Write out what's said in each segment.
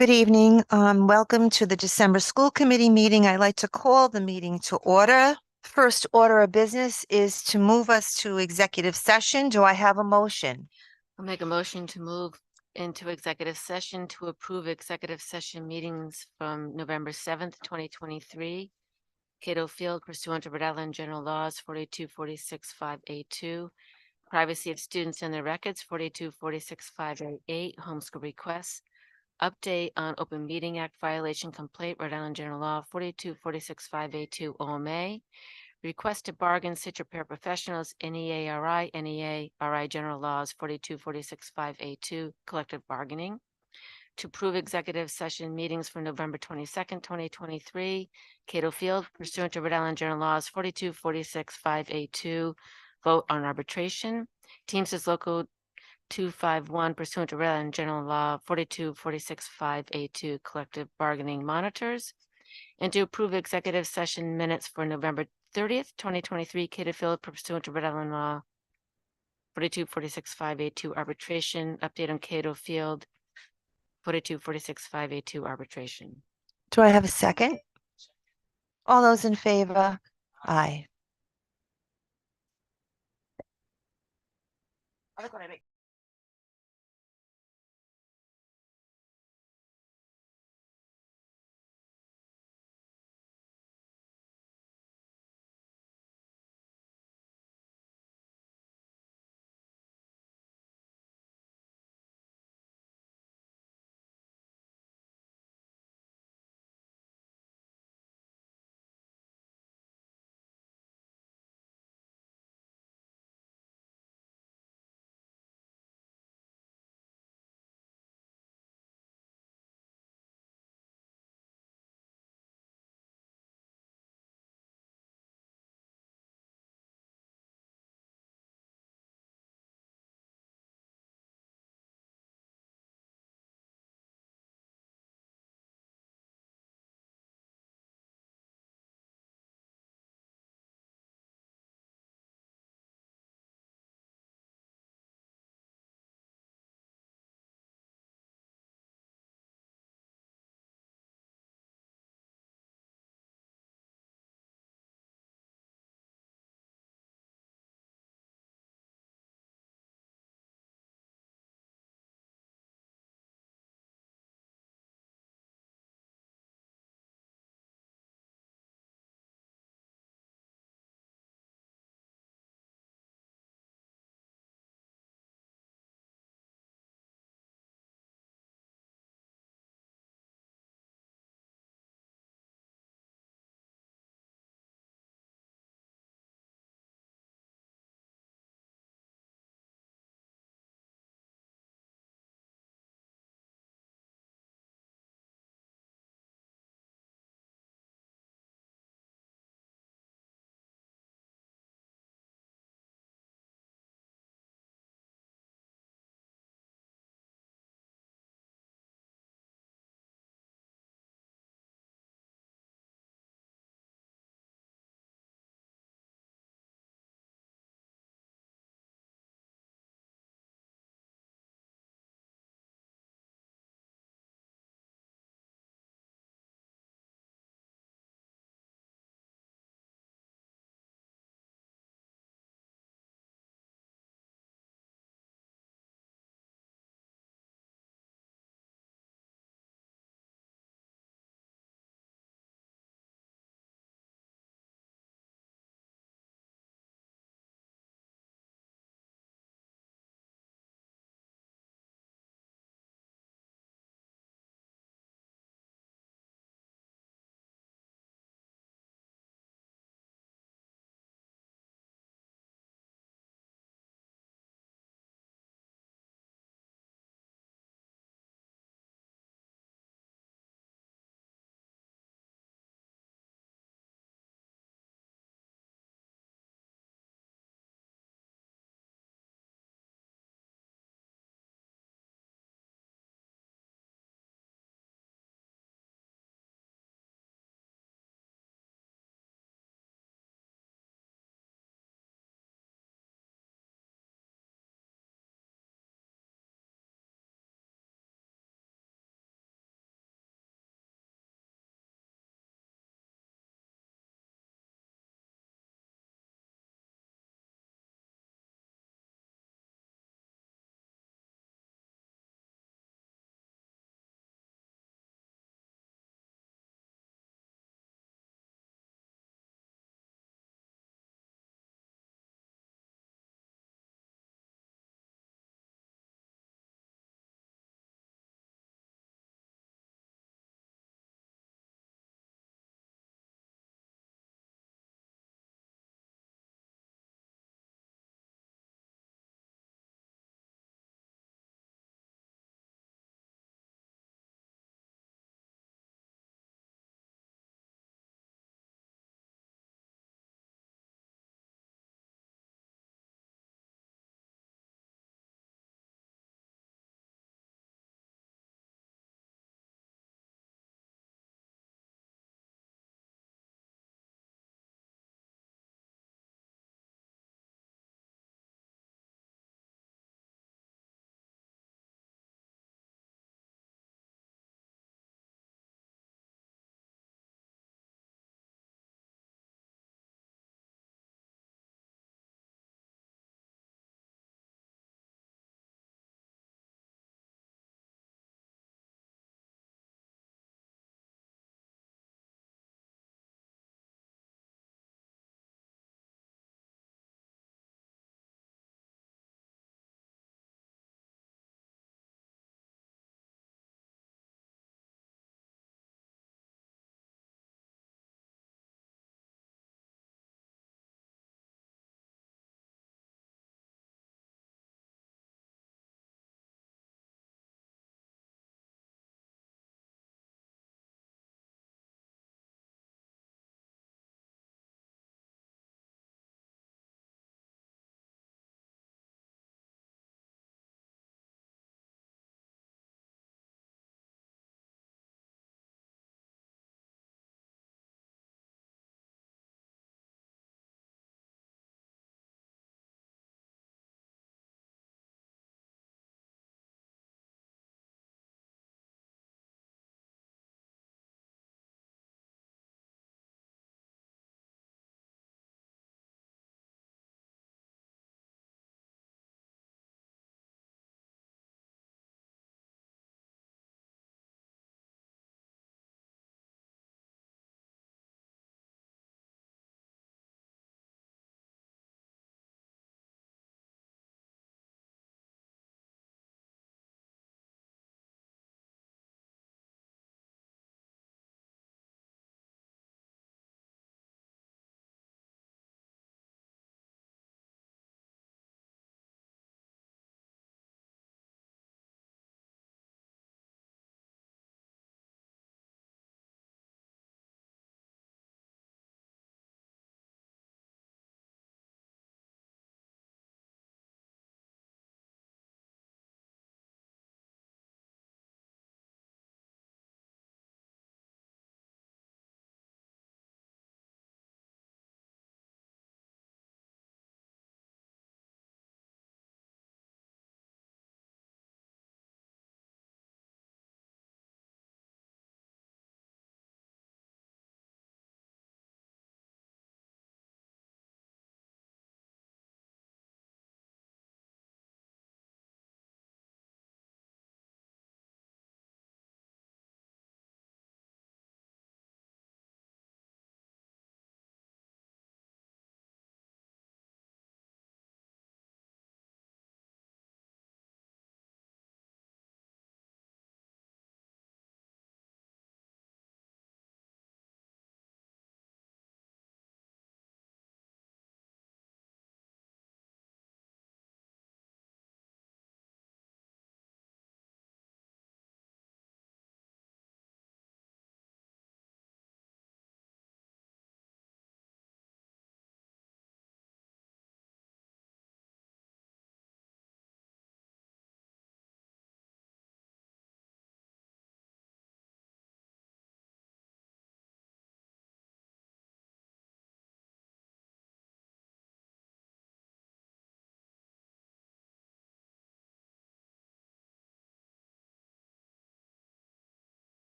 Good evening. Welcome to the December School Committee meeting. I'd like to call the meeting to order. First order of business is to move us to executive session. Do I have a motion? I'll make a motion to move into executive session to approve executive session meetings from November 7th, 2023. Cato Field pursuant to Rhode Island General Laws 42465A2. Privacy of students and their records 42465A8. Homeschool requests. Update on Open Meeting Act violation complaint, Rhode Island General Law 42465A2 OMA. Request to bargain Citra Paraprofessionals, NEARI General Laws 42465A2 collective bargaining. To approve executive session meetings for November 22nd, 2023. Cato Field pursuant to Rhode Island General Laws 42465A2 vote on arbitration. Teamsters Local 251 pursuant to Rhode Island General Law 42465A2 collective bargaining monitors. And to approve executive session minutes for November 30th, 2023, Cato Field pursuant to Rhode Island Law 42465A2 arbitration. Update on Cato Field 42465A2 arbitration. Do I have a second? All those in favor? Aye.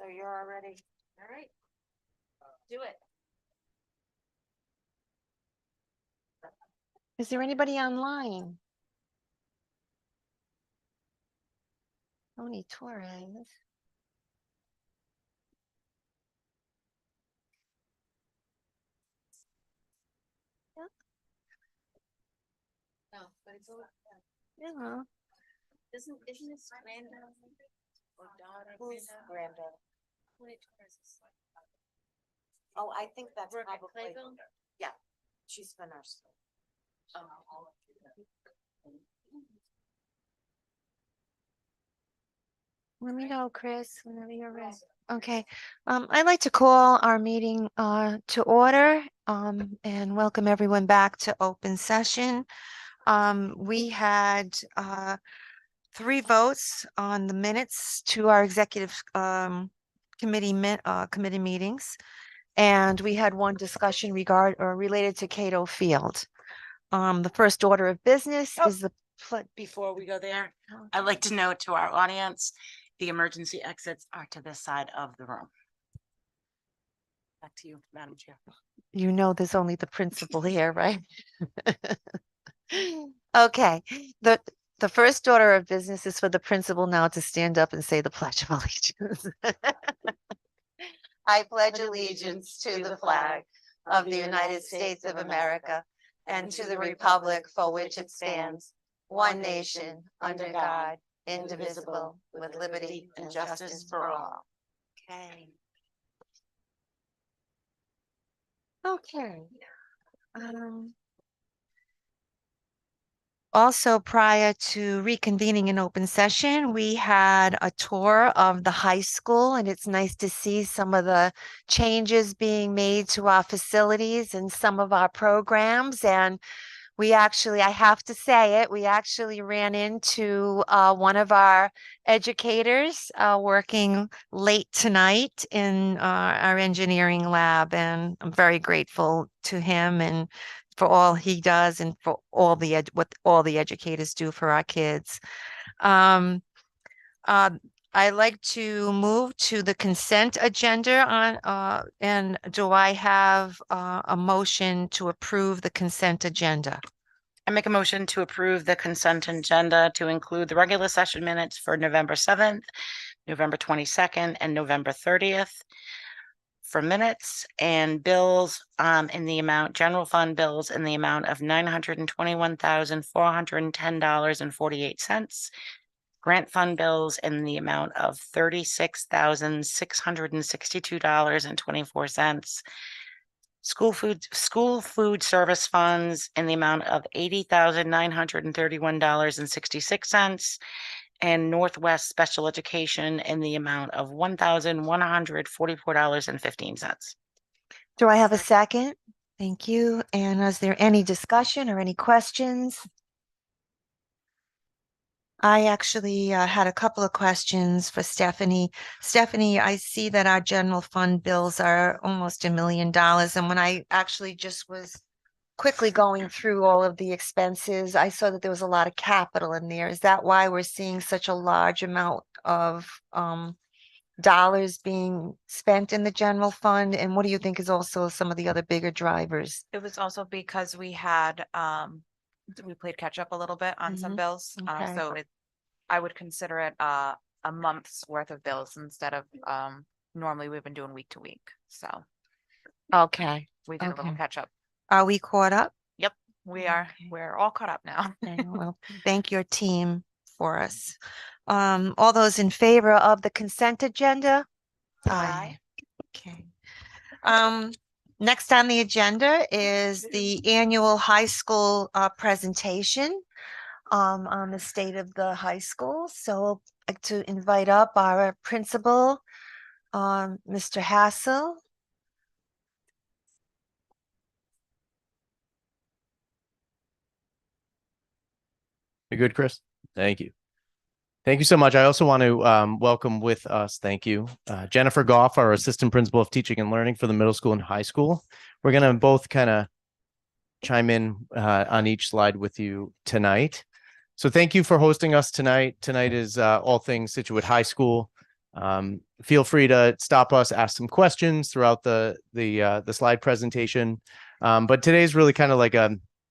So you're already. All right. Do it. Is there anybody online? Tony Torres. No, but it's all. Yeah. Isn't this granddaughter or daughter? Who's granddaughter? Tony Torres is like. Oh, I think that's Brooke at probably, Clayville? yeah, she's the nurse. Oh. Let me know, Chris, whenever you're ready. Okay, I'd like to call our meeting to order and welcome everyone back to open session. We had 3 votes on the minutes to our executive committee committee meetings. And we had 1 discussion related to Cato Field. The first order of business is the Before we go there, I'd like to note to our audience, the emergency exits are to this side of the room. Back to you, Madam Chair. you know, there's only the principal here, right? Okay, the first order of business is for the principal now to stand up and say the Pledge of Allegiance. I pledge allegiance to the flag of the United States of America and to the republic for which it stands, one nation, under God, indivisible, with liberty and justice for all. Okay. Okay. Also, prior to reconvening in open session, we had a tour of the high school, and it's nice to see some of the changes being made to our facilities and some of our programs. And we actually, I have to say it, we actually ran into one of our educators working late tonight in our engineering lab, and I'm very grateful to him and for all he does and for all the what all the educators do for our kids. I'd like to move to the consent agenda and do I have a motion to approve the consent agenda? I make a motion to approve the consent agenda to include the regular session minutes for November 7th, November 22nd, and November 30th. For minutes and bills in the amount, general fund bills in the amount of $921,410.48. Grant fund bills in the amount of $36,662.24. School food service funds in the amount of $80,931.66. And Northwest Special Education in the amount of $1,144.15. Do I have a second? Thank you. And is there any discussion or any questions? I actually had a couple of questions for Stephanie. Stephanie, I see that our general fund bills are almost $1 million. And when I actually just was quickly going through all of the expenses, I saw that there was a lot of capital in there. Is that why we're seeing such a large amount of dollars being spent in the general fund? And what do you think is also some of the other bigger drivers? It was also because we had, we played catch up a little bit on some Mhm. bills. Okay. So I would consider it a month's worth of bills instead of, normally we've been doing week to week. So Okay. we did a little Okay. catch up. Are we caught up? We're all caught up now. Okay, well, thank your team for us. All those in favor of the consent agenda? Aye. Okay. Next on the agenda is the annual high school presentation on the state of the high school. So I'd like to invite up our principal, Mr. Hassel. You're good, Chris. Thank you. Thank you so much. I also want to welcome with us, thank you, Jennifer Goff, our Assistant Principal of Teaching and Learning for the middle school and high school. We're going to both kind of chime in on each slide with you tonight. So thank you for hosting us tonight. Tonight is all things Scituate High School. Feel free to stop us, ask some questions throughout the slide presentation. But today's really kind of like I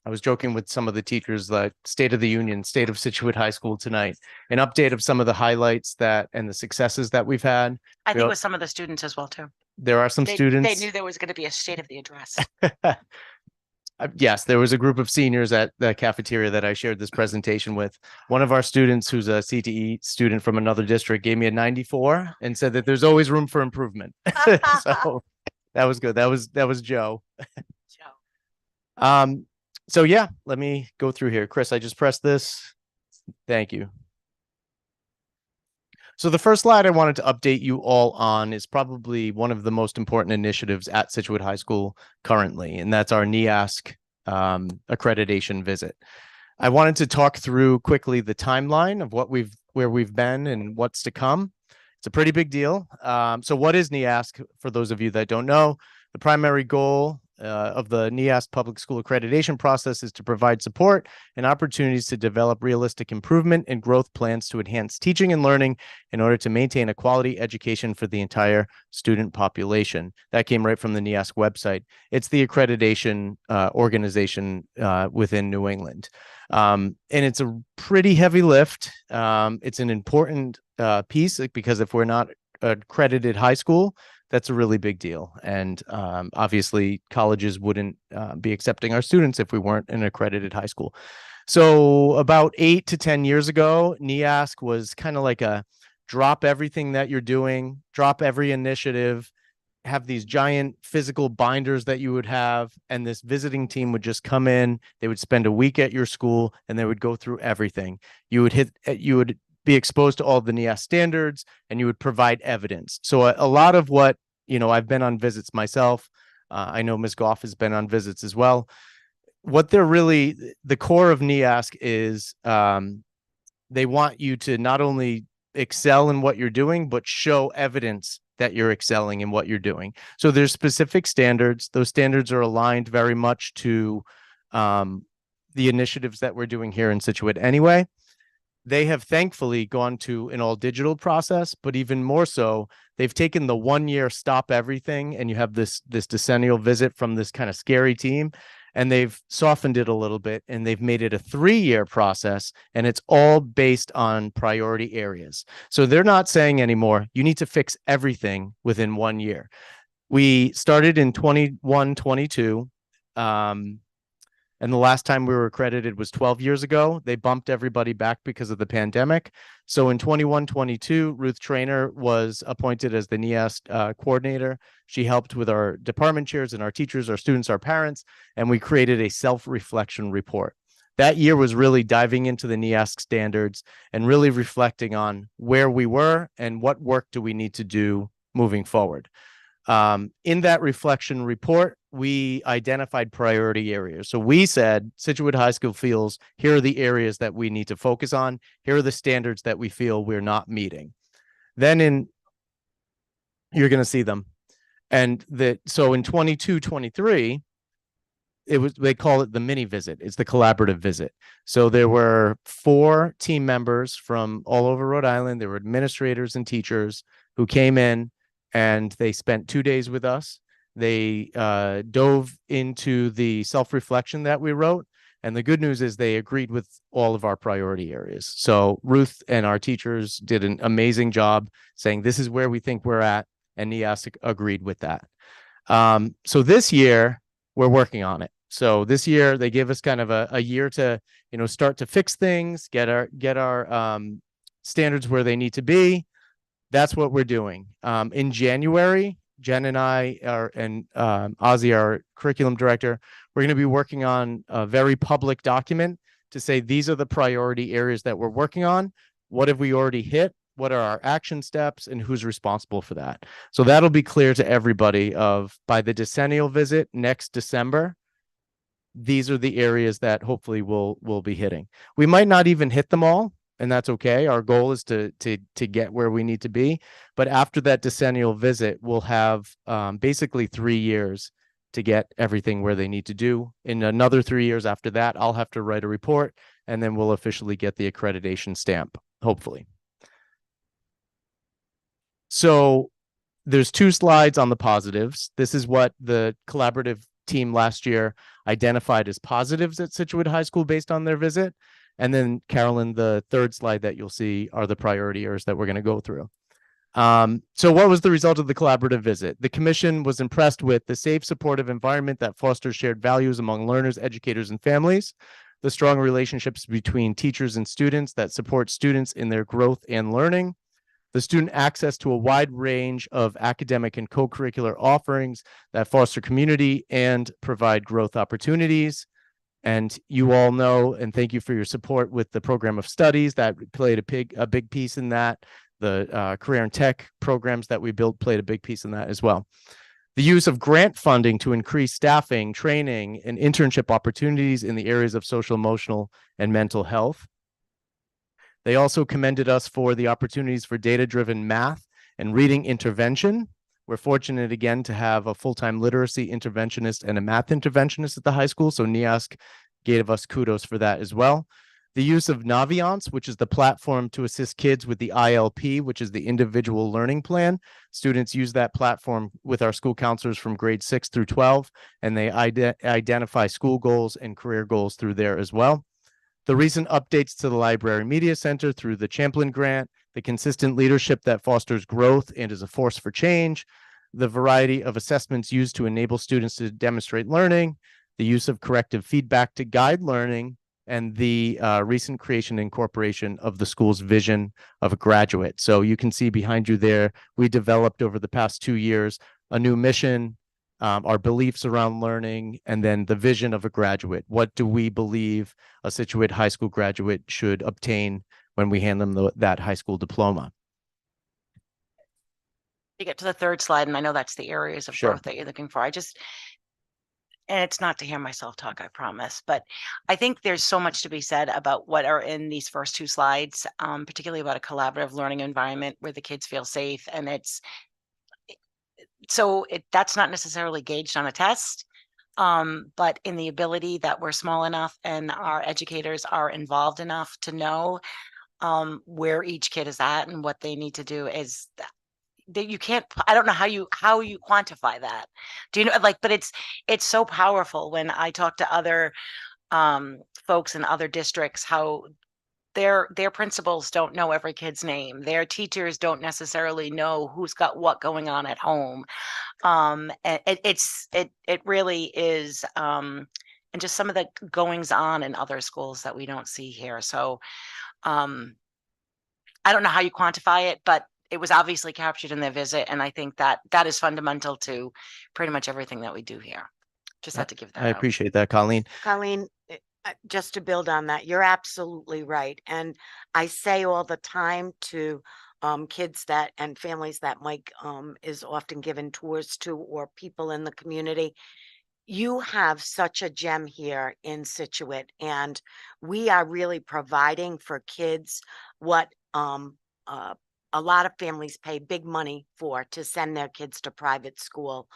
was joking with some of the teachers, like State of the Union, State of Situate High School tonight, an update of some of the highlights and the successes that we've had. I think Yep. with some of the students as well, too. There are some They students. knew there was going to be a state of the address. Yes, there was a group of seniors at the cafeteria that I shared this presentation with. One of our students, who's a CTE student from another district, gave me a 94 and said that there's always room for improvement. So that was good. That was Joe. So yeah, let me go through here. Chris, I just pressed this. Thank you. So the first slide I wanted to update you all on is probably one of the most important initiatives at Situate High School currently, and that's our NEASC accreditation visit. I wanted to talk through quickly the timeline of where we've been and what's to come. It's a pretty big deal. So what is NEASC? For those of you that don't know, the primary goal of the NEASC public school accreditation process is to provide support and opportunities to develop realistic improvement and growth plans to enhance teaching and learning in order to maintain a quality education for the entire student population. That came right from the NEASC website. It's the accreditation organization within New England. And it's a pretty heavy lift. It's an important piece because if we're not accredited high school, that's a really big deal. And obviously colleges wouldn't be accepting our students if we weren't an accredited high school. So about 8 to 10 years ago, NEASC was kind of like a drop everything that you're doing, drop every initiative, have these giant physical binders that you would have, and this visiting team would just come in. They would spend a week at your school and they would go through everything. You would be exposed to all the NEASC standards, and you would provide evidence. So a lot of what, I've been on visits myself. I know Ms. Goff has been on visits as well. What they're really, the core of NEASC is they want you to not only excel in what you're doing, but show evidence that you're excelling in what you're doing. So there's specific standards. Those standards are aligned very much to the initiatives that we're doing here in Situate anyway. They have thankfully gone to an all digital process, but even more so, they've taken the 1 year stop everything, and you have this decennial visit from this kind of scary team, and they've softened it a little bit, and they've made it a 3-year process, and it's all based on priority areas. So they're not saying anymore, you need to fix everything within 1 year. We started in 21-22. And the last time we were accredited was 12 years ago. They bumped everybody back because of the pandemic. So in 21-22, Ruth Trainer was appointed as the NEASC coordinator. She helped with our department chairs and our teachers, our students, our parents, and we created a self-reflection report. That year was really diving into the NEASC standards and really reflecting on where we were and what work do we need to do moving forward. In that reflection report, we identified priority areas. So we said Situate High School feels here are the areas that we need to focus on. Here are the standards that we feel we're not meeting. Then you're going to see them. And so in 22-23, they call it the mini visit. It's the collaborative visit. So there were 4 team members from all over Rhode Island. There were administrators and teachers who came in, and they spent 2 days with us. They dove into the self-reflection that we wrote. And the good news is they agreed with all of our priority areas. So Ruth and our teachers did an amazing job saying, this is where we think we're at. And NEASC agreed with that. So this year, we're working on it. So this year, they give us kind of a year to, start to fix things, get our standards where they need to be. That's what we're doing. In January, Jen and I and Ozzy, our curriculum director, we're going to be working on a very public document to say these are the priority areas that we're working on. What have we already hit? What are our action steps, and who's responsible for that? So that'll be clear to everybody by the decennial visit next December. These are the areas that hopefully we'll be hitting. We might not even hit them all, and that's okay. Our goal is to get where we need to be. But after that decennial visit, we'll have basically 3 years to get everything where they need to do. In another 3 years after that, I'll have to write a report, and then we'll officially get the accreditation stamp, hopefully. So there's two slides on the positives. This is what the collaborative team last year identified as positives at Situate High School based on their visit. And then Carolyn, the third slide that you'll see are the priority areas that we're going to go through. So what was the result of the collaborative visit? The commission was impressed with the safe, supportive environment that fosters shared values among learners, educators, and families, the strong relationships between teachers and students that support students in their growth and learning, the student access to a wide range of academic and co-curricular offerings that foster community and provide growth opportunities. And you all know, and thank you for your support with the program of studies that played a big piece in that. The career and tech programs that we built played a big piece in that as well. The use of grant funding to increase staffing, training, and internship opportunities in the areas of social, emotional, and mental health. They also commended us for the opportunities for data-driven math and reading intervention. We're fortunate again to have a full-time literacy interventionist and a math interventionist at the high school. So NEOSC gave us kudos for that as well. The use of Naviance, which is the platform to assist kids with the ILP, which is the individual learning plan. Students use that platform with our school counselors from grade 6 through 12, and they identify school goals and career goals through there as well. The recent updates to the Library Media Center through the Champlin Grant, the consistent leadership that fosters growth and is a force for change, the variety of assessments used to enable students to demonstrate learning, the use of corrective feedback to guide learning, and the recent creation and incorporation of the school's vision of a graduate. So you can see behind you there, we developed over the past 2 years a new mission, our beliefs around learning, and then the vision of a graduate. What do we believe a Situate High School graduate should obtain when we hand them that high school diploma? You get to the third slide, and I know that's the areas of Sure. growth that you're looking for. And it's not to hear myself talk, I promise, but I think there's so much to be said about what are in these first two slides, particularly about a collaborative learning environment where the kids feel safe. And that's not necessarily gauged on a test, but in the ability that we're small enough and our educators are involved enough to know where each kid is at and what they need to do is that you can't, I don't know how you quantify that. Do you know, like, but it's so powerful when I talk to other folks in other districts, how their principals don't know every kid's name. Their teachers don't necessarily know who's got what going on at home. And it really is, and just some of the goings on in other schools that we don't see here. So I don't know how you quantify it, but it was obviously captured in their visit. And I think that is fundamental to pretty much everything that we do here. Just had to give that I out. appreciate that, Colleen. Colleen, just to build on that, you're absolutely right. And I say all the time to kids that and families that Mike is often given tours to, or people in the community, you have such a gem here in Situate, and we are really providing for kids what a lot of families pay big money for, to send their kids to private school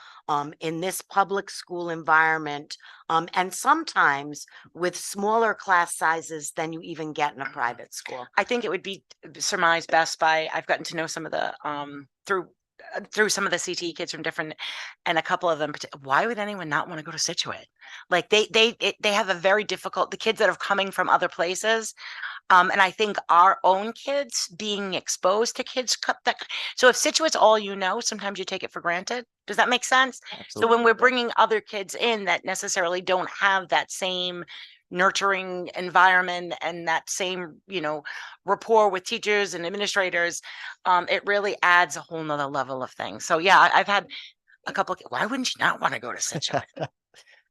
in this public school environment, and sometimes with smaller class sizes than you even get in a private school. I think it would be surmised best by, I've gotten to know some of the through some of the CTE kids from different, and a couple of them, why would anyone not want to go to Situate? Like they have a very difficult, the kids that are coming from other places. And I think our own kids being exposed to kids so if Situate's all you know, sometimes you take it for granted. Does that make sense? So when we're bringing other kids in that necessarily don't have that same nurturing environment and that same, rapport with teachers and administrators, it really adds a whole nother level of things. So yeah, I've had a couple why wouldn't you not want to go to Situate?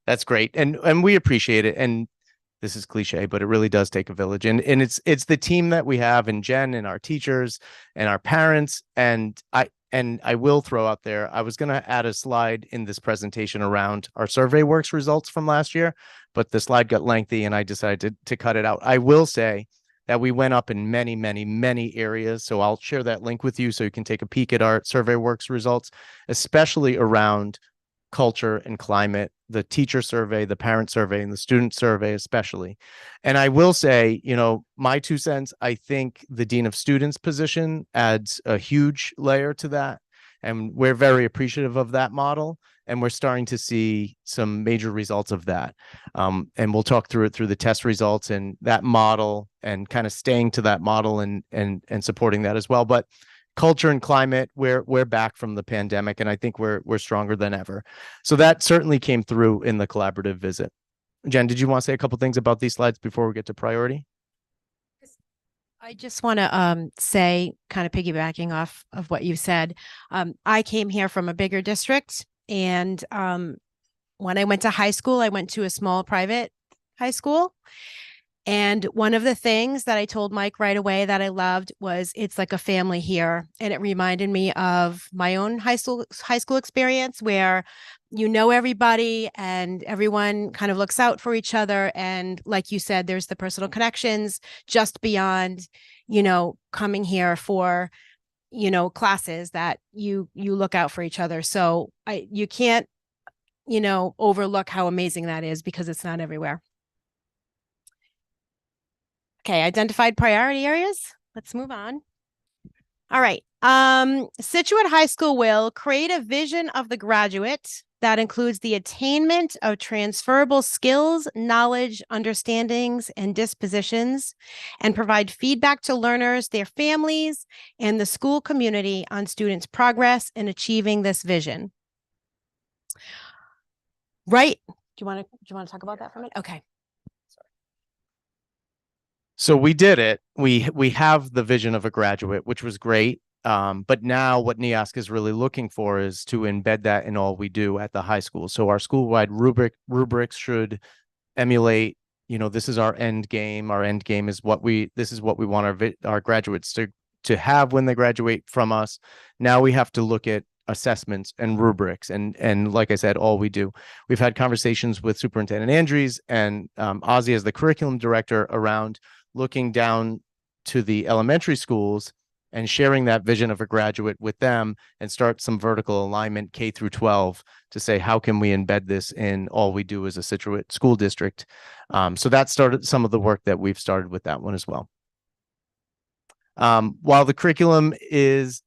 That's great. And we appreciate it. And this is cliche, but it really does take a village. And it's the team that we have, and Jen and our teachers and our parents. And I will throw out there, I was going to add a slide in this presentation around our SurveyWorks results from last year, but the slide got lengthy and I decided to cut it out. I will say that we went up in many, many, many areas. So I'll share that link with you so you can take a peek at our SurveyWorks results, especially around culture and climate, the teacher survey, the parent survey, and the student survey especially. And I will say, you know, my 2 cents, I think the dean of students position adds a huge layer to that. And we're very appreciative of that model. And we're starting to see some major results of that. And we'll talk through it through the test results and that model and kind of staying to that model and supporting that as well. But culture and climate, we're back from the pandemic, and I think we're stronger than ever. So that certainly came through in the collaborative visit. Jen, did you want to say a couple things about these slides before we get to priority? I just want to say, kind of piggybacking off of what you said, I came here from a bigger district, and when I went to high school, I went to a small private high school. And one of the things that I told Mike right away that I loved was it's like a family here. And it reminded me of my own high school experience where you know everybody and everyone kind of looks out for each other. And like you said, there's the personal connections just beyond, you know, coming here for, you know, classes that you look out for each other. So you can't, you know, overlook how amazing that is because it's not everywhere. Okay, identified priority areas. Let's move on. All right. Scituate High School will create a vision of the graduate that includes the attainment of transferable skills, knowledge, understandings, and dispositions, and provide feedback to learners, their families, and the school community on students' progress in achieving this vision. Right? Do you want to talk about that for a minute? Okay. So we did it. We have the vision of a graduate, which was great. But now what NEASC is really looking for is to embed that in all we do at the high school. So our school-wide rubrics should emulate, you know, this is our end game. Our end game is this is what we want our graduates to have when they graduate from us. Now we have to look at assessments and rubrics and like I said, all we do. We've had conversations with Superintendent Andrews and Ozzy as the curriculum director around looking down to the elementary schools and sharing that vision of a graduate with them and start some vertical alignment K through 12 to say, how can we embed this in all we do as a Scituate school district? So that started some of the work that we've started with that one as well. While the curriculum is,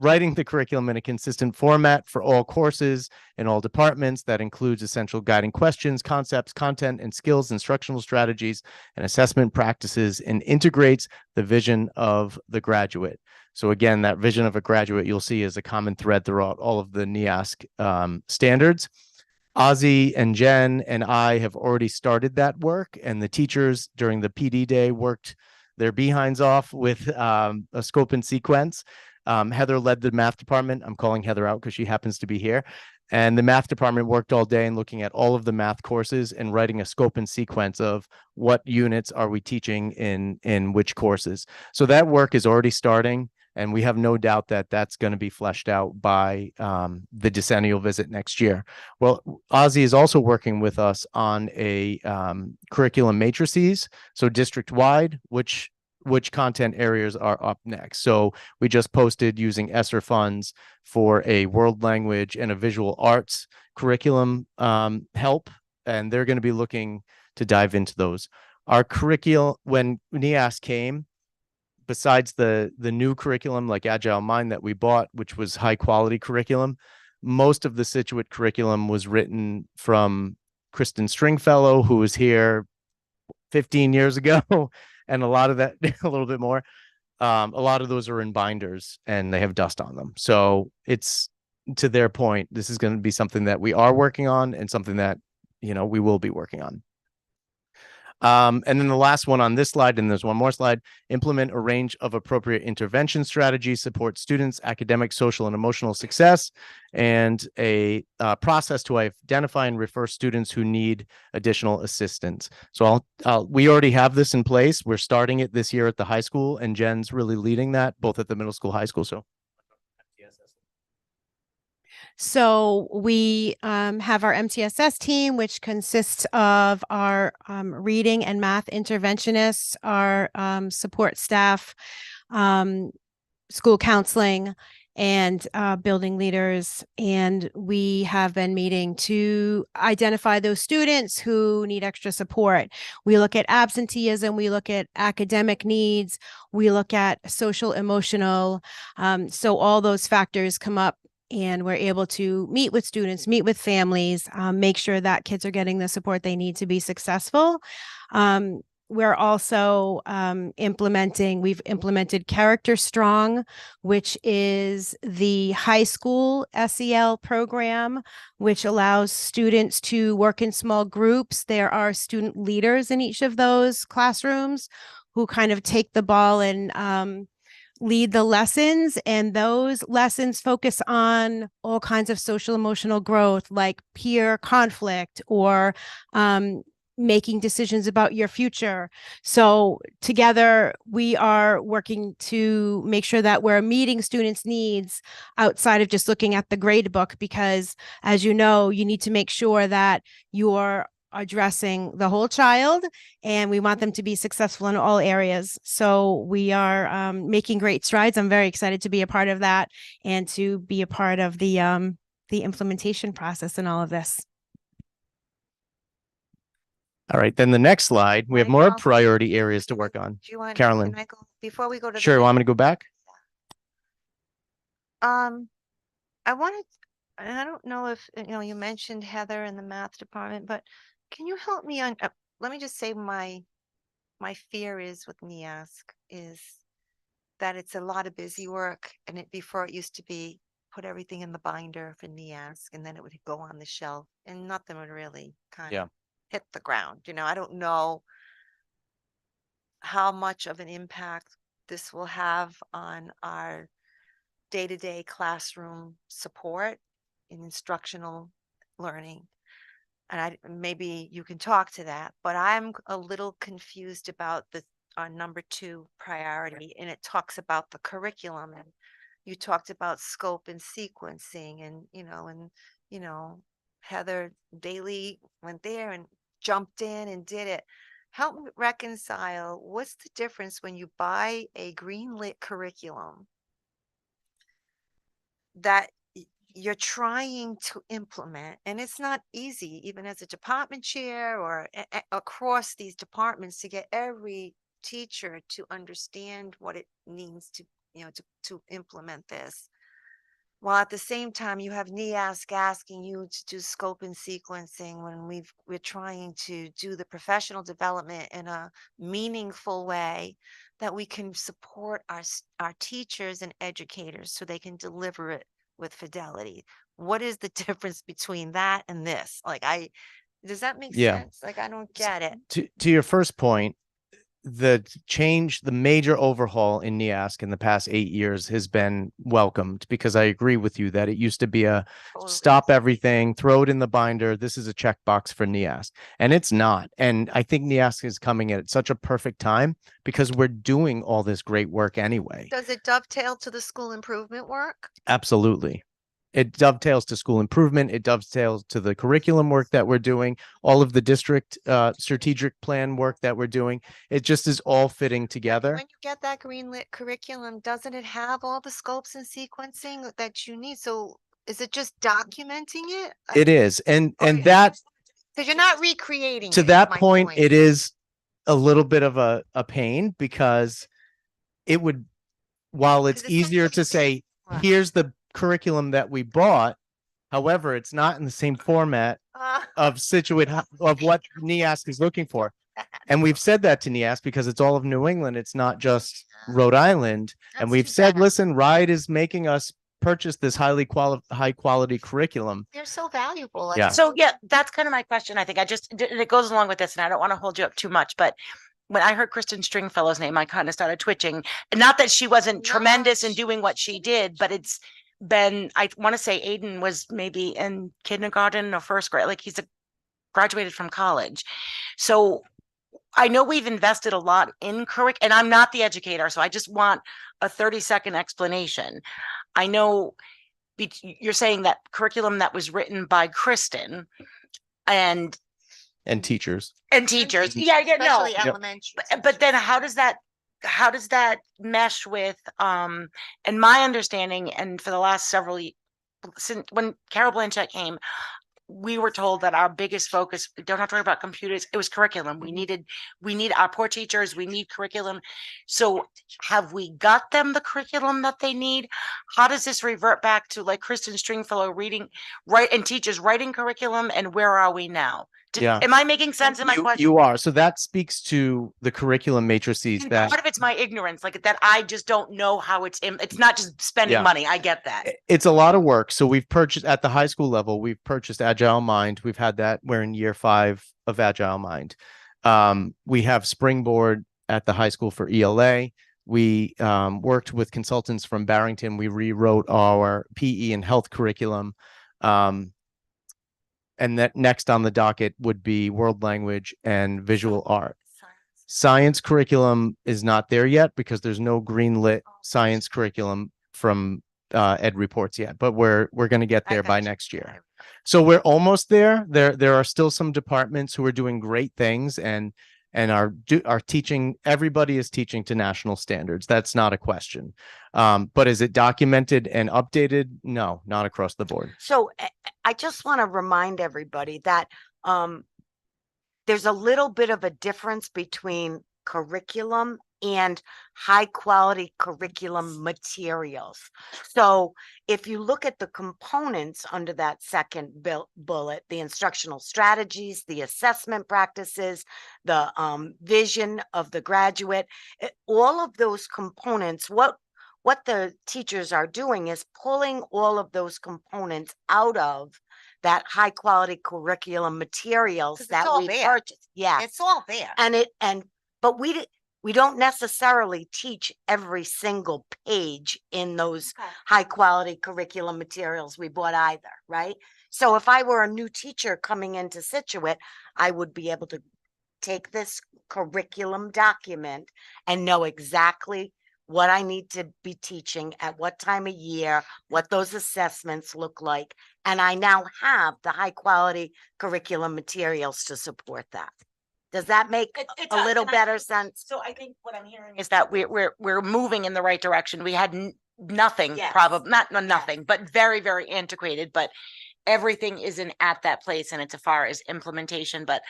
writing the curriculum in a consistent format for all courses in all departments that includes essential guiding questions, concepts, content, and skills, instructional strategies, and assessment practices, and integrates the vision of the graduate. So again, that vision of a graduate you'll see is a common thread throughout all of the NEASC standards. Ozzy and Jen and I have already started that work, and the teachers during the PD day worked their behinds off with a scope and sequence. Heather led the math department. I'm calling Heather out because she happens to be here. And the math department worked all day and looking at all of the math courses and writing a scope and sequence of what units are we teaching in which courses. So that work is already starting, and we have no doubt that that's going to be fleshed out by the decennial visit next year. Well, Ozzy is also working with us on a curriculum matrices, so district-wide, which content areas are up next. So we just posted using ESSER funds for a world language and a visual arts curriculum help, and they're going to be looking to dive into those. Our curriculum, when NEASC came, besides the new curriculum like Agile Mind that we bought, which was high quality curriculum, most of the Scituate curriculum was written from Kristen Stringfellow, who was here 15 years ago. And a lot of that, a little bit more, a lot of those are in binders and they have dust on them. So it's, to their point, this is going to be something that we are working on and something that, you know, we will be working on. And then the last one on this slide, and there's one more slide, implement a range of appropriate intervention strategies, support students' academic, social, and emotional success, and a process to identify and refer students who need additional assistance. So we already have this in place. We're starting it this year at the high school, and Jen's really leading that, both at the middle school, high school. So we have our MTSS team, which consists of our reading and math interventionists, our support staff, school counseling, and building leaders. And we have been meeting to identify those students who need extra support. We look at absenteeism, we look at academic needs, we look at social, emotional. So all those factors come up, and we're able to meet with students, meet with families, make sure that kids are getting the support they need to be successful. We're also we've implemented Character Strong, which is the high school SEL program, which allows students to work in small groups. There are student leaders in each of those classrooms who kind of take the ball and lead the lessons, and those lessons focus on all kinds of social emotional growth, like peer conflict or making decisions about your future. So together we are working to make sure that we're meeting students' needs outside of just looking at the grade book, because as you know, you need to make sure that you're addressing the whole child, and we want them to be successful in all areas. So we are making great strides. I'm very excited to be a part of that and to be a part of the implementation process in all of this. All right, then the next slide, we have Wanna more go- priority areas to work on. Do you want, Carolyn. can I go, before we go to the Sure, next- want me to go back? I wanted, and I don't know if, you mentioned Heather in the math department, but can you help me on, let me just say my fear is with NEASC is that it's a lot of busy work, and before it used to be put everything in the binder for NEASC, and then it would go on the shelf and nothing would really kind Yeah. of hit the ground. I don't know how much of an impact this will have on our day-to-day classroom support in instructional learning. And maybe you can talk to that, but I'm a little confused about our number 2 priority, and it talks about the curriculum, and you talked about scope and sequencing, and Heather Daly went there and jumped in and did it. Help me reconcile, what's the difference when you buy a greenlit curriculum that you're trying to implement, and it's not easy, even as a department chair or across these departments, to get every teacher to understand what it means to, to implement this. While at the same time, you have NEASC asking you to do scope and sequencing when we're trying to do the professional development in a meaningful way that we can support our teachers and educators so they can deliver it with fidelity. What is the difference between that and this? Does that make Yeah. sense? I don't get it. To your first point, the major overhaul in NEASC in the past 8 years has been welcomed, because I agree with you that it used to be a Totally. stop everything, throw it in the binder. This is a checkbox for NEASC, and it's not. And I think NEASC is coming at such a perfect time because we're doing all this great work anyway. Does it dovetail to the school improvement work? Absolutely. It dovetails to school improvement. It dovetails to the curriculum work that we're doing, all of the district strategic plan work that we're doing. It just is all fitting together. When you get that greenlit curriculum, doesn't it have all the scopes and sequencing that you need? So is it just documenting it? It is. And Okay. that, Because you're not recreating to it, that my point, it is a little bit of a pain, because it would, while it's 'Cause easier to say, Right. here's the curriculum that we bought, however, it's not in the same format of of what NEASC is looking for. And we've said that to NEASC because it's all of New England. It's not just Rhode Island. And That's we've too said, bad. listen, RIDE is making us purchase this high quality curriculum. They're so valuable. Yeah. So yeah, that's kind of my question. I think it goes along with this, and I don't want to hold you up too much, but when I heard Kristen Stringfellow's name, I kind of started twitching. And not that she wasn't No, tremendous in doing what she did, but it's been, I want to say Aiden was maybe in kindergarten or first grade, like he's graduated from college. So I know we've invested a lot in and I'm not the educator, so I just want a 30-second explanation. I know you're saying that curriculum that was written by Kristen and And teachers. teachers. Yeah, no. Especially Yep. elementary. But then how does that how does that mesh with, and my understanding, and for the last several, since when Carol Blanchett came, we were told that our biggest focus, we don't have to worry about computers, it was curriculum. We need our poor teachers, we need curriculum. So have we got them the curriculum that they need? How does this revert back to like Kristen Stringfellow reading, and teachers writing curriculum, and where are we now? Yeah. Am I making sense in my question? You are. So that speaks to the curriculum matrices And that part of it's my ignorance, like that I just don't know how it's not just spending Yeah. money. I get that. it's a lot of work. So we've purchased at the high school level, we've purchased Agile Mind. We've had that. We're in year 5 of Agile Mind. We have Springboard at the high school for ELA. We worked with consultants from Barrington. We rewrote our PE and health curriculum. And that next on the docket would be world language and visual art. Science curriculum is not there yet because there's no greenlit science curriculum from Ed Reports yet, but we're going to get I there by got you. next year. So we're almost there. There are still some departments who are doing great things and are teaching. Everybody is teaching to national standards. That's not a question. But is it documented and updated? No, not across the board. So I just want to remind everybody that there's a little bit of a difference between curriculum and high quality curriculum materials. So if you look at the components under that second bullet, the instructional strategies, the assessment practices, the vision of the graduate, all of those components, what the teachers are doing is pulling all of those components out of that high quality curriculum materials 'Cause it's that all we there. purchased. Yeah. It's all there. But we don't necessarily teach every single page in those Okay. high quality curriculum materials we bought either, right? So if I were a new teacher coming into Situate, I would be able to take this curriculum document and know exactly what I need to be teaching at what time of year, what those assessments look like. And I now have the high quality curriculum materials to support that. Does that make a little better sense? So I think what I'm hearing is that we're moving in the right direction. We had nothing, Yes. probably not nothing, but very, very antiquated, but everything isn't at that place and it's as far as implementation, but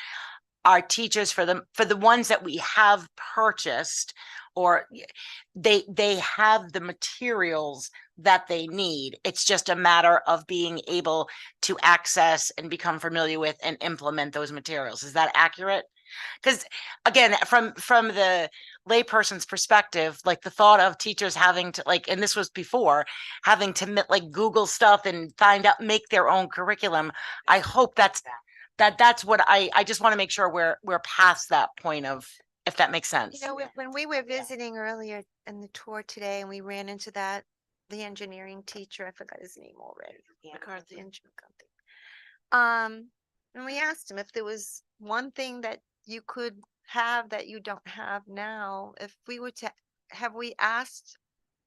our teachers for the ones that we have purchased, or they have the materials that they need. It's just a matter of being able to access and become familiar with and implement those materials. Is that accurate? Because again, from the layperson's perspective, like the thought of teachers having to like, and this was before, having to like Google stuff and find out, make their own curriculum. I hope that's what I just want to make sure we're past that point of, if that makes sense. You know, when we were visiting earlier in the tour today and we ran into the engineering teacher, I forgot his name already. McCarthy. And we asked him if there was one thing that you could have that you don't have now. If we were to, have we asked,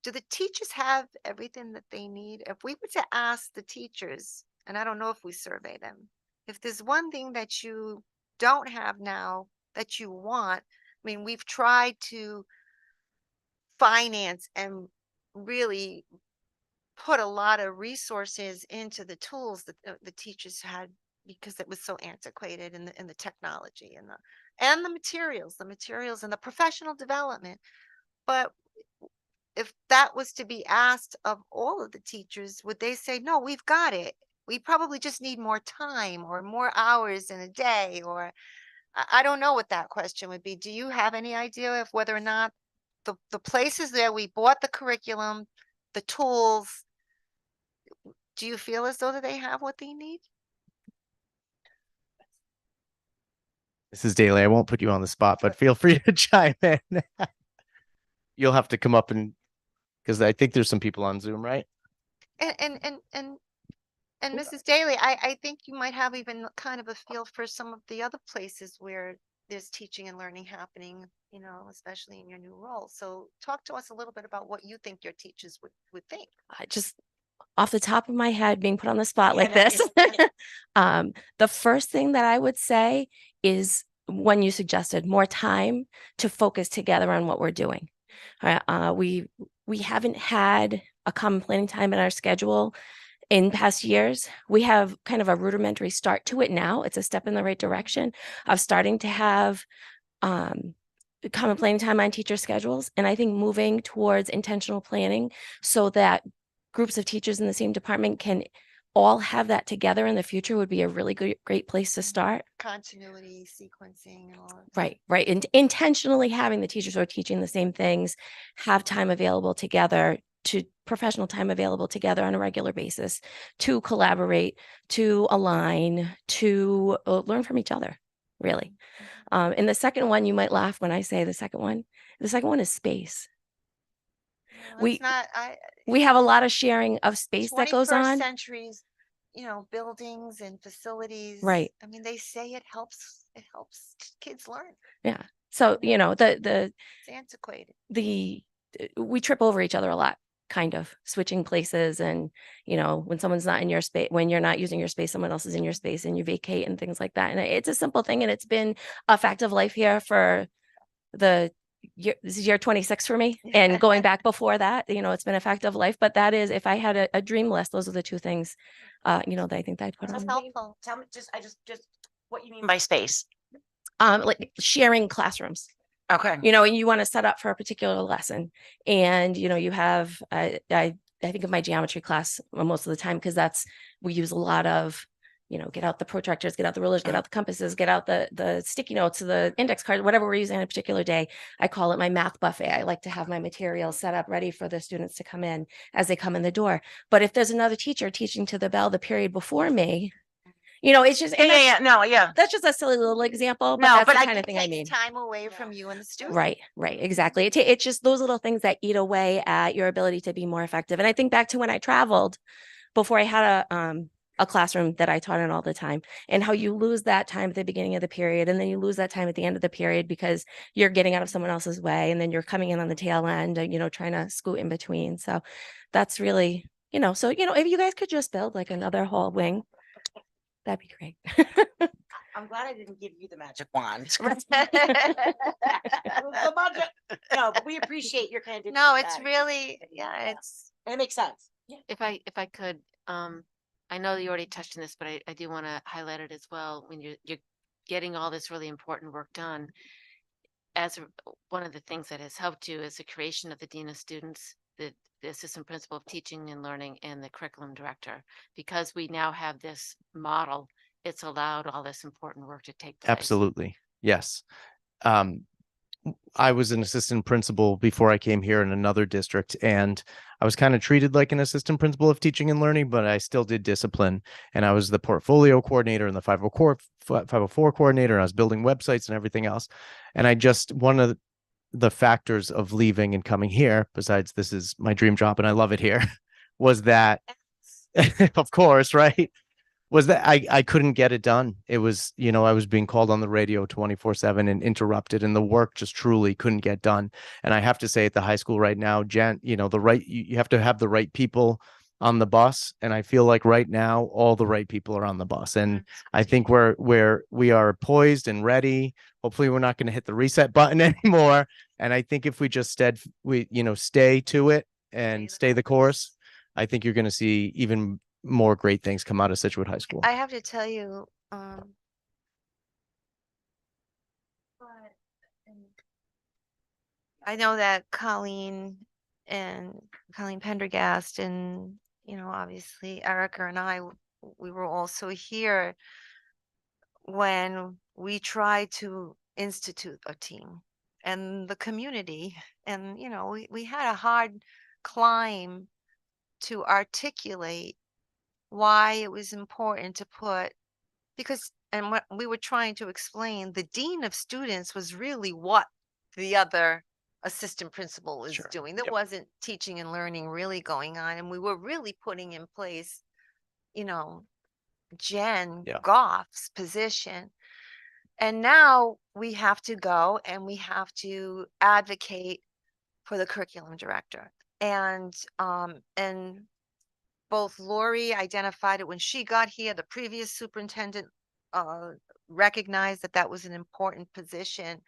do the teachers have everything that they need? If we were to ask the teachers, and I don't know if we survey them, if there's one thing that you don't have now that you want, I mean, we've tried to finance and really put a lot of resources into the tools that the teachers had because it was so antiquated in the technology and the materials and the professional development. But if that was to be asked of all of the teachers, would they say, no, we've got it? We probably just need more time or more hours in a day, or I don't know what that question would be. Do you have any idea of whether or not the places that we bought the curriculum, the tools, do you feel as though that they have what they need? Mrs. Daly, I won't put you on the spot, but feel free to chime in. You'll have to come up because I think there's some people on Zoom, right? And Mrs. Daly, I think you might have even kind of a feel for some of the other places where there's teaching and learning happening, you know, especially in your new role. So talk to us a little bit about what you think your teachers would think. I just off the top of my head, being put on the spot like this, the first thing that I would say is when you suggested more time to focus together on what we're doing. We haven't had a common planning time in our schedule in past years. We have kind of a rudimentary start to it now. It's a step in the right direction of starting to have common planning time on teacher schedules. And I think moving towards intentional planning so that groups of teachers in the same department can all have that together in the future would be a really great place to start. Continuity, sequencing and all that. Right, right. And intentionally having the teachers who are teaching the same things have time available together, to professional time available together on a regular basis to collaborate, to align, to learn from each other, really. And the second one, you might laugh when I say the second one. The second one is space. No, We- it's not, We have a lot of sharing of space that goes 21st on. centuries, buildings and facilities. Right. I mean, they say it helps kids learn. Yeah. So, It's antiquated. we trip over each other a lot, kind of switching places. And, when someone's not in your space, when you're not using your space, someone else is in your space and you vacate and things like that. And it's a simple thing. And it's been a fact of life here for this is year 26 for me. And going back before that, it's been a fact of life. But that is, if I had a dream list, those are the two things, that I think that I'd put That's on. helpful. Tell me, just what you mean by space. Like sharing classrooms. Okay. And you want to set up for a particular lesson, and you have I think of my geometry class most of the time, because we use a lot of get out the protractors, get out the rulers, get out the compasses, get out the sticky notes, the index cards, whatever we're using on a particular day. I call it my math buffet. I like to have my material set up ready for the students to come in as they come in the door. But if there's another teacher teaching to the bell the period before me, it's just, and that's just a silly little example, but No, that's but the kind of thing I mean. Time away from you and the student. Right, exactly. It's just those little things that eat away at your ability to be more effective. And I think back to when I traveled before I had a classroom that I taught in all the time, and how you lose that time at the beginning of the period, and then you lose that time at the end of the period because you're getting out of someone else's way, and then you're coming in on the tail end, trying to scoot in between. So that's really, so, if you guys could just build like another whole wing, that'd be great. I'm glad I didn't give you the magic wand. No, but we appreciate your candid. No, it's feedback. really, And it makes sense. If I could, I know you already touched on this, but I do want to highlight it as well. When you're getting all this really important work done, one of the things that has helped you is the creation of the Dean of Students, the Assistant Principal of Teaching and Learning, and the Curriculum Director. Because we now have this model, it's allowed all this important work to take place. Absolutely. Yes. I was an assistant principal before I came here in another district, and I was kind of treated like an assistant principal of teaching and learning, but I still did discipline. And I was the portfolio coordinator and the 504 coordinator. And I was building websites and everything else. And one of the factors of leaving and coming here, besides this is my dream job and I love it here, was that, of course, right? Was that I couldn't get it done. It was, I was being called on the radio 24/7 and interrupted, and the work just truly couldn't get done. And I have to say, at the high school right now, Jen, you have to have the right people on the bus. And I feel like right now, all the right people are on the bus. And I think we are poised and ready. Hopefully we're not going to hit the reset button anymore. And I think if we just stay to it and stay the course, I think you're going to see even more great things come out of Scituate High School. I have to tell you, I know that Colleen Pendergast and, obviously Erica and I, we were also here when we tried to institute a team and the community. And, we had a hard climb to articulate why it was important to and what we were trying to explain, the dean of students was really what the other assistant principal was Sure. doing. There Yep. wasn't teaching and learning really going on. And we were really putting in place, Jen Yeah. Goff's position. And now we have to go and we have to advocate for the curriculum director. And both Lori identified it when she got here. The previous superintendent recognized that was an important position.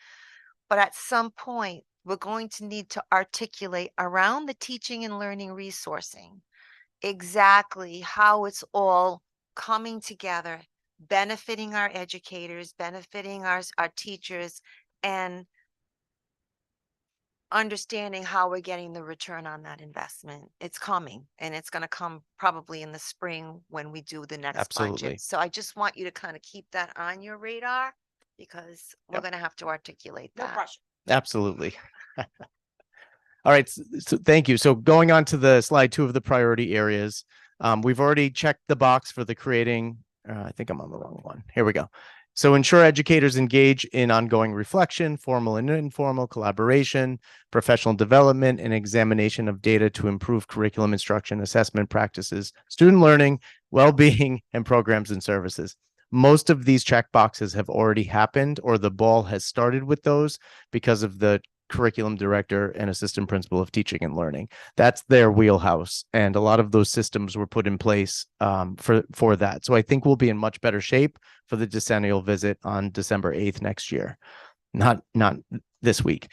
But at some point, we're going to need to articulate around the teaching and learning resourcing exactly how it's all coming together, benefiting our educators, benefiting our teachers, and understanding how we're getting the return on that investment. It's coming, and it's going to come probably in the spring when we do the next Absolutely. budget. So I just want you to kind of keep that on your radar because we're Yep. going to have to articulate No that. pressure. Absolutely. All right, so thank you. So going on to the slide 2 of the priority areas, we've already checked the box for the creating. I think I'm on the wrong one. Here we go. So ensure educators engage in ongoing reflection, formal and informal collaboration, professional development, and examination of data to improve curriculum instruction, assessment practices, student learning, well-being, and programs and services. Most of these check boxes have already happened, or the ball has started with those because of the curriculum director and assistant principal of teaching and learning. That's their wheelhouse. And a lot of those systems were put in place for that. So I think we'll be in much better shape for the decennial visit on December 8th next year. Not this week.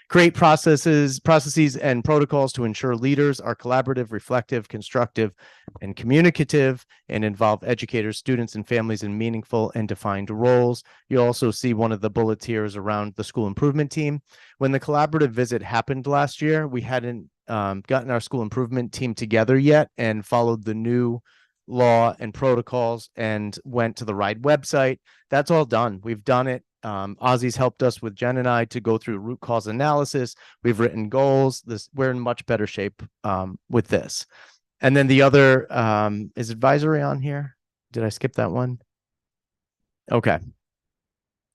Create processes and protocols to ensure leaders are collaborative, reflective, constructive, and communicative, and involve educators, students, and families in meaningful and defined roles. You also see one of the bullets here is around the school improvement team. When the collaborative visit happened last year, we hadn't gotten our school improvement team together yet and followed the new law and protocols and went to the RIDE website. That's all done. We've done it. Ozzy's helped us with Jen and I to go through root cause analysis. We've written goals. We're in much better shape with this. And then the other is advisory on here. Did I skip that one? Okay.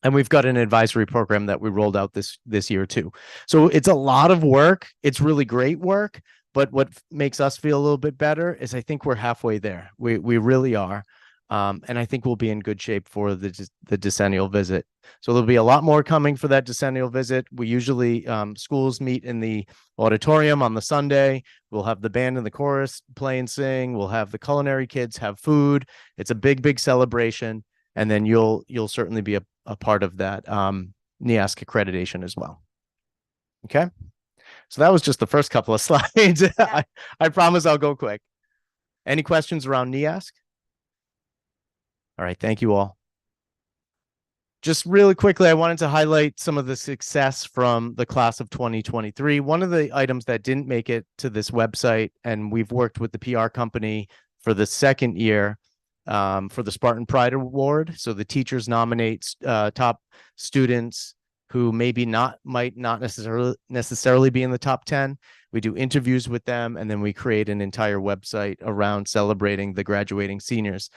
And we've got an advisory program that we rolled out this year too. So it's a lot of work. It's really great work. But what makes us feel a little bit better is I think we're halfway there. We really are. And I think we'll be in good shape for the decennial visit. So there'll be a lot more coming for that decennial visit. We usually, schools meet in the auditorium on the Sunday. We'll have the band and the chorus play and sing. We'll have the culinary kids have food. It's a big celebration. And then you'll certainly be a part of that NEASC accreditation as well. Okay. So that was just the first couple of slides. Yeah. I promise I'll go quick. Any questions around NEASC? All right, thank you all. Just really quickly, I wanted to highlight some of the success from the class of 2023. One of the items that didn't make it to this website, and we've worked with the PR company for the second year for the Spartan Pride Award. So the teachers nominate top students who might not necessarily be in the top 10. We do interviews with them, and then we create an entire website around celebrating the graduating seniors.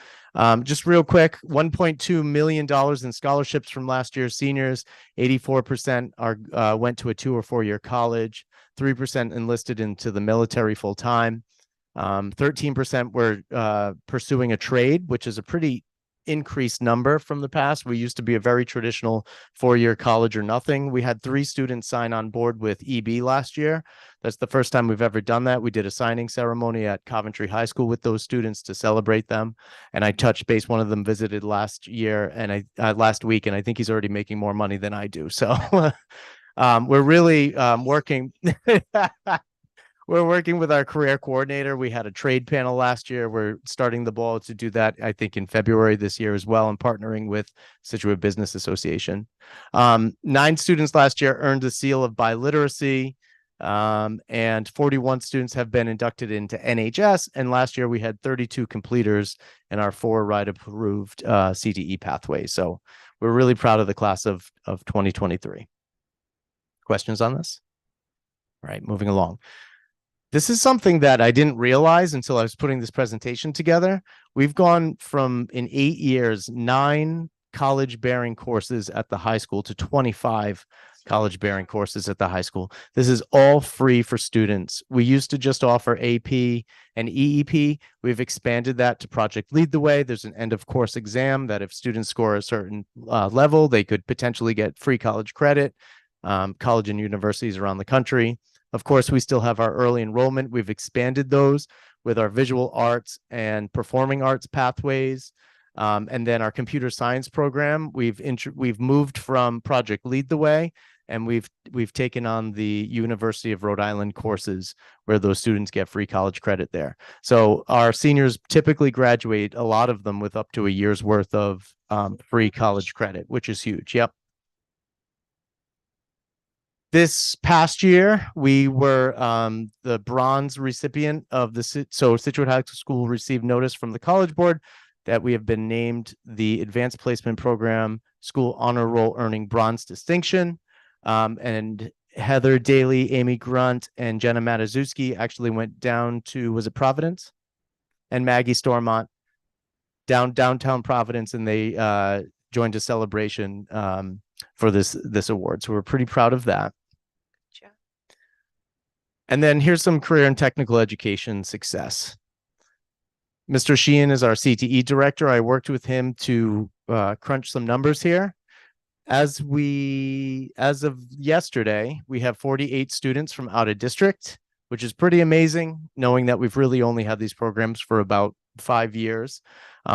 Just real quick, $1.2 million in scholarships from last year's seniors. 84% went to a 2 or 4 year college. 3% enlisted into the military full time. 13% were pursuing a trade, which is a pretty increased number from the past. We used to be a very traditional 4-year college or nothing. We had 3 students sign on board with EB last year. That's the first time we've ever done that. We did a signing ceremony at Coventry High School with those students to celebrate them. And I touched base. One of them visited last year and last week, and I think he's already making more money than I do. So we're really working. We're working with our career coordinator. We had a trade panel last year. We're starting the ball to do that, I think, in February this year as well, and partnering with Situate Business Association. 9 students last year earned the seal of biliteracy, and 41 students have been inducted into NHS. And last year we had 32 completers in our 4 RIDE approved CTE pathways. So we're really proud of the class of 2023. Questions on this? All right, moving along. This is something that I didn't realize until I was putting this presentation together. We've gone from, in 8 years, 9 college-bearing courses at the high school to 25 college-bearing courses at the high school. This is all free for students. We used to just offer AP and EEP. We've expanded that to Project Lead the Way. There's an end-of-course exam that if students score a certain level, they could potentially get free college credit, college and universities around the country. Of course, we still have our early enrollment. We've expanded those with our visual arts and performing arts pathways. And then our computer science program, we've moved from Project Lead the Way, and we've taken on the University of Rhode Island courses where those students get free college credit there. So our seniors typically graduate, a lot of them, with up to a year's worth of free college credit, which is huge. Yep. This past year, we were the bronze recipient of the Situate High School received notice from the College Board that we have been named the Advanced Placement Program School Honor Roll Earning Bronze Distinction. And Heather Daly, Amy Grunt, and Jenna Matazuski actually went down to, was it Providence? And Maggie Stormont downtown Providence, and they joined a celebration for this award. So we're pretty proud of that. And then here's some career and technical education success. Mr. Sheehan is our CTE director. I worked with him to crunch some numbers here. As of yesterday, we have 48 students from out of district, which is pretty amazing, knowing that we've really only had these programs for about 5 years.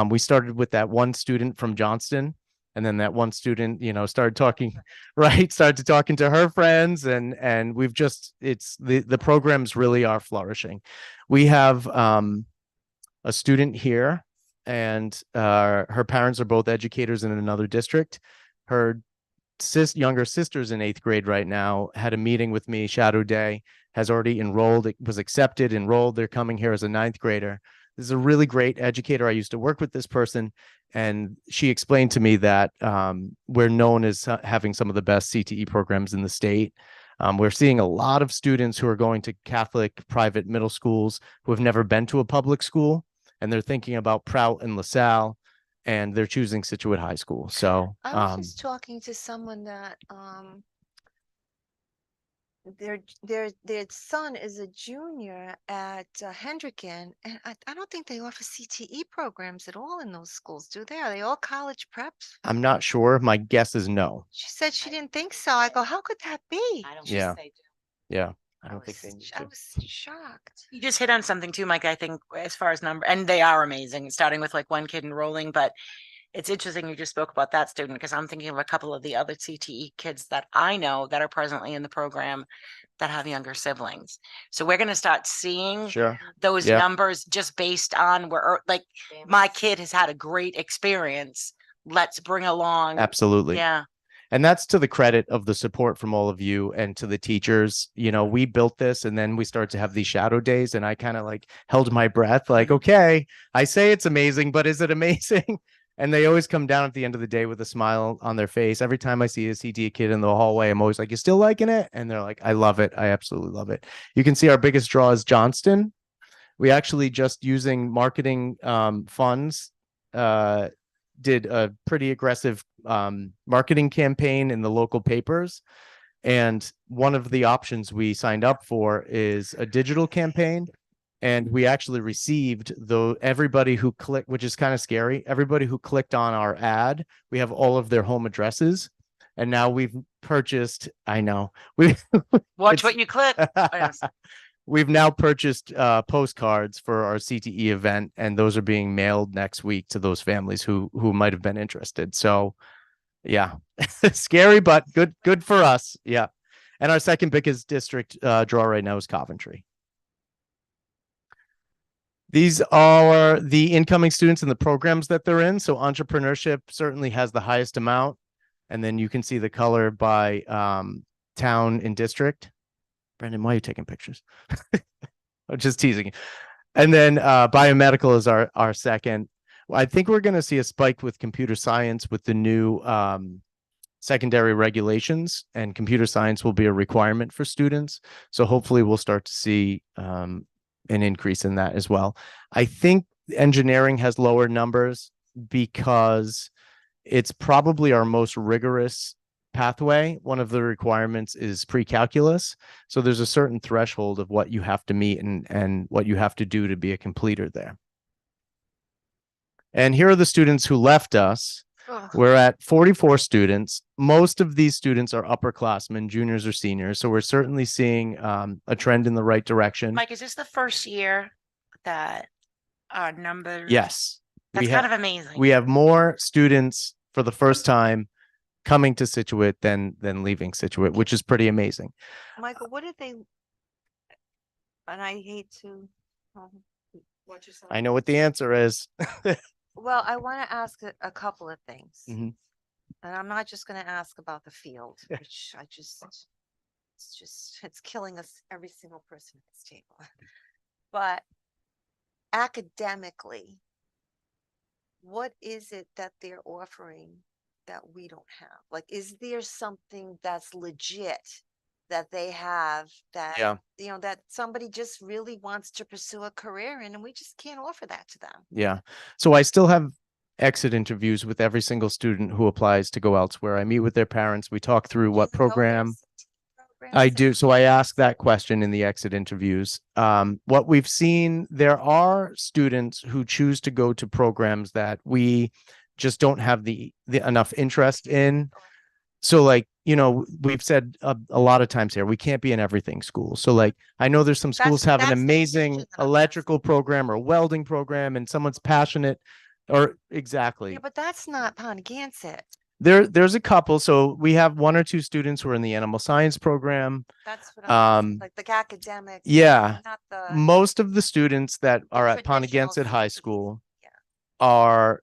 We started with that one student from Johnston, and then that one student, started talking to her friends, and we've just, the programs really are flourishing. We have a student here, and her parents are both educators in another district. Her younger sister's in 8th grade right now, had a meeting with me, shadow day, has already enrolled, was accepted, enrolled. They're coming here as a 9th grader. This is a really great educator. I used to work with this person, and she explained to me that we're known as having some of the best CTE programs in the state. We're seeing a lot of students who are going to Catholic private middle schools who have never been to a public school, and they're thinking about Prout and LaSalle, and they're choosing Situate High School. So I was just talking to someone that their son is a junior at Hendricken, and I don't think they offer CTE programs at all in those schools, do they? Are they all college preps? I'm not sure. My guess is no. She said she didn't think so. I go, how could that be? I don't Yeah. think they do. Yeah, I don't think they need I to. was shocked. You just hit on something too, Mike, I think, as far as number, and they are amazing, starting with like one kid enrolling, but it's interesting you just spoke about that student, because I'm thinking of a couple of the other CTE kids that I know that are presently in the program that have younger siblings. So we're going to start seeing Sure. those Yeah. numbers just based on where, like, my kid has had a great experience. Let's bring along. Absolutely. Yeah. And that's to the credit of the support from all of you and to the teachers. We built this, and then we started to have these shadow days, and I kind of like held my breath, like, okay, I say it's amazing, but is it amazing? And they always come down at the end of the day with a smile on their face. Every time I see a CTE kid in the hallway, I'm always like, you still liking it? And they're like, I love it. I absolutely love it. You can see our biggest draw is Johnston. We actually, just using marketing funds, did a pretty aggressive marketing campaign in the local papers. And one of the options we signed up for is a digital campaign. And we actually received everybody who clicked, which is kind of scary. Everybody who clicked on our ad, we have all of their home addresses. And now we've purchased, I know, Watch what you click. Yes. We've now purchased postcards for our CTE event, and those are being mailed next week to those families who might have been interested. So yeah, scary, but good for us. Yeah. And our second biggest district draw right now is Coventry. These are the incoming students and the programs that they're in. So entrepreneurship certainly has the highest amount. And then you can see the color by town and district. Brendan, why are you taking pictures? I'm just teasing you. And then biomedical is our second. I think we're going to see a spike with computer science with the new secondary regulations, and computer science will be a requirement for students. So hopefully we'll start to see an increase in that as well. I think engineering has lower numbers because it's probably our most rigorous pathway. One of the requirements is pre-calculus. So there's a certain threshold of what you have to meet and what you have to do to be a completer there. And here are the students who left us. Ugh. We're at 44 students. Most of these students are upperclassmen, juniors or seniors. So we're certainly seeing a trend in the right direction. Mike, is this the first year that our numbers? Yes. That's We kind have of amazing. we have more students for the first time coming to Situate than leaving Situate, which is pretty amazing. Michael, what did they? And I hate to. I know what the answer is. Well, I want to ask a couple of things. Mhm. And I'm not just going to ask about the field, which it's killing us, every single person at this table. But academically, what is it that they're offering that we don't have? Like, is there something that's legit that they have that, Yeah. you know, that somebody just really wants to pursue a career in, and we just can't offer that to them? Yeah. So I still have exit interviews with every single student who applies to go elsewhere. I meet with their parents. We talk through what Do you know program. there's programs I that- do. So I ask that question in the exit interviews. What we've seen, there are students who choose to go to programs that we just don't have the enough interest in. So like, you know, we've said a lot of times here, we can't be in everything school. So like, I know there's some schools have an that's the amazing question that I'm electrical program or welding program and someone's passionate or exactly. Yeah, but that's not Pontiac. There's a couple. So we have one or two students who are in the animal science program. That's what I'm, like the academic. Yeah. Not the. Most of the students that are at traditional Pontiac High students, School yeah.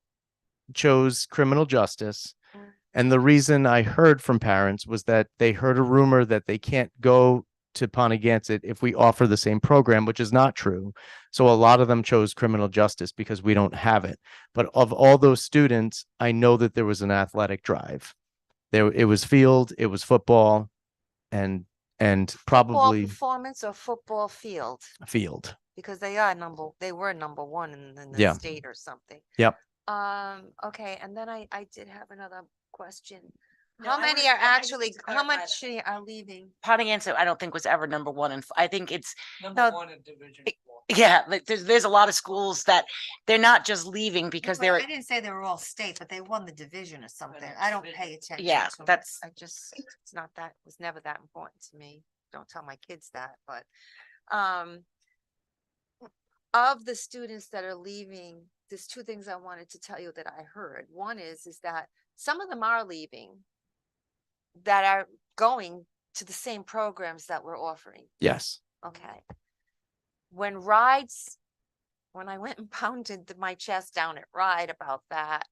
chose criminal justice. Mm. And the reason I heard from parents was that they heard a rumor that they can't go to Pontiac if we offer the same program, which is not true. So a lot of them chose criminal justice because we don't have it. But of all those students, I know that there was an athletic drive. It was field, it was football, and Football probably performance or football field, field. because they were number one in the Yeah. state or something. Yep. Okay, and then I did have another question. No, How I many wanna- are I just actually, need to how clarify much are leaving? Pontiac, I don't think was ever number one. And I think it's, No, yeah, like there's a lot of schools that they're not just leaving because they're, I didn't say they were all state, but they won the division or something. I don't pay attention. Yeah, to it. that's- It's not that, it was never that important to me. Don't tell my kids that, but, of the students that are leaving, there's two things I wanted to tell you that I heard. One is that some of them are leaving that are going to the same programs that we're offering. Yes. Okay. When I went and pounded my chest down at RIDE about that,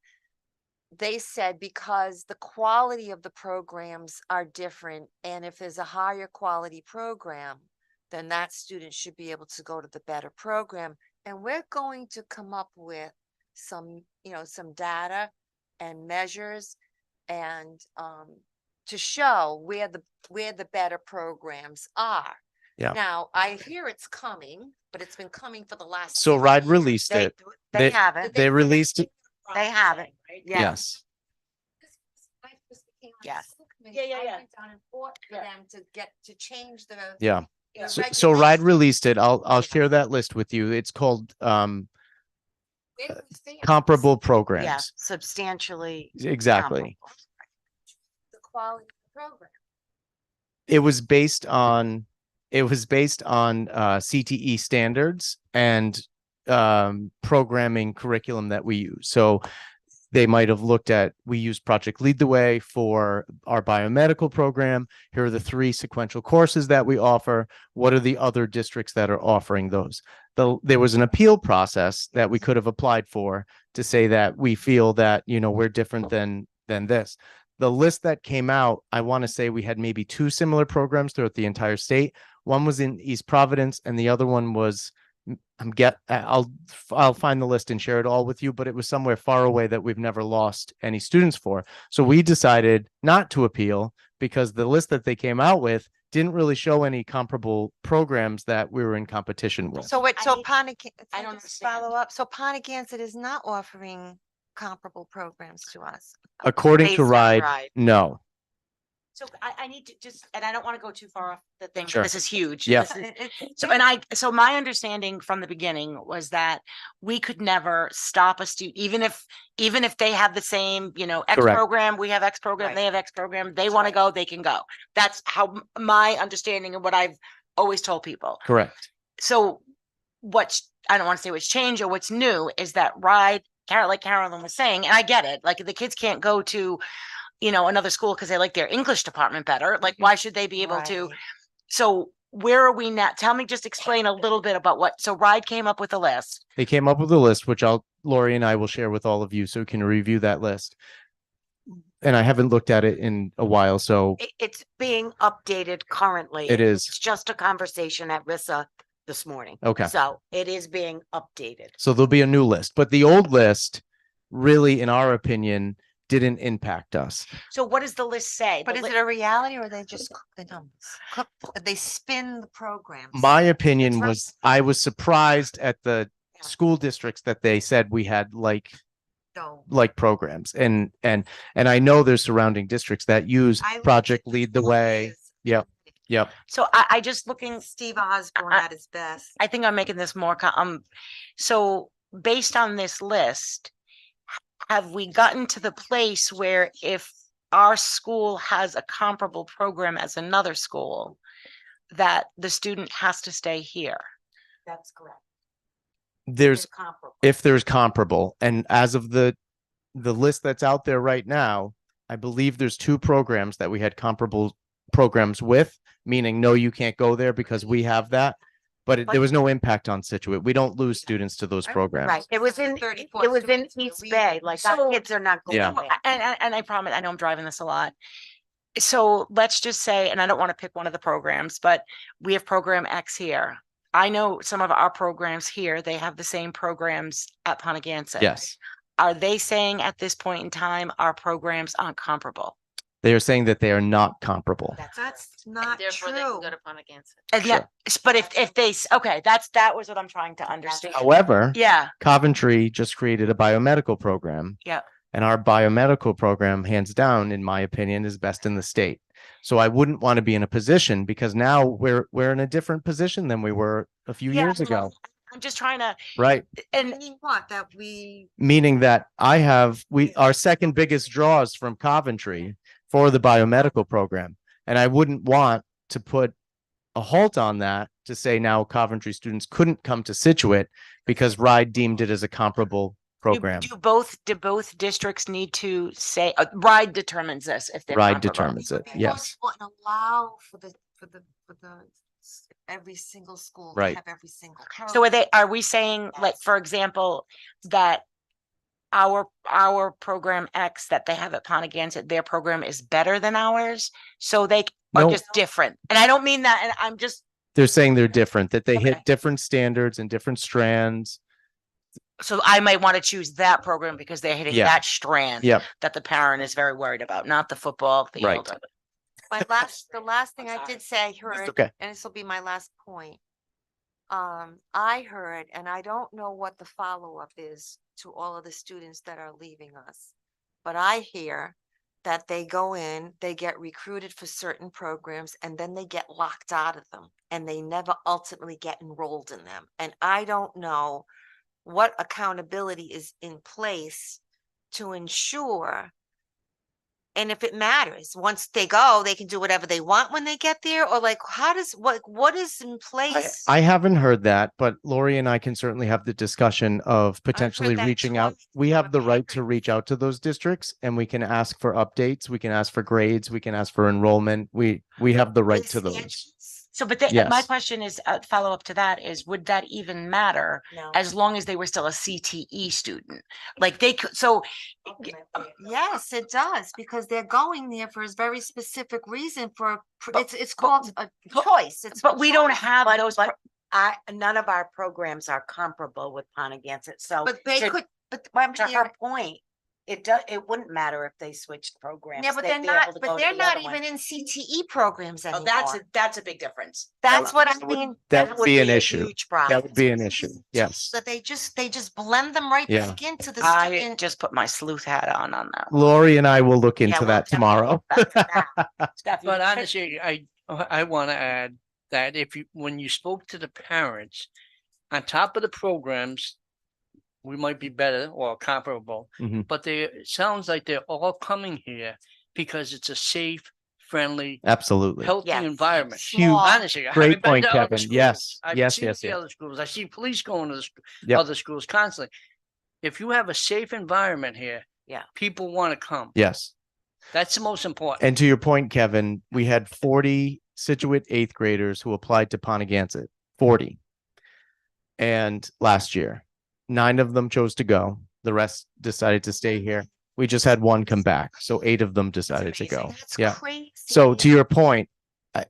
they said because the quality of the programs are different, and if there's a higher quality program, then that student should be able to go to the better program. And we're going to come up with some data and measures and to show where the better programs are. Yeah. Now, I hear it's coming, but it's been coming for the last. So 50 RIDE years. released they, it. they They- haven't. They released it. They haven't. Yeah. Yes. Yes. Yeah, Yeah, yeah. I went down and fought for Yeah. them to change the. Yeah. the So RIDE regulations. released it. I'll Yeah. share that list with you. It's called Where do we stand? comparable Yeah, programs. substantially. Exactly. comparable. The quality of the program. It was based on CTE standards and programming curriculum that we use. So they might have looked at, we use Project Lead the Way for our biomedical program. Here are the 3 sequential courses that we offer. What are the other districts that are offering those? There was an appeal process that we could have applied for to say that we feel that, we're different than this. The list that came out, I want to say we had maybe 2 similar programs throughout the entire state. One was in East Providence and the other one was, I'll find the list and share it all with you, but it was somewhere far away that we've never lost any students for. So we decided not to appeal because the list that they came out with didn't really show any comparable programs that we were in competition with. So wait, I so need- Pontiac, I don't just follow understand. up. So Pontiac is not offering comparable programs to us. According Based to on RIDE, RIDE. no. So I need to just, and I don't want to go too far off the thing, but Sure. this is huge. Yeah. This is- So my understanding from the beginning was that we could never stop a student, even if they have the same, X Correct. program, we have X program, Right. they have X program, they want to go, they can go. That's how my understanding and what I've always told people. Correct. So I don't want to say what's changed or what's new is that RIDE like Carolyn was saying, and I get it, like the kids can't go to, another school because they like their English department better. Like, why should they be able to? Right. So where are we now? Tell me, just explain a little bit about so RIDE came up with a list. They came up with a list, which Lori and I will share with all of you so you can review that list. And I haven't looked at it in a while, so It's being updated currently. it is. It's just a conversation at RISA this morning. Okay. So it is being updated. So there'll be a new list, but the old list really, in our opinion, didn't impact us. So what does the list say? But The is li- it a reality or they just cook the numbers? They spin the programs? My opinion That's right. was I was surprised at the Yeah. school districts that they said we had No. like programs, and I know there's surrounding districts that use I looked Project at Lead the who Way. is- Yep. Yep. So I just looking, Steve Osborne I- at his best. I think I'm making this more, so based on this list, have we gotten to the place where if our school has a comparable program as another school, that the student has to stay here? That's correct. There's Comparable. if there's comparable, and as of the list that's out there right now, I believe there's 2 programs that we had comparable programs with, meaning no, you can't go there because we have that. But there was no impact on Situate. We don't lose students to those programs. Right. It was in 34 East students were Bay. leaving. Like So- our kids are not going Yeah. there. And I promise, I know I'm driving this a lot. So let's just say, and I don't want to pick one of the programs, but we have program X here. I know some of our programs here, they have the same programs at Pontiac. Yes. Are they saying at this point in time, our programs aren't comparable? They are saying that they are not comparable. That's not Therefore, they can true. go to Pontiac. And Sure. but if they, okay, that was what I'm trying to understand. However, Yeah, Coventry just created a biomedical program. Yeah. And our biomedical program, hands down, in my opinion, is best in the state. So I wouldn't want to be in a position because now we're in a different position than we were a few Yeah, years no, ago. I'm just trying to, Right. and Meaning what? That we, Meaning that our second biggest draws from Coventry for the biomedical program. And I wouldn't want to put a halt on that to say now Coventry students couldn't come to Situate because RIDE deemed it as a comparable program. do both districts need to say, RIDE determines this if they're RIDE comparable? determines it. Yes. wouldn't allow for the every single school to Right. have every single. So are we saying, like, for example, that our program X that they have at Pontiac, their program is better than ours? So they are No. just different. And I don't mean that, and I'm just, They're saying they're different, that they hit Okay. different standards and different strands. so I might want to choose that program because they're hitting Yeah. that strand Yep. that the parent is very worried about, not the football field. The last thing I did say, I heard, okay. and this will be my last point. I heard, and I don't know what the follow-up is to all of the students that are leaving us. But I hear that they go in, they get recruited for certain programs, and then they get locked out of them, and they never ultimately get enrolled in them. And I don't know what accountability is in place to ensure. And if it matters, once they go, they can do whatever they want when they get there, or like, what is in place? I haven't heard that, but Lori and I can certainly have the discussion of potentially that reaching out. twice We from have a the right to parent. reach out to those districts and we can ask for updates. We can ask for grades. We can ask for enrollment. We have the right Is to the those. entrance- So, but my Yes. question is, follow up to that is, would that even matter No. as long as they were still a CTE student? Like they could, so Yes, it does, because they're going there for a very specific reason it's called a choice. It's but a we don't choice. have But- those. but none of our programs are comparable with Pontiac. So But they to- could, but I'm to here- her point, it wouldn't matter if they switched programs. yeah, but They'd they're be able not, to go but to they're the not other one. even in CTE programs Oh, anymore. that's a big difference. That's what I That would- mean. That would be an a issue. Huge problem. That would be an issue. Yes. That they just blend them right Yeah. back into the I student. just put my sleuth hat on that. Lori and I will look Yeah, into we'll that tomorrow. definitely look back to that. Steph, you But got it? honestly, I want to add that when you spoke to the parents, on top of the programs, we might be better or comparable, Mhm. but it sounds like they're all coming here because it's a safe, friendly, Absolutely. healthy Yes. environment. Huge. Honestly, Great I've been point, to other Kevin. schools. Yes. I've Yes, seen yes, the yes. other schools. I see police going to Yep. other schools constantly. if you have a safe environment here. Yeah. People want to come. Yes. That's the most important. And to your point, Kevin, we had 40 Situate eighth graders who applied to Pontiac, 40. And last year, 9 of them chose to go. The rest decided to stay here. We just had 1 come back. So 8 of them decided to go. That's Yeah. crazy. So to your point, I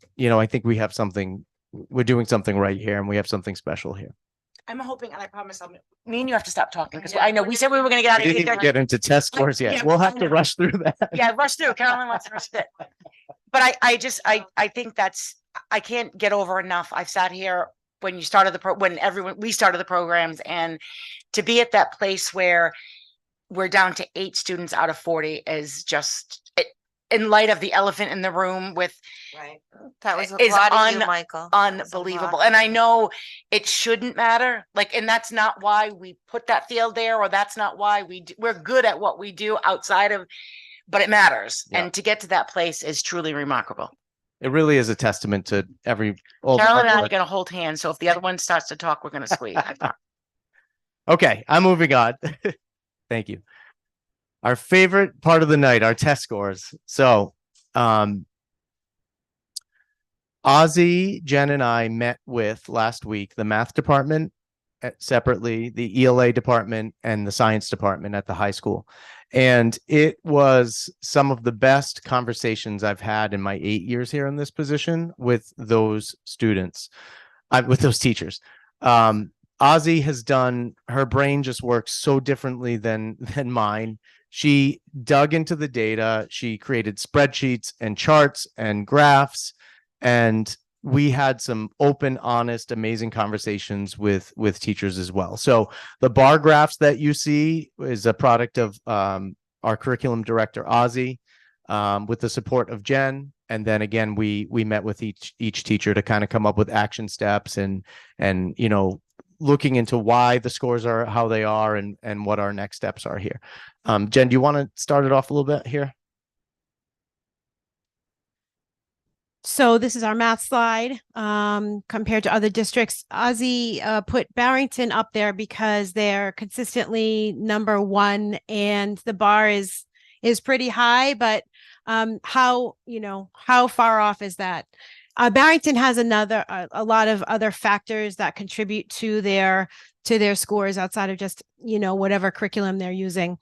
think we have something, we're doing something right here and we have something special here. I'm hoping, and I promise me and you have to stop talking because I know we said we were gonna get out We of didn't even here. get into test scores yet. Yeah, We'll have I to know. rush through that. Yeah, rush through. Carolyn wants to rush it. But I think I can't get over enough. I've sat here when you started we started the programs, and to be at that place where we're down to 8 students out of 40 is just, in light of the elephant in the room with Right. That was a is lot of you, un- Michael. That was a unbelievable. lot. And I know it shouldn't matter, and that's not why we put that field there, or that's not why we're good at what we do outside of, but it matters. Yeah. And to get to that place is truly remarkable. It really is a testament to all the Carolyn hard and I are work. gonna hold hands, so if the other one starts to talk, we're gonna squeeze. Okay, I'm moving on. Thank you. Our favorite part of the night, our test scores. So, Ozzy, Jen, and I met with last week the math department separately, the ELA department, and the science department at the high school. And it was some of the best conversations I've had in my 8 years here in this position with those students, with those teachers. Ozzy has done, her brain just works so differently than mine. She dug into the data. She created spreadsheets and charts and graphs, and we had some open, honest, amazing conversations with teachers as well. So the bar graphs that you see is a product of our curriculum director, Ozzy, with the support of Jen. And then again, we met with each teacher to kind of come up with action steps and looking into why the scores are how they are and what our next steps are here. Jen, do you want to start it off a little bit here? So this is our math slide compared to other districts. Ozzy put Barrington up there because they're consistently number 1 and the bar is pretty high, but how far off is that? Barrington has a lot of other factors that contribute to their scores outside of just, whatever curriculum they're using.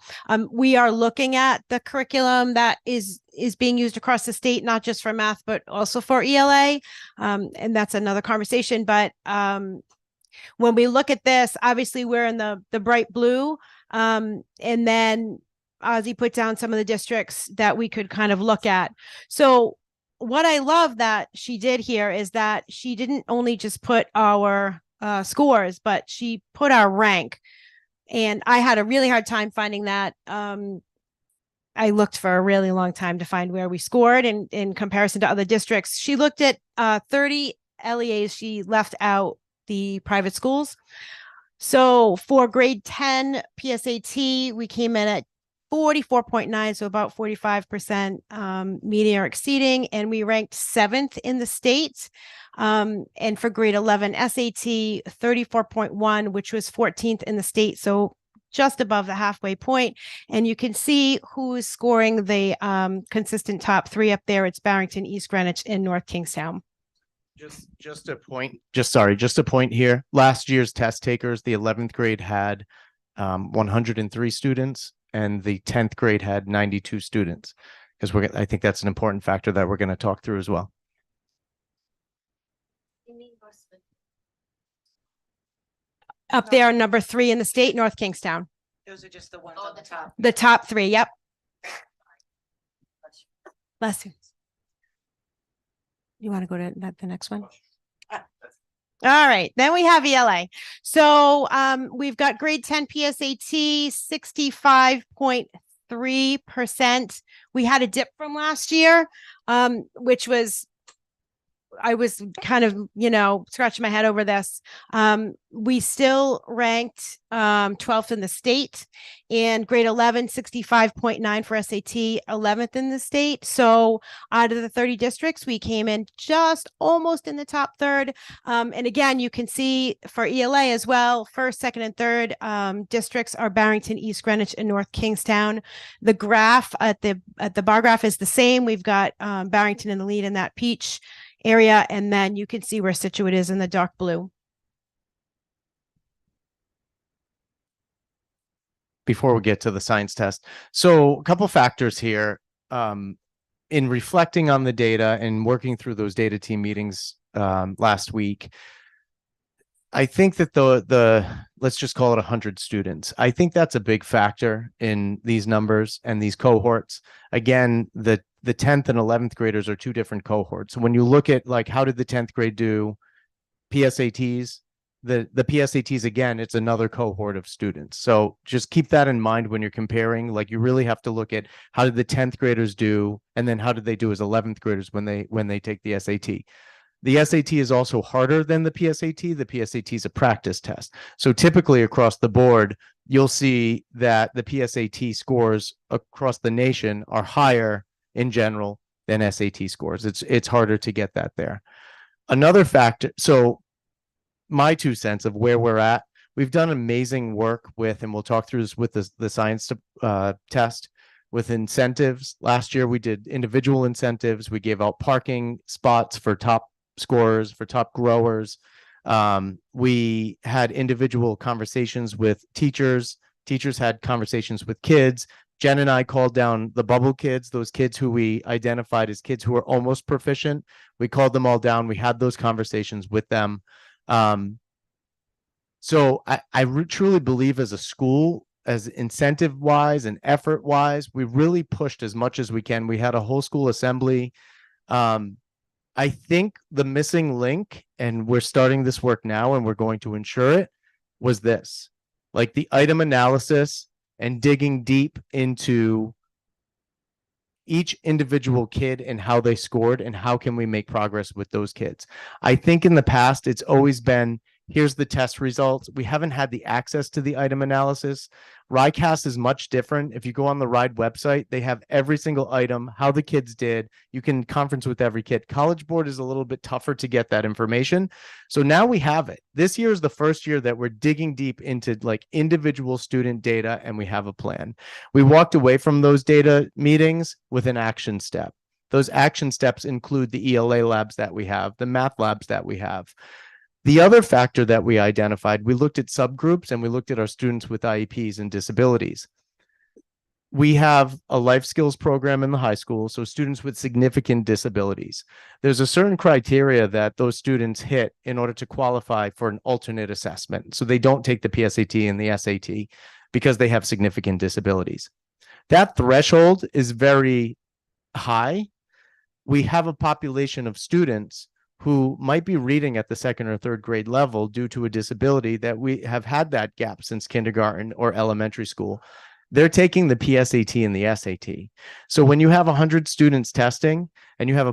We are looking at the curriculum that is being used across the state, not just for math, but also for ELA. And that's another conversation. But when we look at this, obviously we're in the bright blue. And then Ozzy put down some of the districts that we could kind of look at. So what I love that she did here is that she didn't only just put our scores, but she put our rank. And I had a really hard time finding that. I looked for a really long time to find where we scored in comparison to other districts. She looked at 30 LEAs. She left out the private schools. So for grade 10 PSAT, we came in at 44.9, so about 45% meeting or exceeding, and we ranked 7th in the state. And for grade 11 SAT, 34.1, which was 14th in the state, so just above the halfway point. And you can see who's scoring the consistent top 3 up there. It's Barrington, East Greenwich, and North Kingstown. Just a point here. Last year's test takers, the 11th grade had 103 students. And the 10th grade had 92 students, because I think that's an important factor that we're going to talk through as well. Up there, number 3 in the state, North Kingstown. Those are just the ones on the top. The top 3, yep. Bless you. You want to go to the next one? All right, then we have ELA. So we've got grade 10 PSAT, 65.3%. We had a dip from last year, which was I was kind of, scratching my head over this. We still ranked 12th in the state, and grade 11, 65.9 for SAT, 11th in the state. So out of the 30 districts, we came in just almost in the top third. And again, you can see for ELA as well, first, second, and third districts are Barrington, East Greenwich, and North Kingstown. The graph at the bar graph is the same. We've got Barrington in the lead in that peach area, and then you can see where Situate is in the dark blue. Before we get to the science test, so a couple factors here. In reflecting on the data and working through those data team meetings last week, I think that the let's just call it 100 students. I think that's a big factor in these numbers and these cohorts. Again, the 10th and 11th graders are two different cohorts. So when you look at like how did the 10th grade do PSATs, the PSATs, again, it's another cohort of students. So just keep that in mind when you're comparing. Like you really have to look at how did the 10th graders do, and then how did they do as 11th graders when they take the SAT. The SAT is also harder than the PSAT. The PSAT is a practice test. So typically across the board, you'll see that the PSAT scores across the nation are higher in general than SAT scores. It's harder to get that there. Another factor, so my 2 cents of where we're at, we've done amazing work with, and we'll talk through this with the science test, with incentives. Last year, we did individual incentives. We gave out parking spots for top scorers, for top growers. We had individual conversations with teachers. Teachers had conversations with kids. Jen and I called down the bubble kids, those kids who we identified as kids who were almost proficient. We called them all down. We had those conversations with them. So I truly believe as a school, as incentive wise and effort wise, we really pushed as much as we can. We had a whole school assembly. I think the missing link, and we're starting this work now and we're going to ensure it, was this, like the item analysis and digging deep into each individual kid and how they scored and how can we make progress with those kids. I think in the past, it's always been, here's the test results. We haven't had the access to the item analysis. RICAS is much different. If you go on the RIDE website, they have every single item, how the kids did. You can conference with every kid. College Board is a little bit tougher to get that information. So now we have it. This year is the first year that we're digging deep into like individual student data, and we have a plan. We walked away from those data meetings with an action step. Those action steps include the ELA labs that we have, the math labs that we have. The other factor that we identified, we looked at subgroups and we looked at our students with IEPs and disabilities. We have a life skills program in the high school, so students with significant disabilities. There's a certain criteria that those students hit in order to qualify for an alternate assessment. So they don't take the PSAT and the SAT because they have significant disabilities. That threshold is very high. We have a population of students who might be reading at the 2nd or 3rd grade level due to a disability that we have had that gap since kindergarten or elementary school. They're taking the PSAT and the SAT. So when you have 100 students testing and you have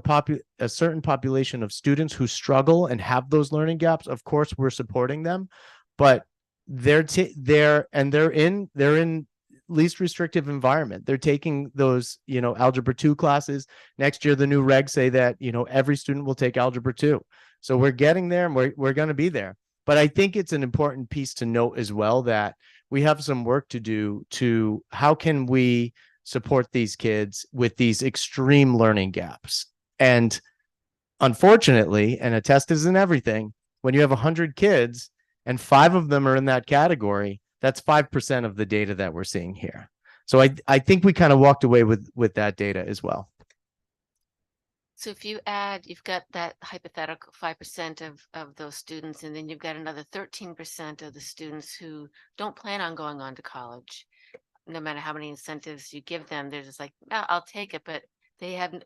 a certain population of students who struggle and have those learning gaps, of course, we're supporting them, but they're in least restrictive environment. They're taking those, Algebra 2 classes. Next year, the new regs say that, every student will take Algebra 2. So we're getting there and we're going to be there. But I think it's an important piece to note as well that we have some work to do to how can we support these kids with these extreme learning gaps. And unfortunately, and a test isn't everything, when you have 100 kids and 5 of them are in that category, that's 5% of the data that we're seeing here. So I think we kind of walked away with that data as well. So if you add, you've got that hypothetical 5% of those students, and then you've got another 13% of the students who don't plan on going on to college. No matter how many incentives you give them, they're just like, "Oh, I'll take it," but they haven't,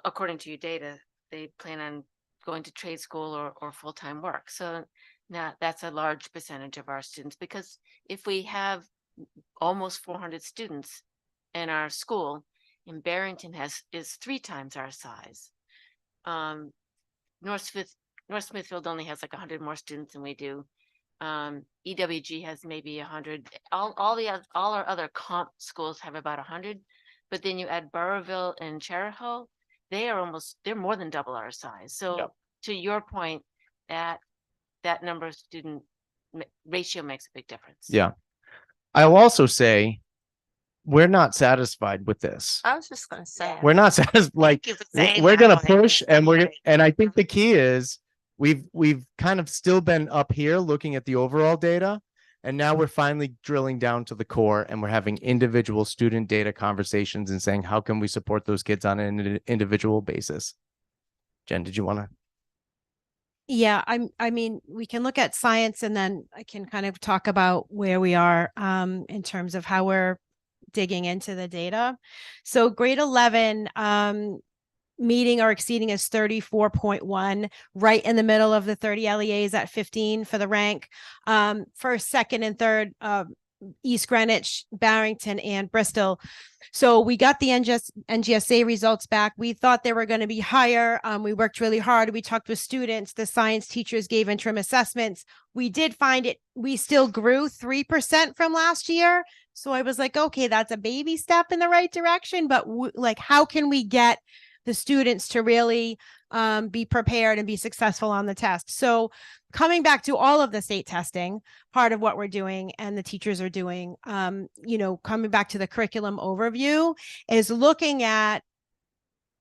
according to your data, they plan on going to trade school or full-time work. So now that's a large percentage of our students, because if we have almost 400 students in our school, and Barrington is 3 times our size, North Smithfield only has like 100 more students than we do. EWG has maybe 100. All our other comp schools have about 100, but then you add Burrillville and Cheraho, they're more than double our size. So Yep. to your point, that number of student ratio makes a big difference. Yeah. I'll also say, we're not satisfied with this. I was just gonna say. We're not satisfied, like, you for saying we're that, gonna Mike. push and Right. I think the key is we've kind of still been up here looking at the overall data. And now we're finally drilling down to the core and we're having individual student data conversations and saying, how can we support those kids on an individual basis? Jen, did you want to? Yeah, I mean, we can look at science and then I can kind of talk about where we are in terms of how we're digging into the data. So grade 11 meeting or exceeding is 34.1, right in the middle of the 30 LEAs at 15 for the rank. First, second, and third, East Greenwich, Barrington, and Bristol. So we got the NGSA results back. We thought they were going to be higher. We worked really hard. We talked with students. The science teachers gave interim assessments. We did find it. We still grew 3% from last year. So I was like, okay, that's a baby step in the right direction. But like, how can we get the students to really be prepared and be successful on the test? So coming back to all of the state testing, part of what we're doing and the teachers are doing, coming back to the curriculum overview is looking at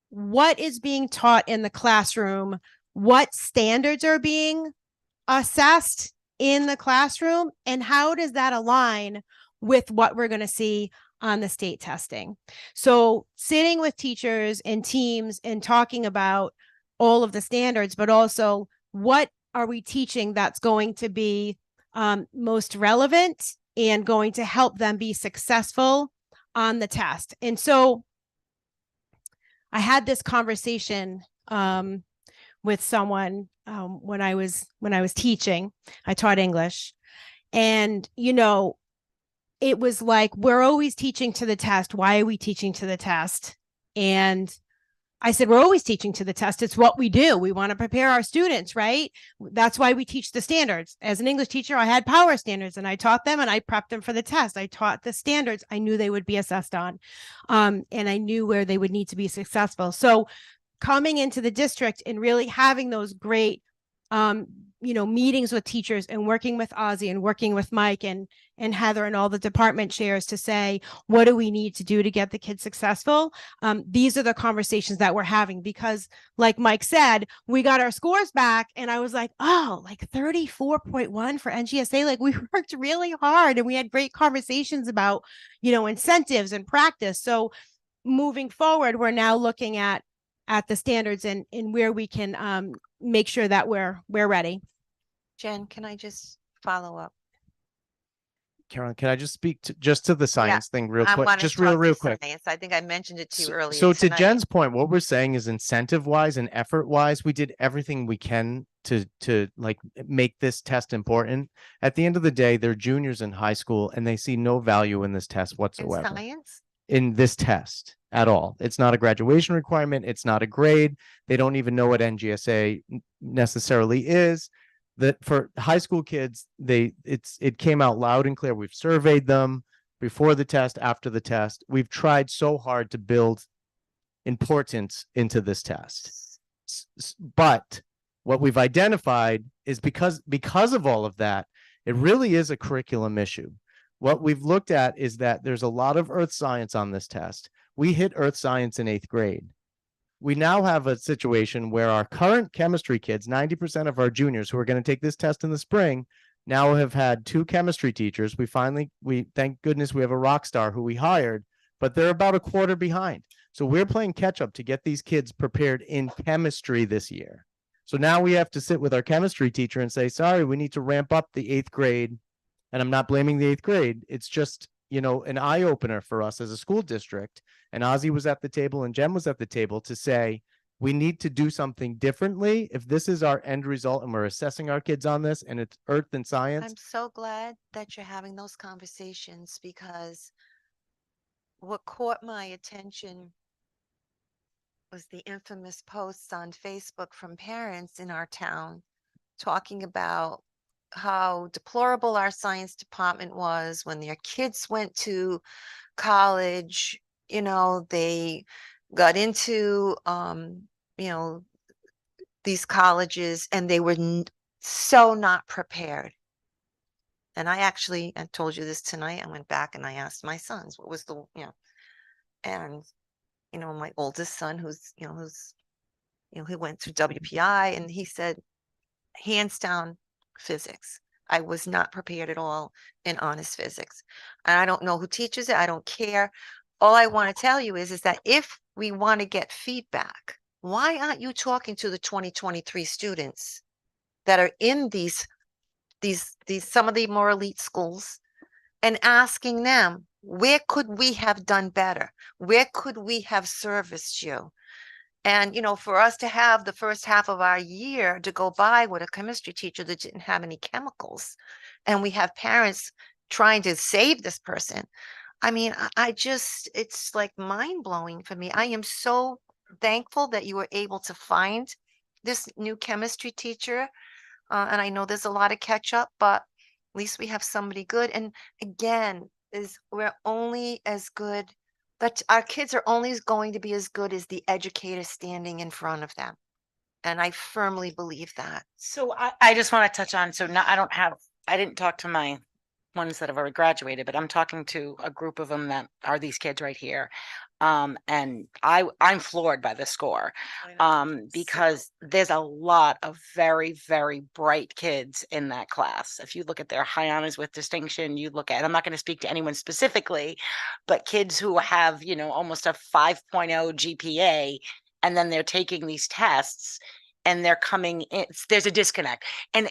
what is being taught in the classroom, what standards are being assessed in the classroom, and how does that align with what we're going to see on the state testing. So sitting with teachers and teams and talking about all of the standards, but also what are we teaching that's going to be most relevant and going to help them be successful on the test. And so I had this conversation with someone when I was teaching. I taught English, and it was like, we're always teaching to the test. Why are we teaching to the test? And I said, we're always teaching to the test. It's what we do. We want to prepare our students, right? That's why we teach the standards. As an English teacher, I had power standards and I taught them and I prepped them for the test. I taught the standards I knew they would be assessed on. And I knew where they would need to be successful. So coming into the district and really having those great meetings with teachers and working with Ozzy and working with Mike and Heather and all the department chairs to say, what do we need to do to get the kids successful? These are the conversations that we're having, because like Mike said, we got our scores back and I was like, oh, like 34.1 for NGSA. Like, we worked really hard and we had great conversations about, incentives and practice. So moving forward, we're now looking at the standards and where we can make sure that we're ready. Jen, can I just follow up? Carolyn, can I just speak to the science thing real I quick? wanna Just talk real to quick. science. I think I mentioned it to you earlier. So to tonight. Jen's point, what we're saying is incentive wise and effort wise, we did everything we can to like make this test important. At the end of the day, they're juniors in high school and they see no value in this test In whatsoever. science? In this test at all. It's not a graduation requirement. It's not a grade. They don't even know what NGSA necessarily is. That for high school kids, it came out loud and clear. We've surveyed them before the test, after the test. We've tried so hard to build importance into this test. But what we've identified is because of all of that, it really is a curriculum issue. What we've looked at is that there's a lot of earth science on this test. We hit earth science in 8th grade. We now have a situation where our current chemistry kids, 90% of our juniors who are going to take this test in the spring, now have had 2 chemistry teachers. We thank goodness we have a rock star who we hired, but they're about a quarter behind. So we're playing catch up to get these kids prepared in chemistry this year. So now we have to sit with our chemistry teacher and say, sorry, we need to ramp up the 8th grade. And I'm not blaming the 8th grade. It's just, an eye opener for us as a school district. And Ozzy was at the table and Jen was at the table to say, we need to do something differently. If this is our end result and we're assessing our kids on this and it's earth and science. I'm so glad that you're having those conversations, because what caught my attention was the infamous posts on Facebook from parents in our town talking about how deplorable our science department was when their kids went to college. You know, they got into, you know, these colleges and they were so not prepared. And I told you this tonight. I went back and I asked my sons, what was the, and, my oldest son he went through WPI and he said, hands down, physics. I was not prepared at all in honest physics. And I don't know who teaches it. I don't care. All I want to tell you is that if we want to get feedback, why aren't you talking to the 2023 students that are in these some of the more elite schools and asking them, where could we have done better? Where could we have serviced you? And, for us to have the first half of our year to go by with a chemistry teacher that didn't have any chemicals, and we have parents trying to save this person. I mean, it's like mind blowing for me. I am so thankful that you were able to find this new chemistry teacher. And I know there's a lot of catch up, but at least we have somebody good. And again, we're only as good, that our kids are only going to be as good as the educator standing in front of them. And I firmly believe that. So I just want to touch on, so now I didn't talk to my ones that have already graduated, but I'm talking to a group of them that are these kids right here. And I'm floored by the score, because there's a lot of very, very bright kids in that class. If you look at their high honors with distinction, I'm not going to speak to anyone specifically, but kids who have, almost a 5.0 GPA, and then they're taking these tests and they're coming in, there's a disconnect. And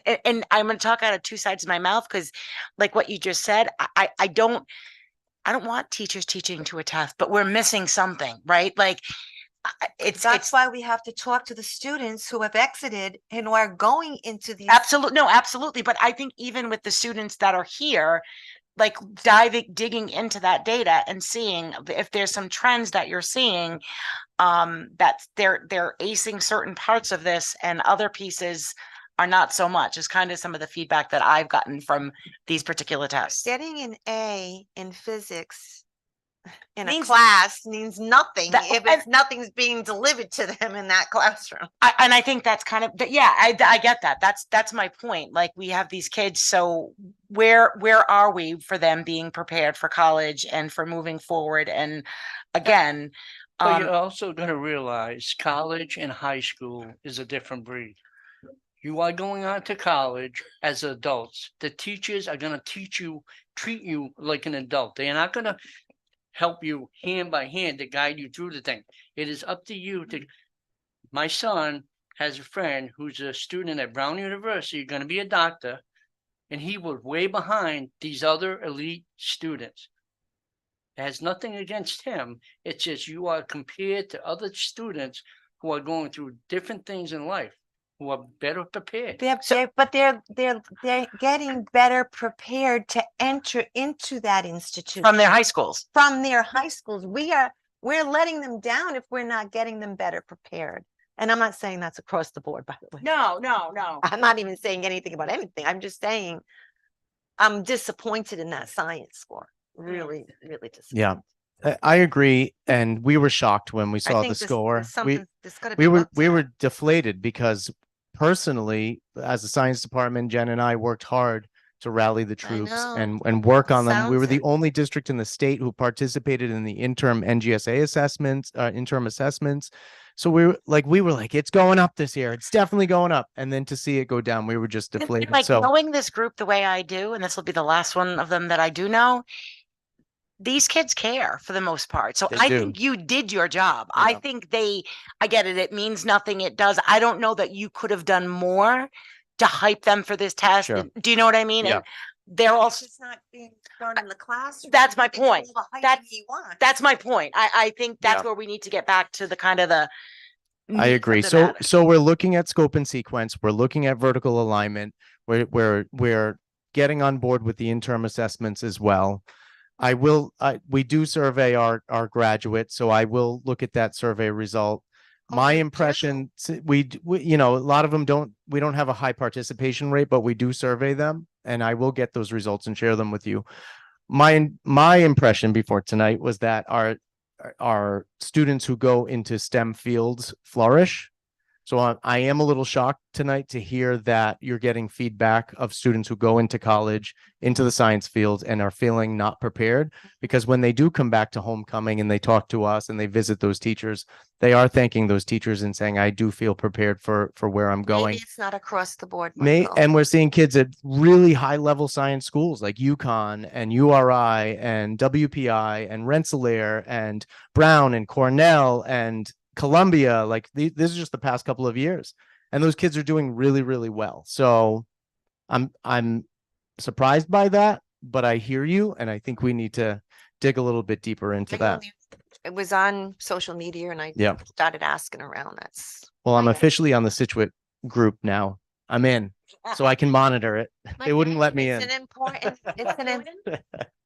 I'm going to talk out of two sides of my mouth, because like what you just said, I don't want teachers teaching to a test, but we're missing something, right? Like That's why we have to talk to the students who have exited and who are going into these. Absolutely. But I think even with the students that are here, like digging into that data and seeing if there's some trends that you're seeing, that they're acing certain parts of this and other pieces are not so much, is kind of some of the feedback that I've gotten from these particular tests. Getting an A in physics in a Means- class means nothing That- if nothing's being delivered to them in that classroom. And I think that's kind of, I get that. That's my point. Like, we have these kids, so where are we for them being prepared for college and for moving forward? And again, But you're also going to realize college and high school is a different breed. You are going on to college as adults. The teachers are going to treat you like an adult. They are not going to help you hand by hand to guide you through the thing. It is up to you to. My son has a friend who's a student at Brown University, going to be a doctor, and he was way behind these other elite students. It has nothing against him. It's just you are compared to other students who are going through different things in life, who are better prepared. They're getting better prepared to enter into that institution from their high schools. From their high schools. We're letting them down if we're not getting them better prepared. And I'm not saying that's across the board, by the way. No. I'm not even saying anything about anything. I'm just saying I'm disappointed in that science score. Really, really disappointed. Yeah. I agree, and we were shocked when we saw the score. We were deflated because personally, as a science department, Jen and I worked hard to rally the troops and work on them. We were the only district in the state who participated in the interim NGSA assessments, interim assessments. So we were like, it's going up this year. It's definitely going up. And then to see it go down, we were just deflated. Like, knowing this group the way I do, and this will be the last one of them that I do know, these kids care for the most part. So I think you did your job. Yeah. I think I get it. It means nothing. It does. I don't know that you could have done more to hype them for this test. Sure. Do you know what I mean? Yeah. And they're also it's not being done in the classroom. That's my point. That's my point. I think that's where we need to get back to the kind of the. I agree. So we're looking at scope and sequence. We're looking at vertical alignment. We're getting on board with the interim assessments as well. We do survey our graduates, so I will look at that survey result. My Okay, impression, you know, a lot of them we don't have a high participation rate, but we do survey them, and I will get those results and share them with you. My impression before tonight was that our students who go into STEM fields flourish. So I am a little shocked tonight to hear that you're getting feedback of students who go into college, into the science fields, and are feeling not prepared, because when they do come back to homecoming and they talk to us and they visit those teachers, they are thanking those teachers and saying, I do feel prepared for where I'm going. Maybe it's not across the board, May, Michael. and we're seeing kids at really high level science schools like UConn and URI and WPI and Rensselaer and Brown and Cornell and Columbia. Like this is just the past couple of years, and those kids are doing really, really well. So I'm surprised by that, but I hear you, and I think we need to dig a little bit deeper into I that. only- It was on social media and I Yeah. started asking around. That's. Well, I'm Okay. officially on the Situate group now. I'm in, so I can monitor it. They wouldn't let me It's in. an important, it's an,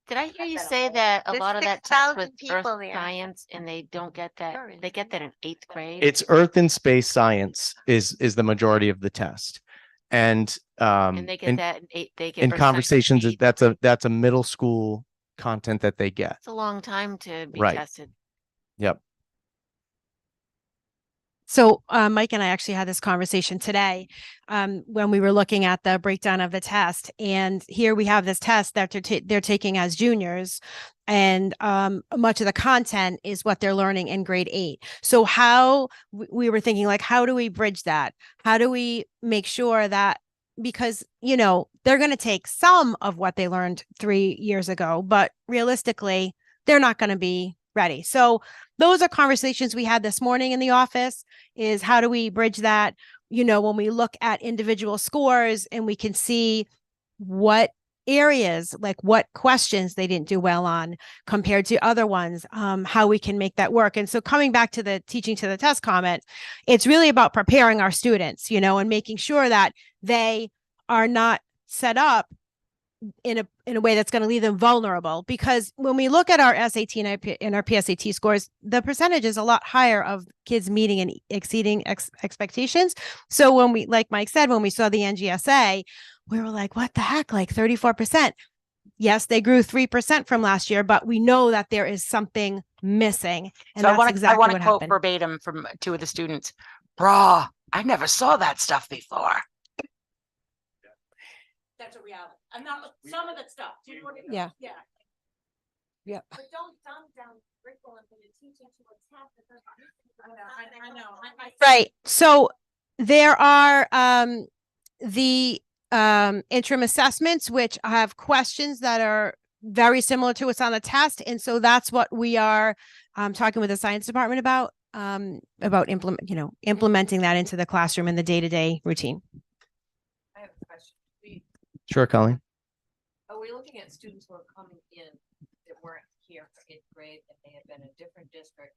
Did I hear you say that a There's lot of that test 6,000 was people earth there. science and they don't get that, Sure they get that in 8th grade? It's Earth and space science is the majority of the test, and And they get that they get in earth science conversations in 8th. that's a middle school content that they get. It's a long time to be Right. tested. Yep. So Mike and I actually had this conversation today when we were looking at the breakdown of the test. And here we have this test that they're taking as juniors. And much of the content is what they're learning in grade 8. So how we were thinking, like, how do we bridge that? How do we make sure that, because, you know, they're going to take some of what they learned 3 years ago, but realistically, they're not going to be ready. So those are conversations we had this morning in the office, is how do we bridge that? You know, when we look at individual scores and we can see what areas, like what questions they didn't do well on compared to other ones, how we can make that work. And so coming back to the teaching to the test comment, it's really about preparing our students, you know, and making sure that they are not set up in a way that's going to leave them vulnerable. Because when we look at our SAT and our PSAT scores, the percentage is a lot higher of kids meeting and exceeding expectations. So when we, like Mike said, when we saw the NGSA, we were like, what the heck, like 34%. Yes, they grew 3% from last year, but we know that there is something missing. And So I that's want to, exactly I want what to quote happened. verbatim from 2 of the students. Brah, I never saw that stuff before. That's a reality. I'm not, some of that stuff, do you know what I mean? Yeah. Yeah. Yep. But don't dumb down curriculum for the teaching to a test. I know. Right. So there are the interim assessments, which have questions that are very similar to what's on the test. And so that's what we are talking with the science department about implementing that into the classroom in the day-to-day routine. I have a question. Sure, Colleen. Are we looking at students who are coming in that weren't here for 8th grade and they had been in a different district?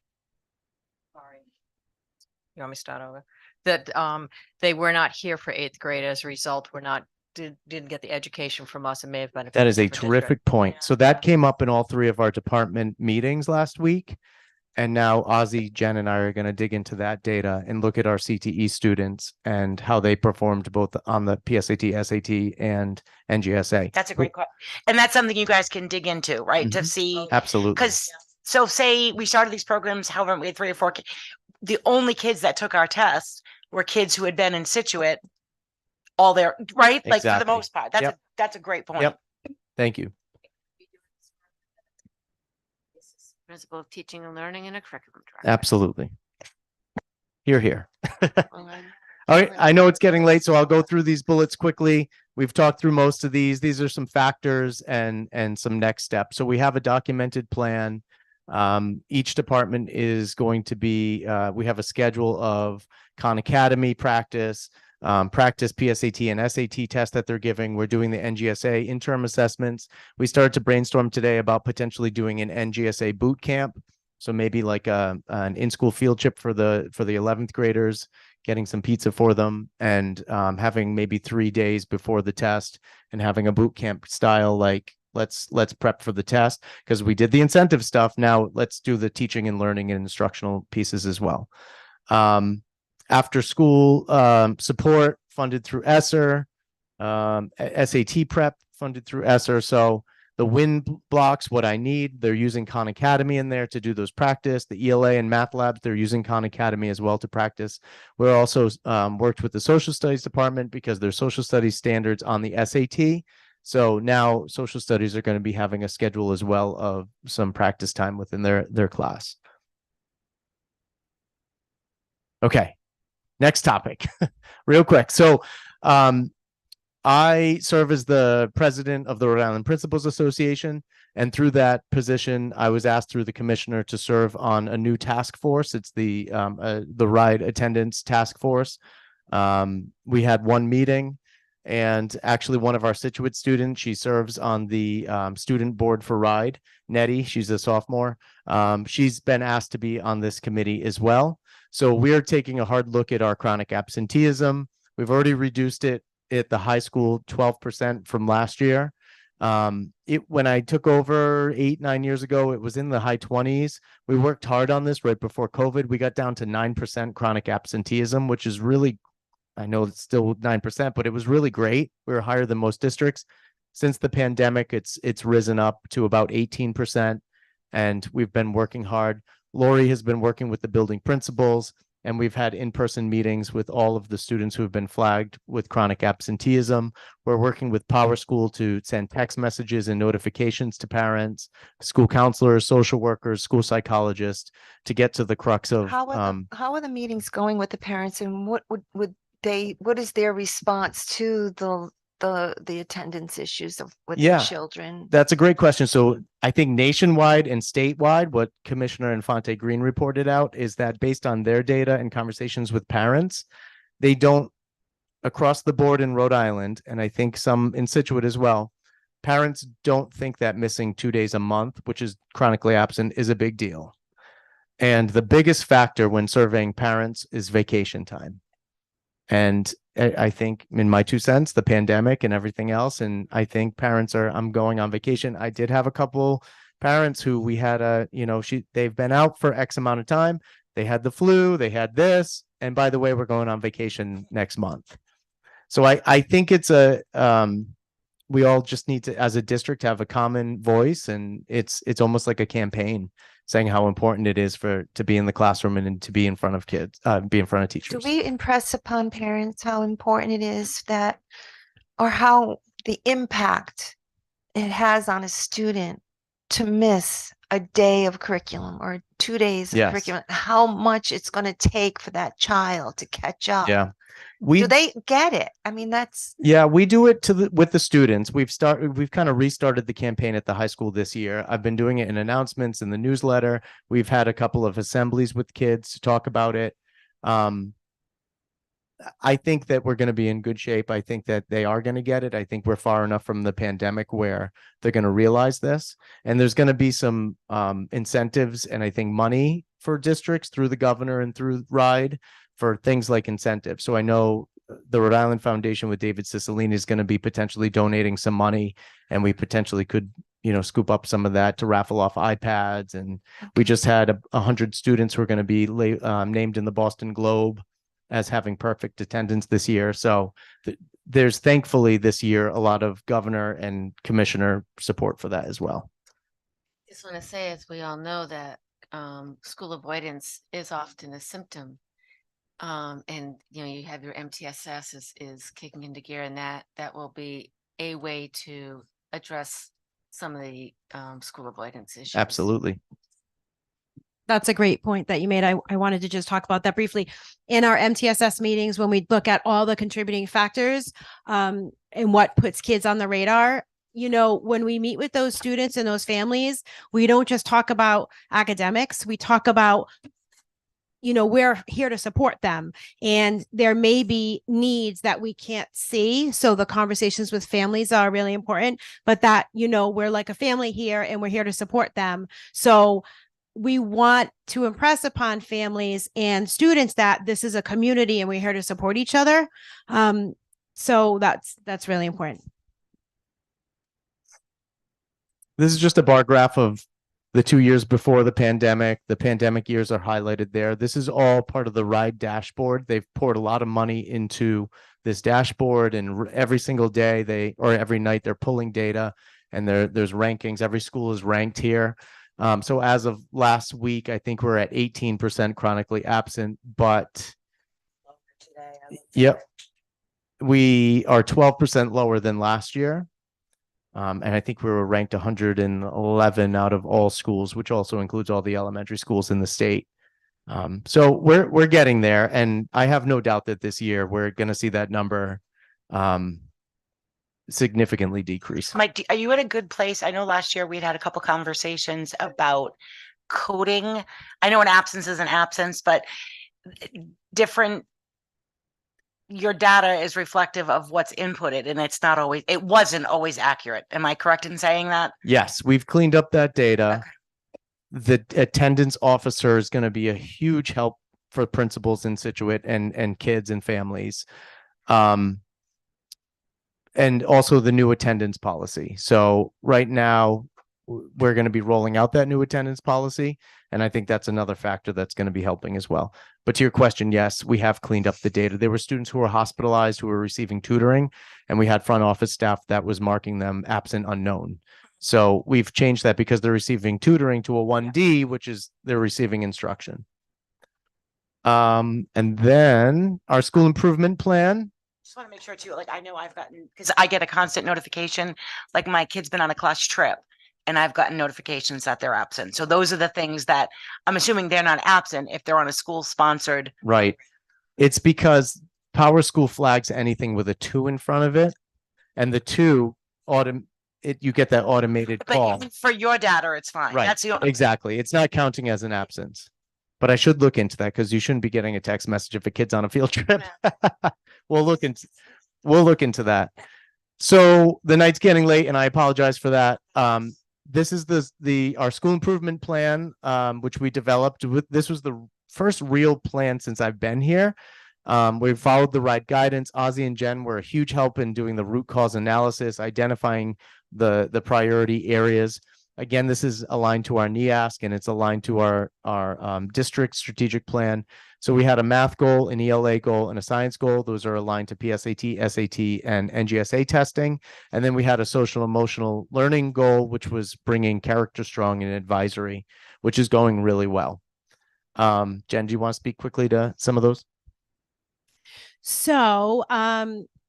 Sorry. You want me to start over? That they were not here for 8th grade, as a result, didn't get the education from us and may have been. That is a terrific point. So that came up in all 3 of our department meetings last week. And now Ozzy, Jen, and I are going to dig into that data and look at our CTE students and how they performed both on the PSAT, SAT, and NGSA. That's a great question. And that's something you guys can dig into, right? To Mhm. see, Absolutely. because so say we started these programs, however, we had 3 or 4, the only kids that took our test were kids who had been in Situate all their, right? Like for the Exactly. most part, that's a great point. Yep. Thank you. Principal of teaching and learning and a curriculum director. Absolutely. Here. All right, I know it's getting late, so I'll go through these bullets quickly. We've talked through most of these. These are some factors and some next steps. So we have a documented plan. Each department is going to be, we have a schedule of Khan Academy practice, practice PSAT and SAT tests that they're giving. We're doing the NGSA interim assessments. We started to brainstorm today about potentially doing an NGSA boot camp. So maybe like an in-school field trip for the 11th graders, getting some pizza for them, and having maybe 3 days before the test and having a boot camp style, like let's prep for the test, because we did the incentive stuff. Now let's do the teaching and learning and instructional pieces as well. After school support funded through ESSER, SAT prep funded through ESSER. So the blocks, what I need, they're using Khan Academy in there to do those practice. The ELA and math labs, they're using Khan Academy as well to practice. We're also worked with the social studies department because there's social studies standards on the SAT. So now social studies are going to be having a schedule as well of some practice time within their class. Okay, next topic, real quick. So I serve as the president of the Rhode Island Principals Association. And through that position, I was asked through the commissioner to serve on a new task force. It's the ride attendance task force. We had one meeting, and actually one of our Situate students, she serves on the student board for RIDE, Nettie. She's a sophomore. She's been asked to be on this committee as well. So we're taking a hard look at our chronic absenteeism. We've already reduced it at the high school 12% from last year. When I took over 8-9 years ago, it was in the high 20s. We worked hard on this right before COVID. We got down to 9% chronic absenteeism, which is really, I know it's still 9%, but it was really great. We were higher than most districts. Since the pandemic, it's risen up to about 18%, and we've been working hard. Lori has been working with the building principals, and we've had in-person meetings with all of the students who have been flagged with chronic absenteeism. We're working with Power School to send text messages and notifications to parents, school counselors, social workers, school psychologists to get to the crux of How are the meetings going with the parents, and what is their response to the attendance issues with the Yeah. children? That's a great question. So I think nationwide and statewide, what Commissioner Infante Green reported out is that based on their data and conversations with parents, they don't, across the board in Rhode Island, and I think some in Situate as well, parents don't think that missing 2 days a month, which is chronically absent, is a big deal. And the biggest factor when surveying parents is vacation time. And I think, in my 2 cents, the pandemic and everything else, and I think parents are, I'm going on vacation. I did have a couple parents who we had they've been out for X amount of time. They had the flu, they had this, and by the way, we're going on vacation next month. So I think it's we all just need to, as a district, have a common voice, and it's almost like a campaign saying how important it is to be in the classroom and to be in front of kids, be in front of Do teachers. we impress upon parents how important it is that, or how the impact it has on a student to miss a day of curriculum or 2 days of Yes. curriculum, how much it's going to take for that child to catch up? Yeah. Do they get it? I mean, Yeah, we do it with the students. We've kind of restarted the campaign at the high school this year. I've been doing it in announcements in the newsletter. We've had a couple of assemblies with kids to talk about it. I think that we're going to be in good shape. I think that they are going to get it. I think we're far enough from the pandemic where they're going to realize this, and there's going to be some incentives and I think money for districts through the governor and through RIDE for things like incentives. So I know the Rhode Island Foundation with David Cicilline is going to be potentially donating some money, and we potentially could, scoop up some of that to raffle off iPads. And we just had 100 students who are going to be named in the Boston Globe as having perfect attendance this year. So there's thankfully this year a lot of governor and commissioner support for that as well. Just want to say, as we all know, that school avoidance is often a symptom. And you have your MTSS is kicking into gear, and that will be a way to address some of the school avoidance issues. Absolutely. That's a great point that you made. I wanted to just talk about that briefly. In our MTSS meetings, when we look at all the contributing factors and what puts kids on the radar, when we meet with those students and those families, we don't just talk about academics. We talk about, we're here to support them, and there may be needs that we can't see. So the conversations with families are really important, but that, we're like a family here and we're here to support them. So we want to impress upon families and students that this is a community and we're here to support each other. So that's really important. This is just a bar graph of the 2 years before the pandemic years are highlighted there. This is all part of the RIDE dashboard. They've poured a lot of money into this dashboard, and every single day or every night they're pulling data, and there's rankings. Every school is ranked here. So as of last week, I think we're at 18% chronically absent, but yep, we are 12% lower than last year. And I think we were ranked 111 out of all schools, which also includes all the elementary schools in the state. So we're getting there, and I have no doubt that this year we're going to see that number significantly decrease. Mike, are you at a good place? I know last year we'd had a couple conversations about coding. I know an absence is an absence, but your data is reflective of what's inputted, and it wasn't always accurate. Am I correct in saying that? Yes, we've cleaned up that data. Okay. The attendance officer is going to be a huge help for principals in Scituate and kids and families. And also the new attendance policy. So right now we're going to be rolling out that new attendance policy. And I think that's another factor that's going to be helping as well. But to your question, yes, we have cleaned up the data. There were students who were hospitalized, who were receiving tutoring, and we had front office staff that was marking them absent unknown. So we've changed that because they're receiving tutoring to a 1D, which is they're receiving instruction. And then our school improvement plan. Just want to make sure too, like I know I've gotten, because I get a constant notification, like my kid's been on a class trip and I've gotten notifications that they're absent. So those are the things that I'm assuming they're not absent if they're on a school sponsored. Right. It's because Power School flags anything with a 2 in front of it, and the 2 you get that automated But call. even for your data, it's fine. Right. That's the Exactly. It's not counting as an absence. But I should look into that, because you shouldn't be getting a text message if a kid's on a field trip. We'll look into that. So the night's getting late, and I apologize for that. This is our school improvement plan, which we developed. This was the first real plan since I've been here. We followed the right guidance. Ozzy and Jen were a huge help in doing the root cause analysis, identifying the priority areas. Again, this is aligned to our NEASC, and it's aligned to our district strategic plan. So we had a math goal, an ELA goal, and a science goal. Those are aligned to PSAT, SAT, and NGSA testing. And then we had a social emotional learning goal, which was bringing Character Strong and advisory, which is going really well. Jen, do you want to speak quickly to some of those? So,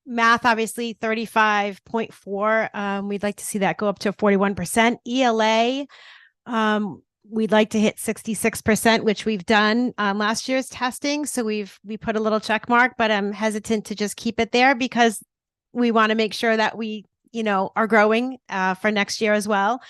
math, obviously 35.4. We'd like to see that go up to 41%. ELA, we'd like to hit 66%, which we've done last year's testing. So we put a little check mark, but I'm hesitant to just keep it there because we want to make sure that we, are growing for next year as well.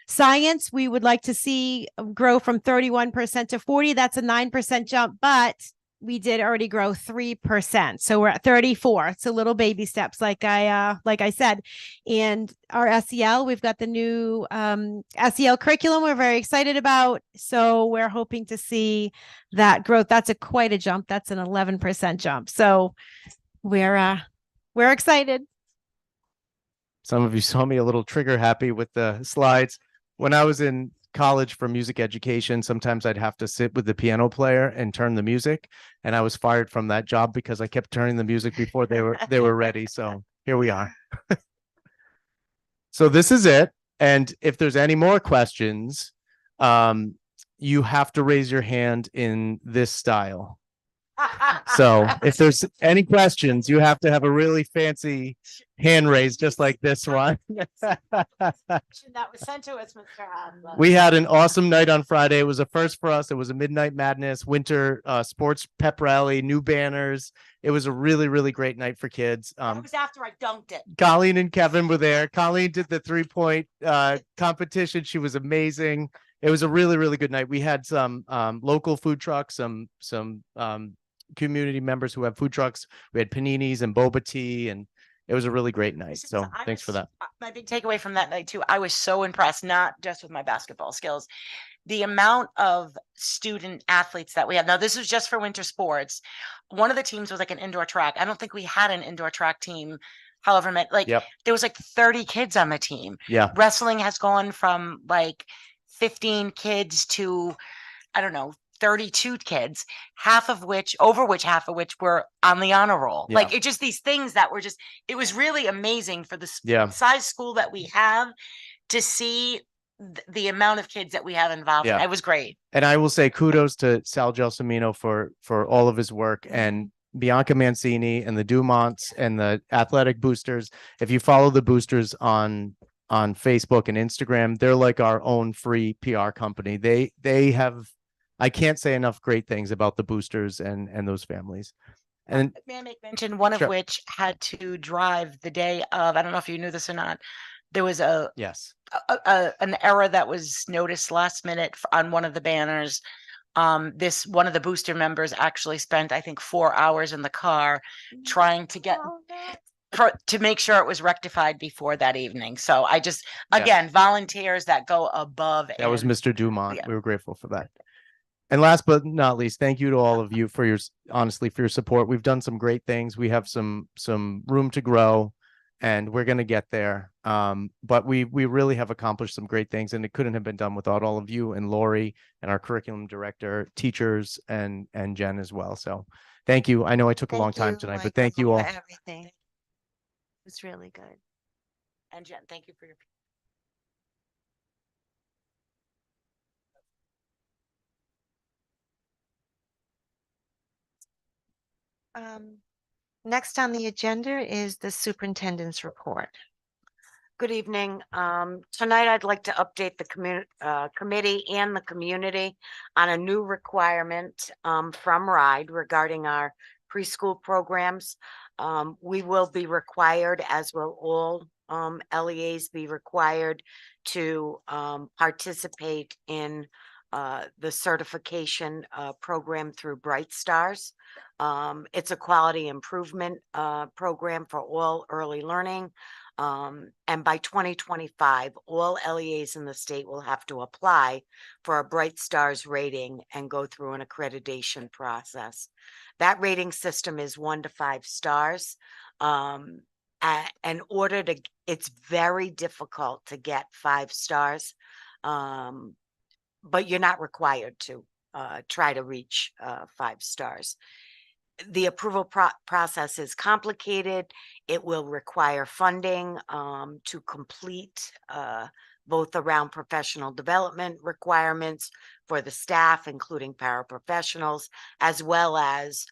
Science, we would like to see grow from 31% to 40%. That's a 9% jump, but we did already grow 3%. So we're at 34. It's a little baby steps, like I said. And our SEL, we've got the new SEL curriculum we're very excited about. So we're hoping to see that growth. That's quite a jump. That's an 11% jump. So we're excited. Some of you saw me a little trigger happy with the slides. When I was in college for music education, sometimes I'd have to sit with the piano player and turn the music, and I was fired from that job because I kept turning the music before they were ready. So here we are. So this is it. And if there's any more questions, you have to raise your hand in this style. So if there's any questions, you have to have a really fancy hand raised, just like this one. That was sent to us, Mr. Hadley. We had an awesome night on Friday. It was a first for us. It was a Midnight Madness winter sports pep rally, new banners. It was a really, really great night for kids. It was after I dunked it. Colleen and Kevin were there. Colleen did the 3-point competition. She was amazing. It was a really, really good night. We had some local food trucks, some community members who have food trucks. We had paninis and boba tea, and it was a really great night. So thanks for that. My big takeaway from that night too, I was so impressed, not just with my basketball skills, the amount of student athletes that we had. Now, this was just for winter sports. One of the teams was like an indoor track. I don't think we had an indoor track team. However, there was like 30 kids on the team. Yeah. Wrestling has gone from like 15 kids to, I don't know, 32 kids, half of which were on the honor roll. Yeah. Like it just these things that were just, it was really amazing for the Yeah. size school that we have to see the amount of kids that we have involved. Yeah. It was great. And I will say kudos to Sal Gelsomino for all of his work and Bianca Mancini and the Dumonts and the athletic boosters. If you follow the boosters on Facebook and Instagram, they're like our own free PR company. They have, I can't say enough great things about the boosters and those families. And May I make mention, one of Sure. which had to drive the day of, I don't know if you knew this or not, there was yes, an error that was noticed last minute on one of the banners. One of the booster members actually spent, I think, 4 hours in the car trying to get to make sure it was rectified before that evening. So I just, Yeah. again, volunteers that go above. that was and- Mr. Dumont. Yeah. We were grateful for that. And last but not least, thank you to all of you for your, honestly, for your support. We've done some great things. We have some room to grow and we're going to get there. But we really have accomplished some great things and it couldn't have been done without all of you and Lori and our curriculum director, teachers and Jen as well. So thank you. I know I took a long time tonight, but thank you all. For everything. It's really good. And Jen, thank you for your. Next on the agenda is the superintendent's report. Good evening. Tonight I'd like to update the committee and the community on a new requirement from RIDE regarding our preschool programs. We will be required, as will all LEAs be required to participate in the certification program through Bright Stars. It's a quality improvement program for all early learning. And by 2025, all LEAs in the state will have to apply for a Bright Stars rating and go through an accreditation process. That rating system is 1 to 5 stars. In order to, it's very difficult to get 5 stars, but you're not required to try to reach 5 stars. The approval process is complicated. It will require funding to complete both around professional development requirements for the staff, including paraprofessionals, as well as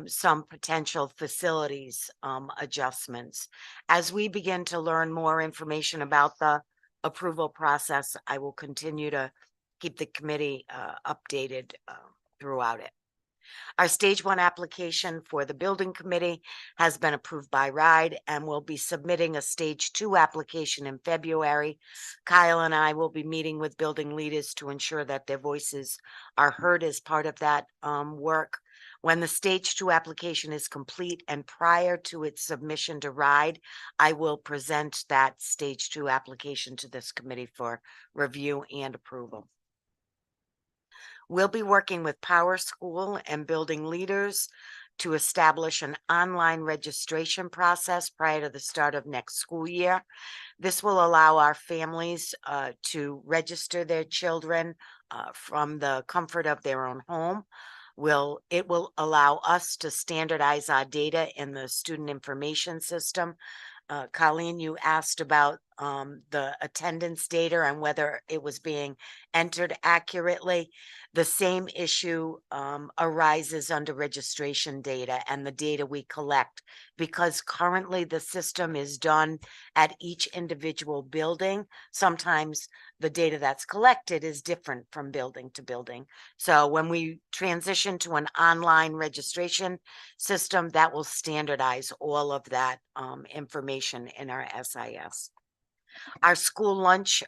some potential facilities adjustments. As we begin to learn more information about the approval process, I will continue to keep the committee updated throughout it. Our stage 1 application for the building committee has been approved by RIDE and we'll be submitting a stage 2 application in February. Kyle and I will be meeting with building leaders to ensure that their voices are heard as part of that work. When the stage 2 application is complete and prior to its submission to RIDE, I will present that stage 2 application to this committee for review and approval. We'll be working with Power School and building leaders to establish an online registration process prior to the start of next school year. This will allow our families to register their children from the comfort of their own home. It will allow us to standardize our data in the student information system. Colleen, you asked about the attendance data and whether it was being entered accurately. The same issue arises under registration data and the data we collect, because currently the system is done at each individual building. Sometimes the data that's collected is different from building to building. So when we transition to an online registration system, that will standardize all of that information in our SIS. Our school lunch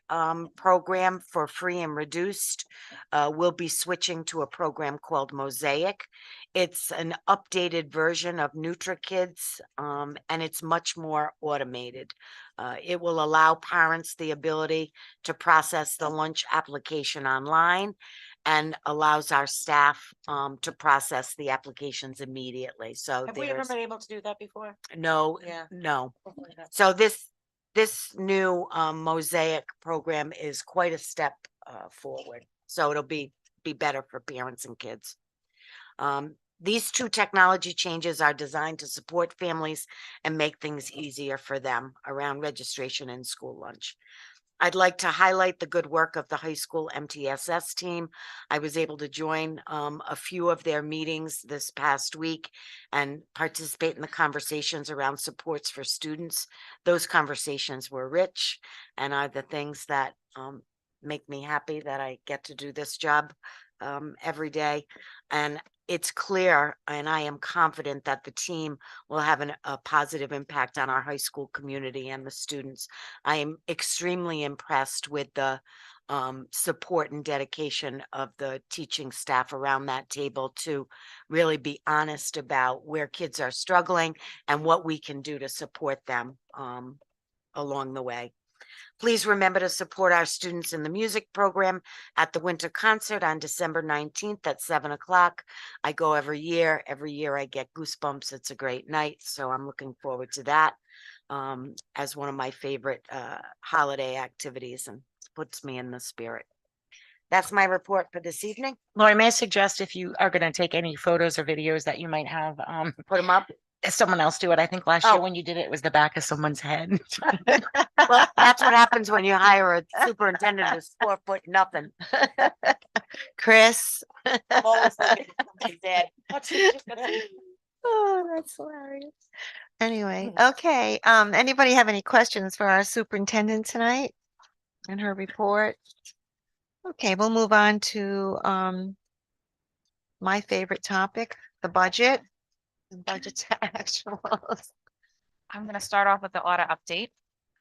program for free and reduced will be switching to a program called Mosaic. It's an updated version of NutriKids, and it's much more automated. It will allow parents the ability to process the lunch application online and allows our staff to process the applications immediately. So Have we ever been able to do that before? no, Yeah. no. So this new Mosaic program is quite a step forward. So it'll be better for parents and kids. These two technology changes are designed to support families and make things easier for them around registration and school lunch. I'd like to highlight the good work of the high school MTSS team. I was able to join a few of their meetings this past week and participate in the conversations around supports for students. Those conversations were rich and are the things that make me happy that I get to do this job every day. And it's clear, and I am confident that the team will have a positive impact on our high school community and the students. I am extremely impressed with the support and dedication of the teaching staff around that table to really be honest about where kids are struggling and what we can do to support them along the way. Please remember to support our students in the music program at the winter concert on December 19th at 7 o'clock. I go every year. Every year I get goosebumps. It's a great night. So I'm looking forward to that as one of my favorite holiday activities, and puts me in the spirit. That's my report for this evening. Lori, may I suggest if you are going to take any photos or videos that you might have, Put them up. someone else do it. I think last year Oh. when you did it, it was the back of someone's head. Well, that's what happens when you hire a superintendent who's 4 foot nothing. Chris? I'm always looking at something dead. What's he gonna do? Oh, that's hilarious. Anyway, okay. Anybody have any questions for our superintendent tonight and her report? Okay, we'll move on to my favorite topic, the budget. The budget to actuals. I'm going to start off with the audit update.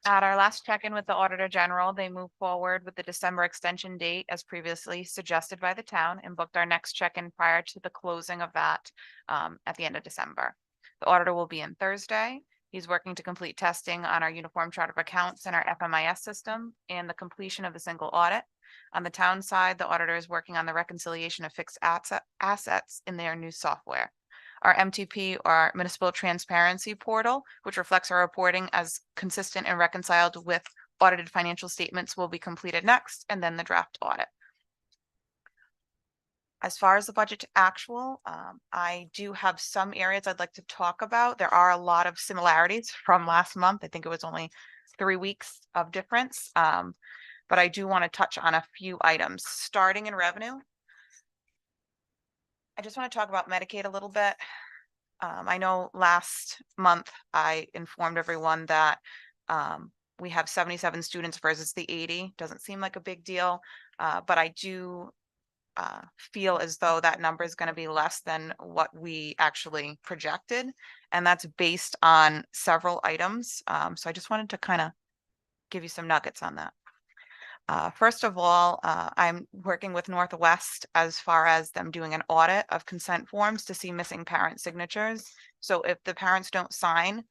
At our last check-in with the Auditor General, they moved forward with the December extension date as previously suggested by the town and booked our next check-in prior to the closing of that at the end of December. The auditor will be in Thursday. He's working to complete testing on our uniform chart of accounts and our FMIS system and the completion of the single audit. On the town side, the auditor is working on the reconciliation of fixed assets in their new software. Our MTP, or our Municipal Transparency Portal, which reflects our reporting as consistent and reconciled with audited financial statements, will be completed next, and then the draft audit. As far as the budget to actual, I do have some areas I'd like to talk about. There are a lot of similarities from last month. I think it was only 3 weeks of difference, but I do want to touch on a few items. Starting in revenue, I just want to talk about Medicaid a little bit. I know last month I informed everyone that we have 77 students versus the 80. Doesn't seem like a big deal, but I do feel as though that number is going to be less than what we actually projected. And that's based on several items. So I just wanted to kind of give you some nuggets on that. First of all, I'm working with Northwest as far as them doing an audit of consent forms to see missing parent signatures. So if the parents don't sign,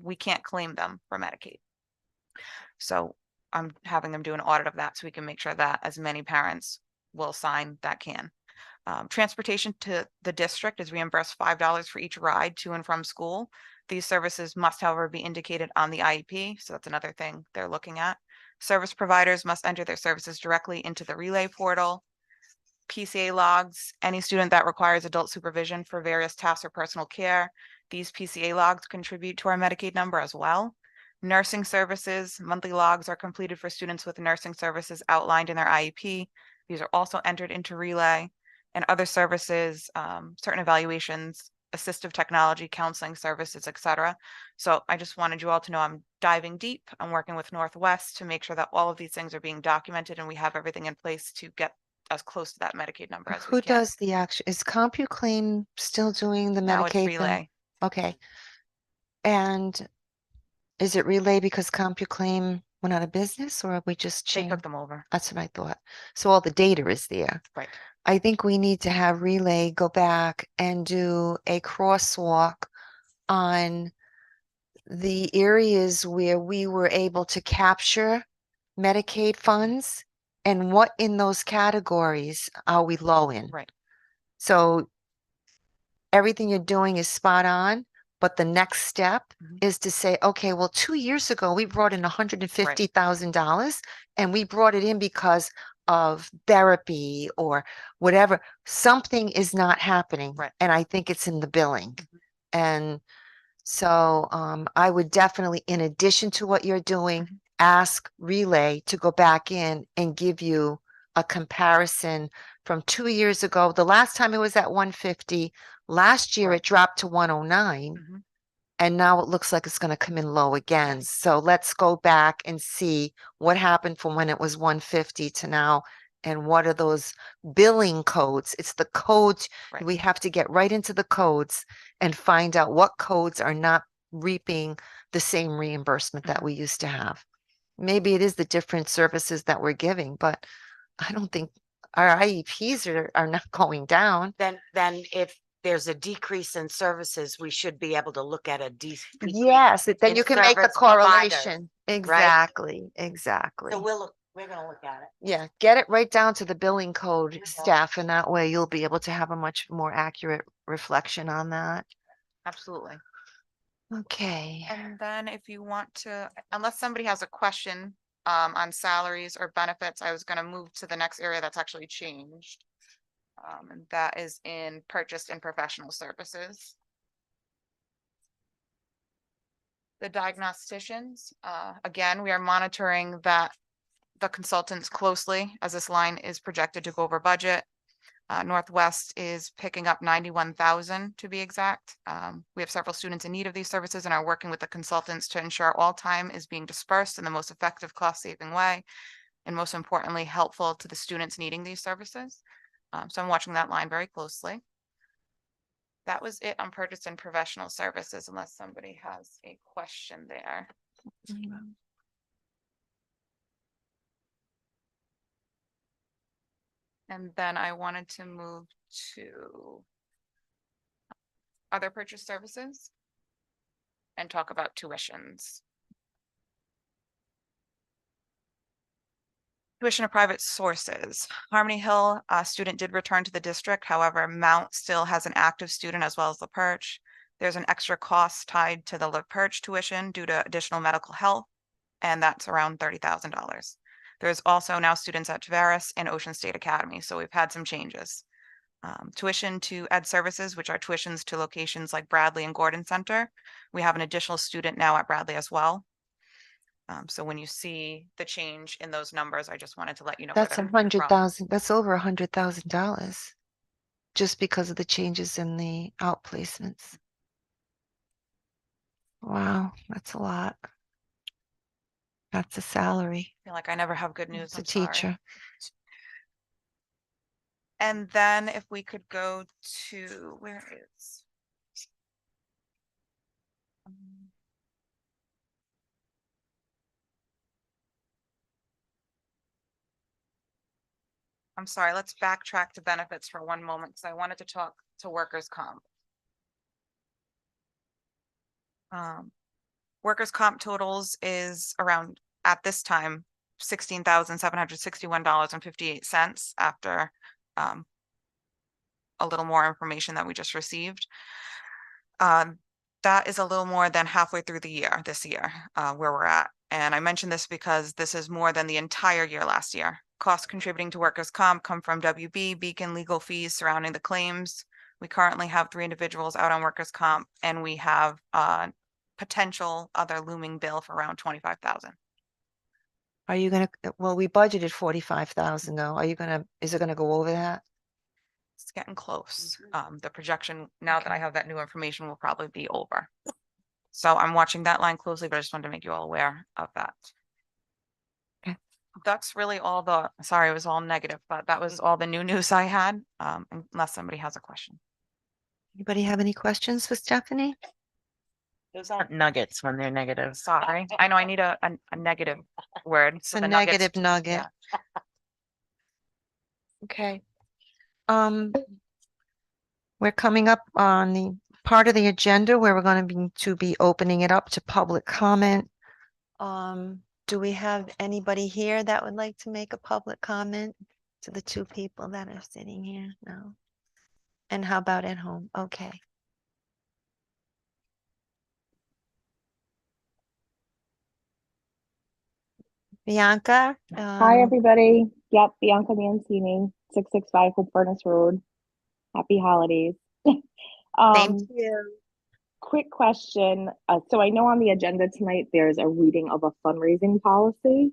we can't claim them for Medicaid. So I'm having them do an audit of that so we can make sure that as many parents will sign that can. Transportation to the district is reimbursed $5 for each ride to and from school. These services must, however, be indicated on the IEP. So that's another thing they're looking at. Service providers must enter their services directly into the Relay portal. PCA logs, any student that requires adult supervision for various tasks or personal care, these PCA logs contribute to our Medicaid number as well. Nursing services, monthly logs are completed for students with nursing services outlined in their IEP. These are also entered into Relay. And other services, certain evaluations, assistive technology, counseling services, etc. So I just wanted you all to know I'm diving deep. I'm working with Northwest to make sure that all of these things are being documented and we have everything in place to get as close to that Medicaid number as we Who can. does the action? Is CompuClaim still doing the Now it's Medicaid thing? Relay. Okay. And is it Relay because CompuClaim went out of business, or have we just They changed? took them over. That's what I thought. So all the data is there. Right. I think we need to have Relay go back and do a crosswalk on the areas where we were able to capture Medicaid funds and what in those categories are we low in? Right. So everything you're doing is spot on, but the next step is to say, okay, well, 2 years ago, we brought in $150,000 and we brought it in because of therapy or whatever, something is not happening. Right. And I think it's in the billing. And so I would definitely, in addition to what you're doing, ask Relay to go back in and give you a comparison from 2 years ago. The last time it was at 150. Last year it dropped to 109. Mhm. And now it looks like it's going to come in low again. So let's go back and see what happened from when it was 150 to now. And what are those billing codes? It's the codes. Right. We have to get right into the codes and find out what codes are not reaping the same reimbursement that Mhm. we used to have. Maybe it is the different services that we're giving, but I don't think our IEPs are not going down. Then if there's a decrease in services, we should be able to look at a decrease. Yes, then in you can make the service providers, correlation. Exactly, exactly. So we're gonna look at it. Yeah, get it right down to the billing code staff, and that way you'll be able to have a much more accurate reflection on that. Absolutely. Okay. And then if you want to, unless somebody has a question on salaries or benefits, I was gonna move to the next area that's actually changed. And that is in purchased and professional services. The diagnosticians, again, we are monitoring that the consultants closely as this line is projected to go over budget. Northwest is picking up 91,000 to be exact. We have several students in need of these services and are working with the consultants to ensure all time is being dispersed in the most effective, cost-saving way. And most importantly, helpful to the students needing these services. So I'm watching that line very closely. That was it on purchase and professional services, unless somebody has a question there. And then I wanted to move to other purchase services and talk about tuitions. Tuition of private sources. Harmony Hill, a student did return to the district. However, Mount still has an active student as well as La Perch. There's an extra cost tied to the La Perch tuition due to additional medical health, and that's around $30,000. There's also now students at Tavares and Ocean State Academy, so we've had some changes. Tuition to Ed Services, which are tuitions to locations like Bradley and Gordon Center. We have an additional student now at Bradley as well. So when you see the change in those numbers, I just wanted to let you know. where That's they're coming from. 100,000. That's over $100,000 just because of the changes in the outplacements. Wow, that's a lot. That's a salary. I feel like I never have good news. It's a I'm sorry. teacher. And then if we could go to, where is? I'm sorry, let's backtrack to benefits for one moment, because I wanted to talk to workers' comp. Workers' comp totals is around, at this time, $16,761.58 after a little more information that we just received. That is a little more than halfway through the year, this year, where we're at. And I mention this because this is more than the entire year last year. Costs contributing to workers' comp come from WB, Beacon, legal fees surrounding the claims. We currently have 3 individuals out on workers' comp, and we have potential other looming bill for around 25,000. Are you gonna, well, we budgeted 45,000 though. Are you gonna, is it gonna go over that? It's getting close. The projection, now that I have that new information, will probably be over. So I'm watching that line closely, but I just wanted to make you all aware of that. Okay. That's really all the, sorry, it was all negative, but that was all the new news I had, unless somebody has a question. Anybody have any questions for Stephanie? Those aren't nuggets when they're negative. Sorry, I know I need a negative word. It's so a the nuggets- negative nugget. yeah. Okay. We're coming up on the part of the agenda where we're going to be opening it up to public comment. Do we have anybody here that would like to make a public comment to the 2 people that are sitting here? No. And how about at home? Okay. Bianca? Hi, everybody. Yep, Bianca Mancini, 665 Hope Furnace Road. Happy holidays. Thank Um, you. quick question. So I know on the agenda tonight, there's a reading of a fundraising policy.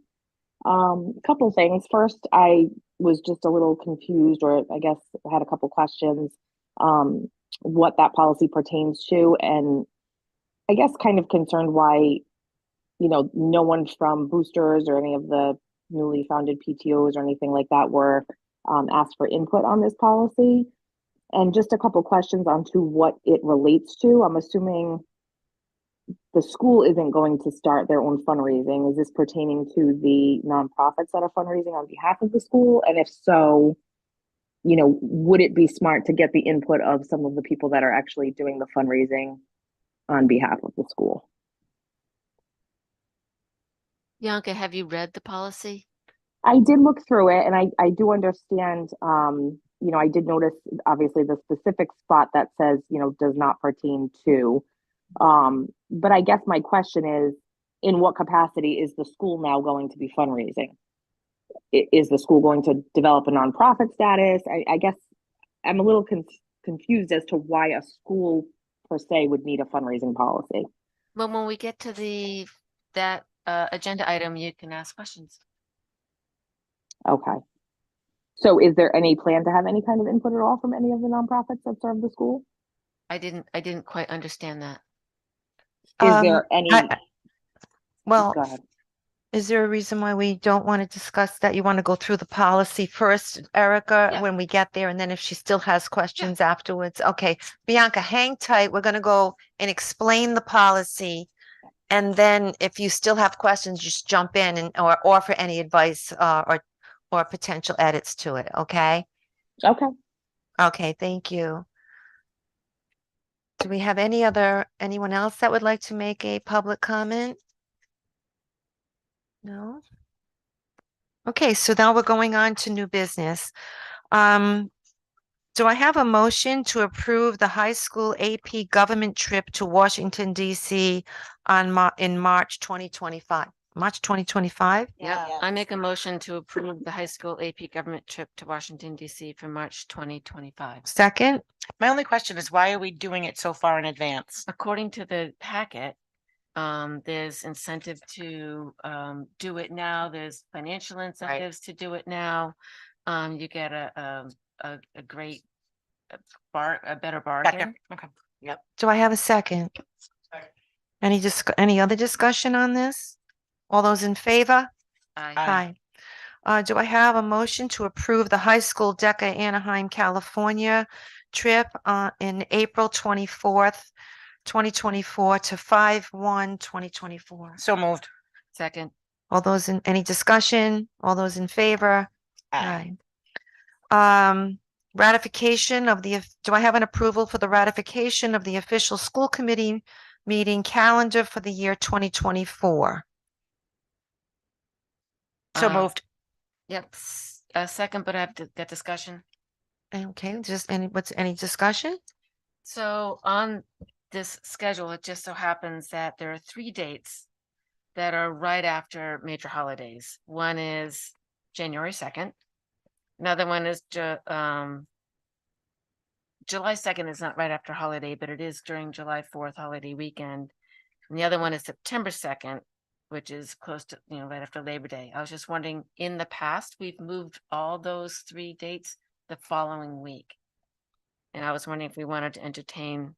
A couple things. First, I was just a little confused, or I guess I had a couple questions, what that policy pertains to, and I guess kind of concerned why, no one from boosters or any of the newly founded PTOs or anything like that were asked for input on this policy. And just a couple questions on to what it relates to. I'm assuming the school isn't going to start their own fundraising. Is this pertaining to the nonprofits that are fundraising on behalf of the school? And if so, would it be smart to get the input of some of the people that are actually doing the fundraising on behalf of the school? Bianca, have you read the policy? I did look through it and I do understand, I did notice obviously the specific spot that says, does not pertain to. But I guess my question is, in what capacity is the school now going to be fundraising? Is the school going to develop a nonprofit status? I guess I'm a little confused as to why a school per se would need a fundraising policy. Well, when we get to that agenda item, you can ask questions. Okay. So is there any plan to have any kind of input at all from any of the nonprofits that serve the school? I didn't quite understand that. Is there any? Well, Go ahead. is there a reason why we don't want to discuss that? You want to go through the policy first, Erica, Yeah. when we get there, and then if she still has questions afterwards? Okay, Bianca, hang tight. We're going to go and explain the policy. And then if you still have questions, just jump in or offer any advice or potential edits to it. Okay. Okay. Okay, thank you. Do we have anyone else that would like to make a public comment? No? Okay, so now we're going on to new business. Do I have a motion to approve the high school AP government trip to Washington DC in March 2025? March 2025? Yep, I make a motion to approve the high school AP government trip to Washington DC for March 2025. Second? My only question is, why are we doing it so far in advance? According to the packet, there's incentive to do it now. There's financial incentives to do it now. You get a great a better bargain. Okay. Do I have a second? Any other discussion on this? All those in favor? Aye. Aye. Do I have a motion to approve the high school DECA Anaheim, California trip in April 24th, 2024 to 5/1/2024? So moved. Second. Any discussion? All those in favor? Aye. Ratification of do I have an approval for the ratification of the official school committee meeting calendar for the year 2024? So moved. Yep, a second, but I have to get discussion. Okay, any discussion? So on this schedule, it just so happens that there are 3 dates that are right after major holidays. One is January 2nd. Another one is July 2nd is not right after holiday, but it is during July 4th holiday weekend. And the other one is September 2nd, which is close to, right after Labor Day. I was just wondering, in the past, we've moved all those 3 dates the following week. And I was wondering if we wanted to entertain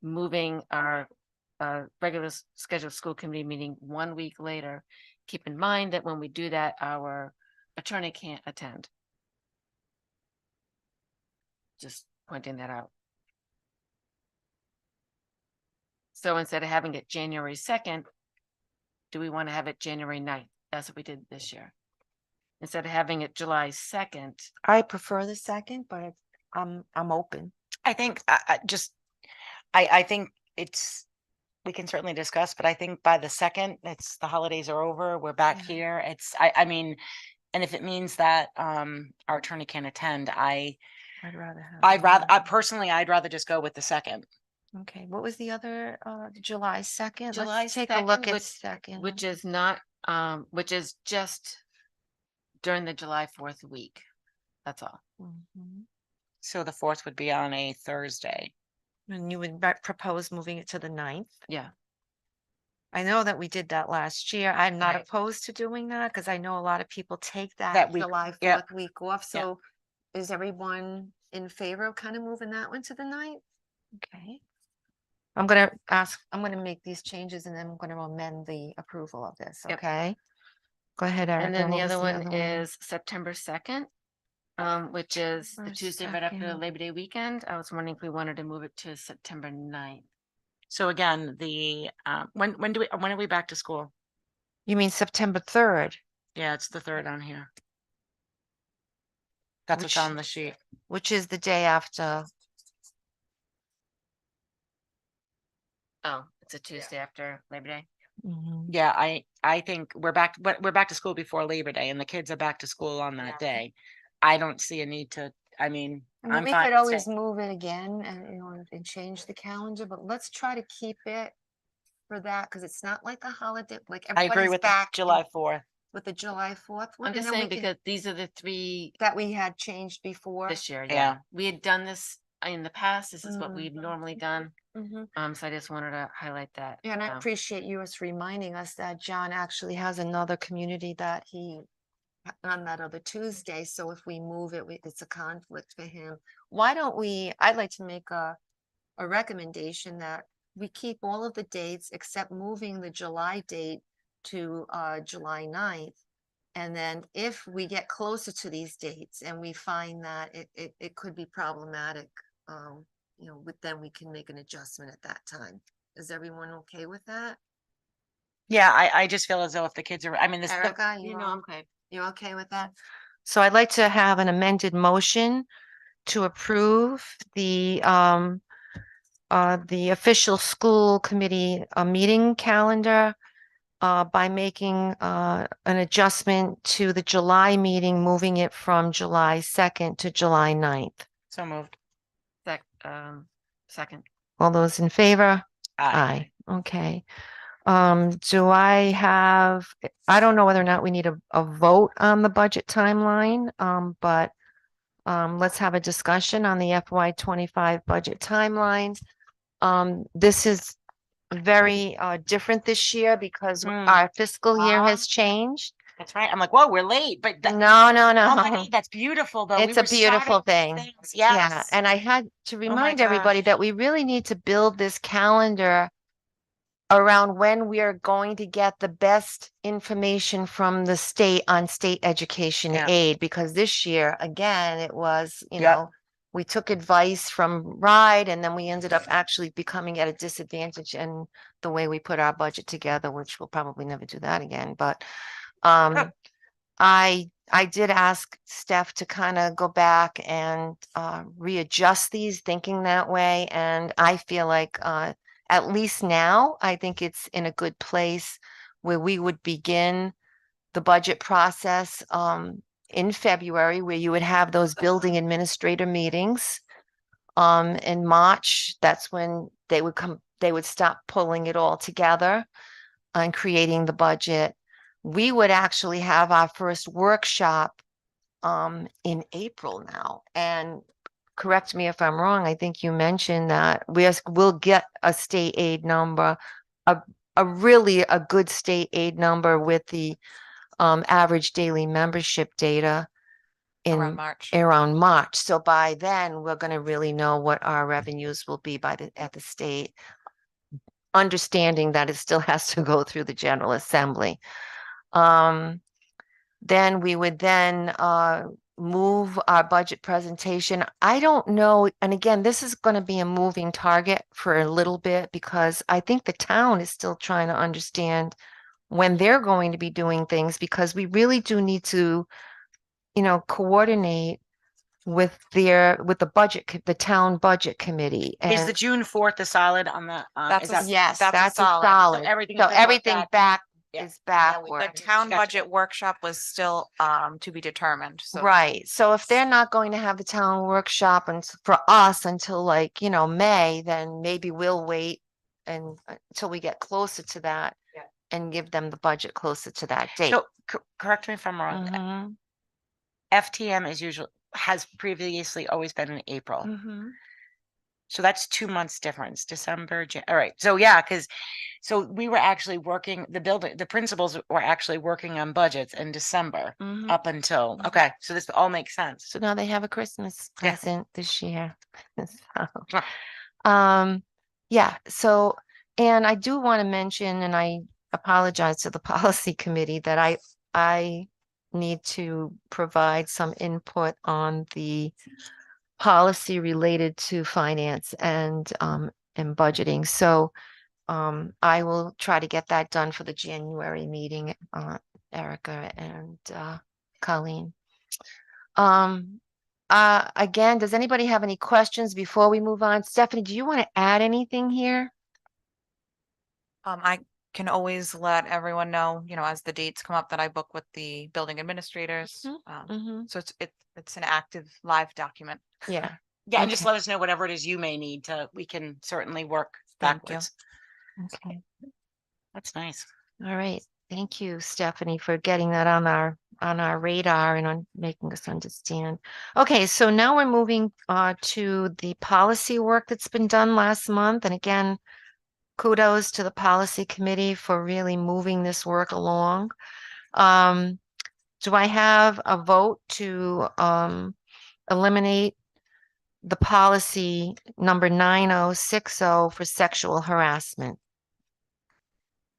moving our regular scheduled school committee meeting 1 week later. Keep in mind that when we do that, our attorney can't attend. Just pointing that out. So instead of having it January 2nd, do we want to have it January 9th? That's what we did this year. Instead of having it July 2nd. I prefer the second, but I'm open. I think I think we can certainly discuss, but I think by the 2nd, the holidays are over. We're back here. I mean, and if it means that our attorney can't attend, I'd rather just go with the 2nd. Okay, what was the other, July 2nd? July Let's take a look 2nd, at second. which is not, which is just during the July 4th week. That's all. So the 4th would be on a Thursday. And you would propose moving it to the 9th? Yeah. I know that we did that last year. I'm not Right. opposed to doing that because I know a lot of people take That that week, July yeah. 4th week off. Yeah. So is everyone in favor of kind of moving that one to the 9th? Okay. I'm gonna make these changes and then I'm gonna amend the approval of this, Yep. okay? Go ahead, Erica. And then the what was other one is September 2nd, which is the September Tuesday right after the 2nd. Labor Day weekend. I was wondering if we wanted to move it to September 9th. So again, when are we back to school? You mean September 3rd, Yeah, it's the 3rd on here. That's what's Which- on the sheet. which is the day after. Oh, it's a Tuesday after Labor Day. Yeah, I think we're back to school before Labor Day and the kids are back to school on that day. I don't see a need to, I mean, I mean, I'm we fine. could always saying- move it again and change the calendar, but let's try to keep it for that, because it's not like a holiday, like I agree everybody's with the back July 4th. with the July 4th one. I'm and just then we saying can- because these are the 3 that we had changed before. this year. Yeah. Yeah. We had done this in the past. This is what Mm. we've normally done. Mhm. So I just wanted to highlight that. Yeah, and I appreciate you as reminding us that John actually has another community that on that other Tuesday, so if we move it, it's a conflict for him. Why don't I'd like to make a recommendation that we keep all of the dates except moving the July date to July 9th. And then if we get closer to these dates and we find that it could be problematic, then we can make an adjustment at that time. Is everyone okay with that? Yeah, I just feel as though if the kids are, I mean, Erica, You know, I'm okay. you okay with that? So I'd like to have an amended motion to approve the official school committee meeting calendar by making an adjustment to the July meeting, moving it from July 2nd to July 9th. so moved. Second. All those in favor? Aye. Okay. Do I don't know whether or not we need a vote on the budget timeline, but let's have a discussion on the FY25 budget timelines. This is very different this year because our fiscal year has changed. That's right. I'm like, whoa, we're late, but No, no, oh my no. God, that's beautiful though. We It's a were starting beautiful with thing. things. Yeah, Yes. and I had to remind everybody gosh. that we really need to build this calendar around when we are going to get the best information from the state on state education Yeah. aid, because this year, again, it was, Yep. we took advice from RIDE and then we ended up actually becoming at a disadvantage in the way we put our budget together, which we'll probably never do that again. But I did ask Steph to kind of go back and readjust these, thinking that way. And I feel like at least now, I think it's in a good place where we would begin the budget process in February, where you would have those building administrator meetings. In March, that's when they would stop pulling it all together and creating the budget. We would actually have our first workshop in April now. And correct me if I'm wrong, I think you mentioned that we'll get a state aid number, a really good state aid number with the average daily membership data Around March. around March. So by then, we're going to really know what our revenues will be at the state, understanding that it still has to go through the General Assembly. Then we would move our budget presentation. I don't know, and again, this is going to be a moving target for a little bit because I think the town is still trying to understand when they're going to be doing things, because we really do need to, coordinate with the town budget committee. Is And the June 4th a solid on the, That's is a that? yes, that's a that's a solid. solid. So everything So is about everything that. back Yeah. is The backward. town Gotcha. budget workshop was still to be determined, so. Right. So if they're not going to have the town workshop for us until May, then maybe we'll wait until we get closer to that Yeah. and give them the budget closer to that date. So correct me if I'm wrong. Mhm. FTM is usually, has previously always been in April. Mm-hmm. So that's 2 months difference, December, all right. So yeah, so we were actually working, the principals were actually working on budgets in December Mhm. up until, Mhm. okay, so this all makes sense. So now they have a Christmas Yeah. present this year. So, yeah, so, and I do want to mention, and I apologize to the policy committee that I need to provide some input on the policy related to finance and budgeting. So I will try to get that done for the January meeting, Erica and Colleen. Again, does anybody have any questions before we move on? Stephanie, do you want to add anything here? I can always let everyone know, as the dates come up that I book with the building administrators. Mhm. So it's an active live document. Yeah. Yeah, and just Okay. let us know whatever it is you may need we can certainly work Thank you. backwards. Okay. That's nice. All right. Thank you, Stephanie, for getting that on our radar and on making us understand. Okay, so now we're moving to the policy work that's been done last month. And again, kudos to the policy committee for really moving this work along. Do I have a vote to eliminate the policy number 9060 for sexual harassment?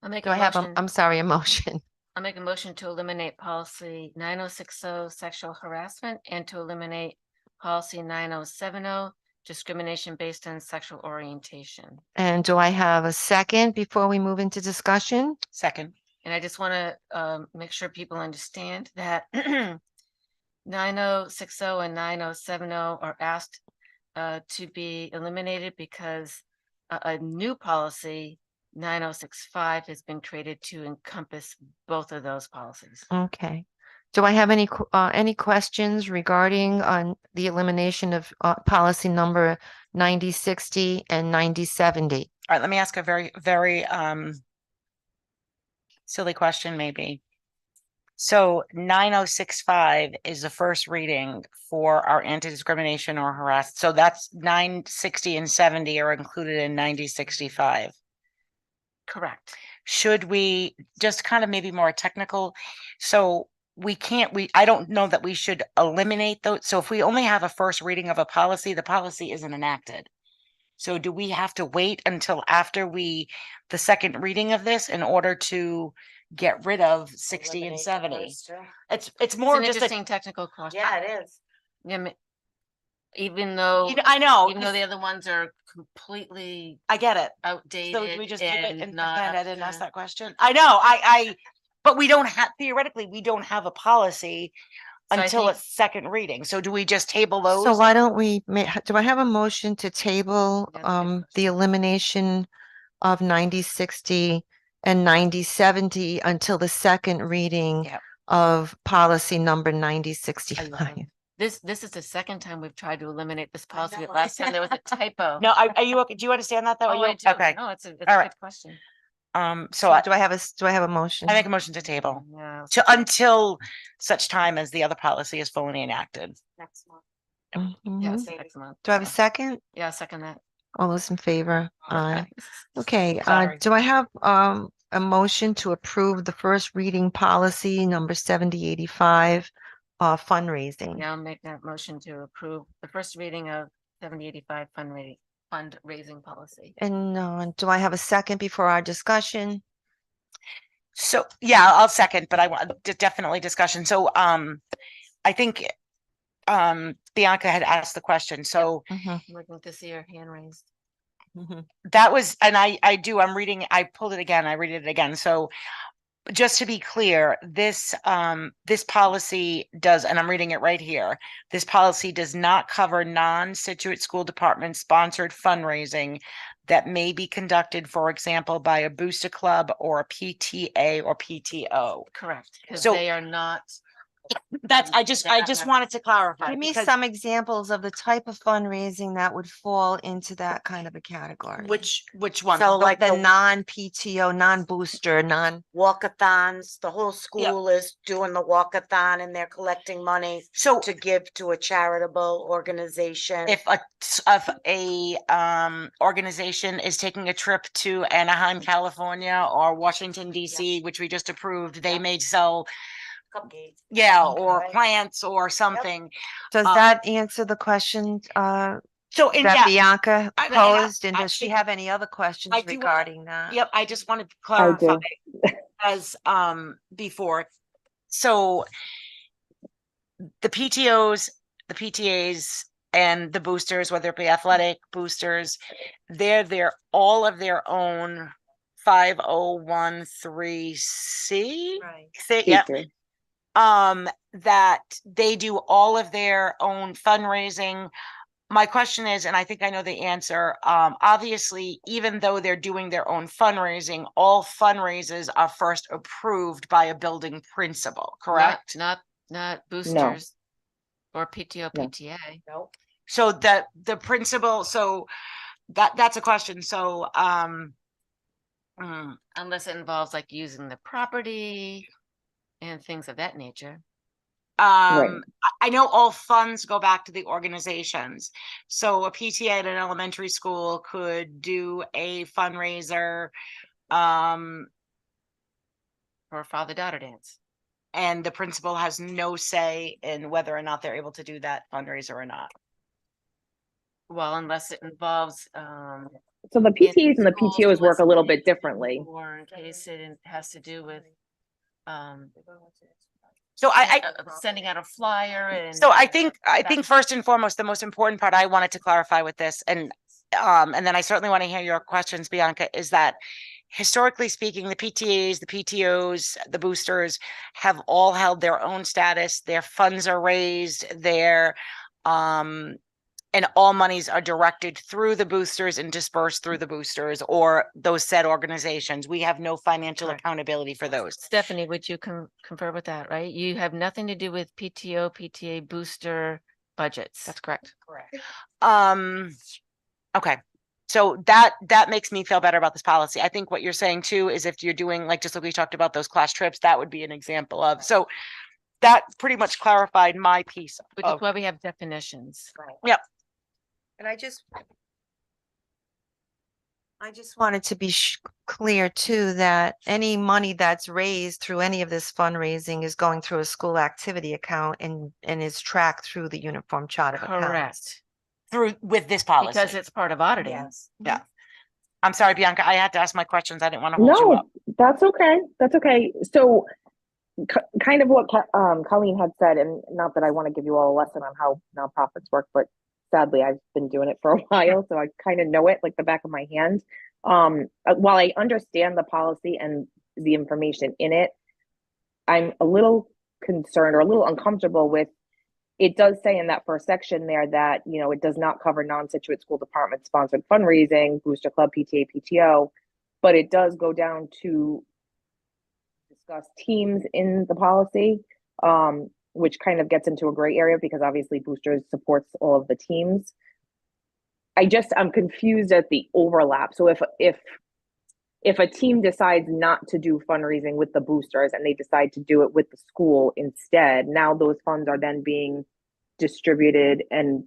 I'll make Do a I have motion. I'm sorry, a motion? I'll make a motion to eliminate policy 9060 sexual harassment and to eliminate policy 9070 discrimination based on sexual orientation. And do I have a second before we move into discussion? Second. And I just want to make sure people understand that 9060 and 9070 are asked to be eliminated because a new policy 9065 has been created to encompass both of those policies. Okay. Do I have any questions regarding on the elimination of policy number 9060 and 9070? All right, let me ask a very, very silly question maybe. So 9065 is the first reading for our anti-discrimination or harass. So that's 960 and 70 are included in 9065. Correct. Should we just kind of maybe more technical? So I don't know that we should eliminate those. So if we only have a first reading of a policy, the policy isn't enacted. So do we have to wait until after the second reading of this in order to get rid of 60 and 70? It's more It's an just interesting technical question. Yeah, it is. Yeah, even though, I know, even though the other ones are completely I get it. outdated. So do we just keep it and and not pretend I up didn't ask to- that question? I know, but we don't have, theoretically, we don't have a policy So I until a think- second reading. So do we just table those? So why don't we do I have a motion to table That's a good question. the elimination of 9060 and 9070 until the second reading Yep. of policy number 9065? This is the second time we've tried to eliminate this policy. know. Last time there was a typo. No, are you okay? Do you understand that though? Are Oh, you I do. okay? No, it's a All good right. question. So I Do I have a motion? make a motion to table Yeah. until such time as the other policy is fully enacted. Next month. Mhm. Yes, next month. Do I have a second? Yeah, second that. All those in favor? Aye. Okay, Sorry. do I have a motion to approve the first reading policy number 7085 fundraising? Yeah, I'll make that motion to approve the first reading of 7085 fundraising policy. And do I have a second before our discussion? So, yeah, I'll second, but I want definitely discussion. So, I think, Bianca had asked the question. So Mhm, I'm looking to see her hand raised. mhm. that was, and I'm reading, I pulled it again, I read it again. So just to be clear, this policy does, and I'm reading it right here. This policy does not cover non-Situate School Department sponsored fundraising that may be conducted, for example, by a booster club or a PTA or PTO. Correct, because So- they are not That's, I just wanted to clarify. Give me because some examples of the type of fundraising that would fall into that kind of a category. Which one? So like The the non-PTO, non-booster, walkathons, the whole school is doing the walkathon and they're collecting money So to give to a charitable organization. if a organization is taking a trip to Anaheim, California or Washington DC, which we just approved, they Yep. may sell, Cupcakes. or Okay. plants or something. does that answer the question So in that yeah, Bianca I- posed? And I does she think- have any other questions I do, regarding that? yep, I just wanted to I clarify do. as before. So the PTOs, the PTAs and the boosters, whether it be athletic boosters, they're all of their own 5013C. Right. Yep. Teacher. That they do all of their own fundraising. My question is, and I think I know the answer, obviously, even though they're doing their own fundraising, all fundraisers are first approved by a building principal, correct? Not boosters or PTO, No. PTA. Nope. So the principal, so that's a question. So, Unless it involves like using the property and things of that nature. I know all funds go back to the organizations. So a PTA at an elementary school could do a fundraiser, For father-daughter dance. and the principal has no say in whether or not they're able to do that fundraiser or not. Well, unless it involves, So the PTAs and the schools PTOs work a little bit soliciting differently. or in case it has to do with, So I sending out a flyer and. So I think that- first and foremost, the most important part I wanted to clarify with this, and then I certainly want to hear your questions, Bianca, is that historically speaking, the PTAs, the PTOs, the boosters have all held their own status. Their funds are raised, and all monies are directed through the boosters and dispersed through the boosters or those said organizations. We have no financial Correct. accountability for those. Stephanie, would you confer with that, right? You have nothing to do with PTO, PTA booster budgets. That's correct. Correct. Okay. So that makes me feel better about this policy. I think what you're saying too is if you're doing, like, just like we talked about those class trips, that would be an example of, so that pretty much clarified my piece. Which is of- why we have definitions. And I just wanted to be clear too, that any money that's raised through any of this fundraising is going through a school activity account and is tracked through the uniform chart of accounts. Correct. Through with this policy. Because it's part of auditing. Yes. Yeah. I'm sorry, Bianca, I had to ask my questions. I didn't want to hold you No, up. that's okay. That's okay. So kind of what Colleen had said, and not that I want to give you all a lesson on how nonprofits work, but sadly I've been doing it for a while, so I kind of know it like the back of my hand. While I understand the policy and the information in it, I'm a little concerned or a little uncomfortable with, it does say in that first section there that, you know, it does not cover non-Situate school department sponsored fundraising, booster club, PTA, PTO, but it does go down to discuss teams in the policy, which kind of gets into a gray area because obviously boosters supports all of the teams. I'm confused at the overlap. So if a team decides not to do fundraising with the boosters and they decide to do it with the school instead, now those funds are then being distributed and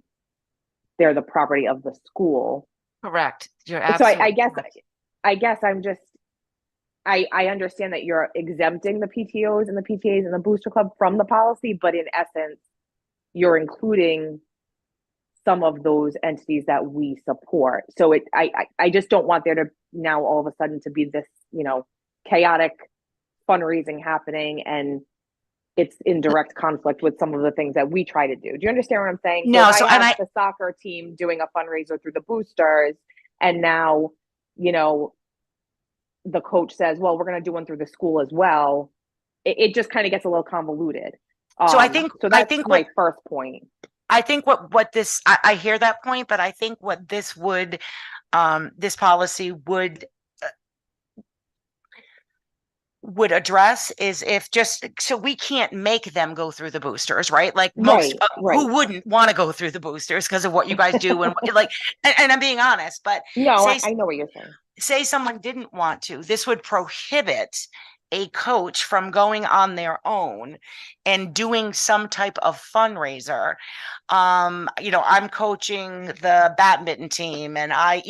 they're the property of the school. Correct. You're So absolutely. I guess I'm just, I understand that you're exempting the PTOs and the PTAs and the booster club from the policy, but in essence, you're including some of those entities that we support. So I just don't want there to now all of a sudden to be this, you know, chaotic fundraising happening and it's in direct conflict with some of the things that we try to do. Do you understand what I'm saying? No, if so- I and have the soccer team doing a fundraiser through the boosters, and now, you know, the coach says, well, we're going to do one through the school as well. It just kind of gets a little convoluted. So I think- so I that's think my what- first point. I think what this, I hear that point, but I think what this would, this policy would, would address is if just, so we can't make them go through the boosters, right? Like most, Right. who wouldn't want to go through the boosters because of what you guys do and like, and I'm being honest, but No, say I know what you're saying. say someone didn't want to, this would prohibit a coach from going on their own and doing some type of fundraiser. I'm coaching the badminton team and I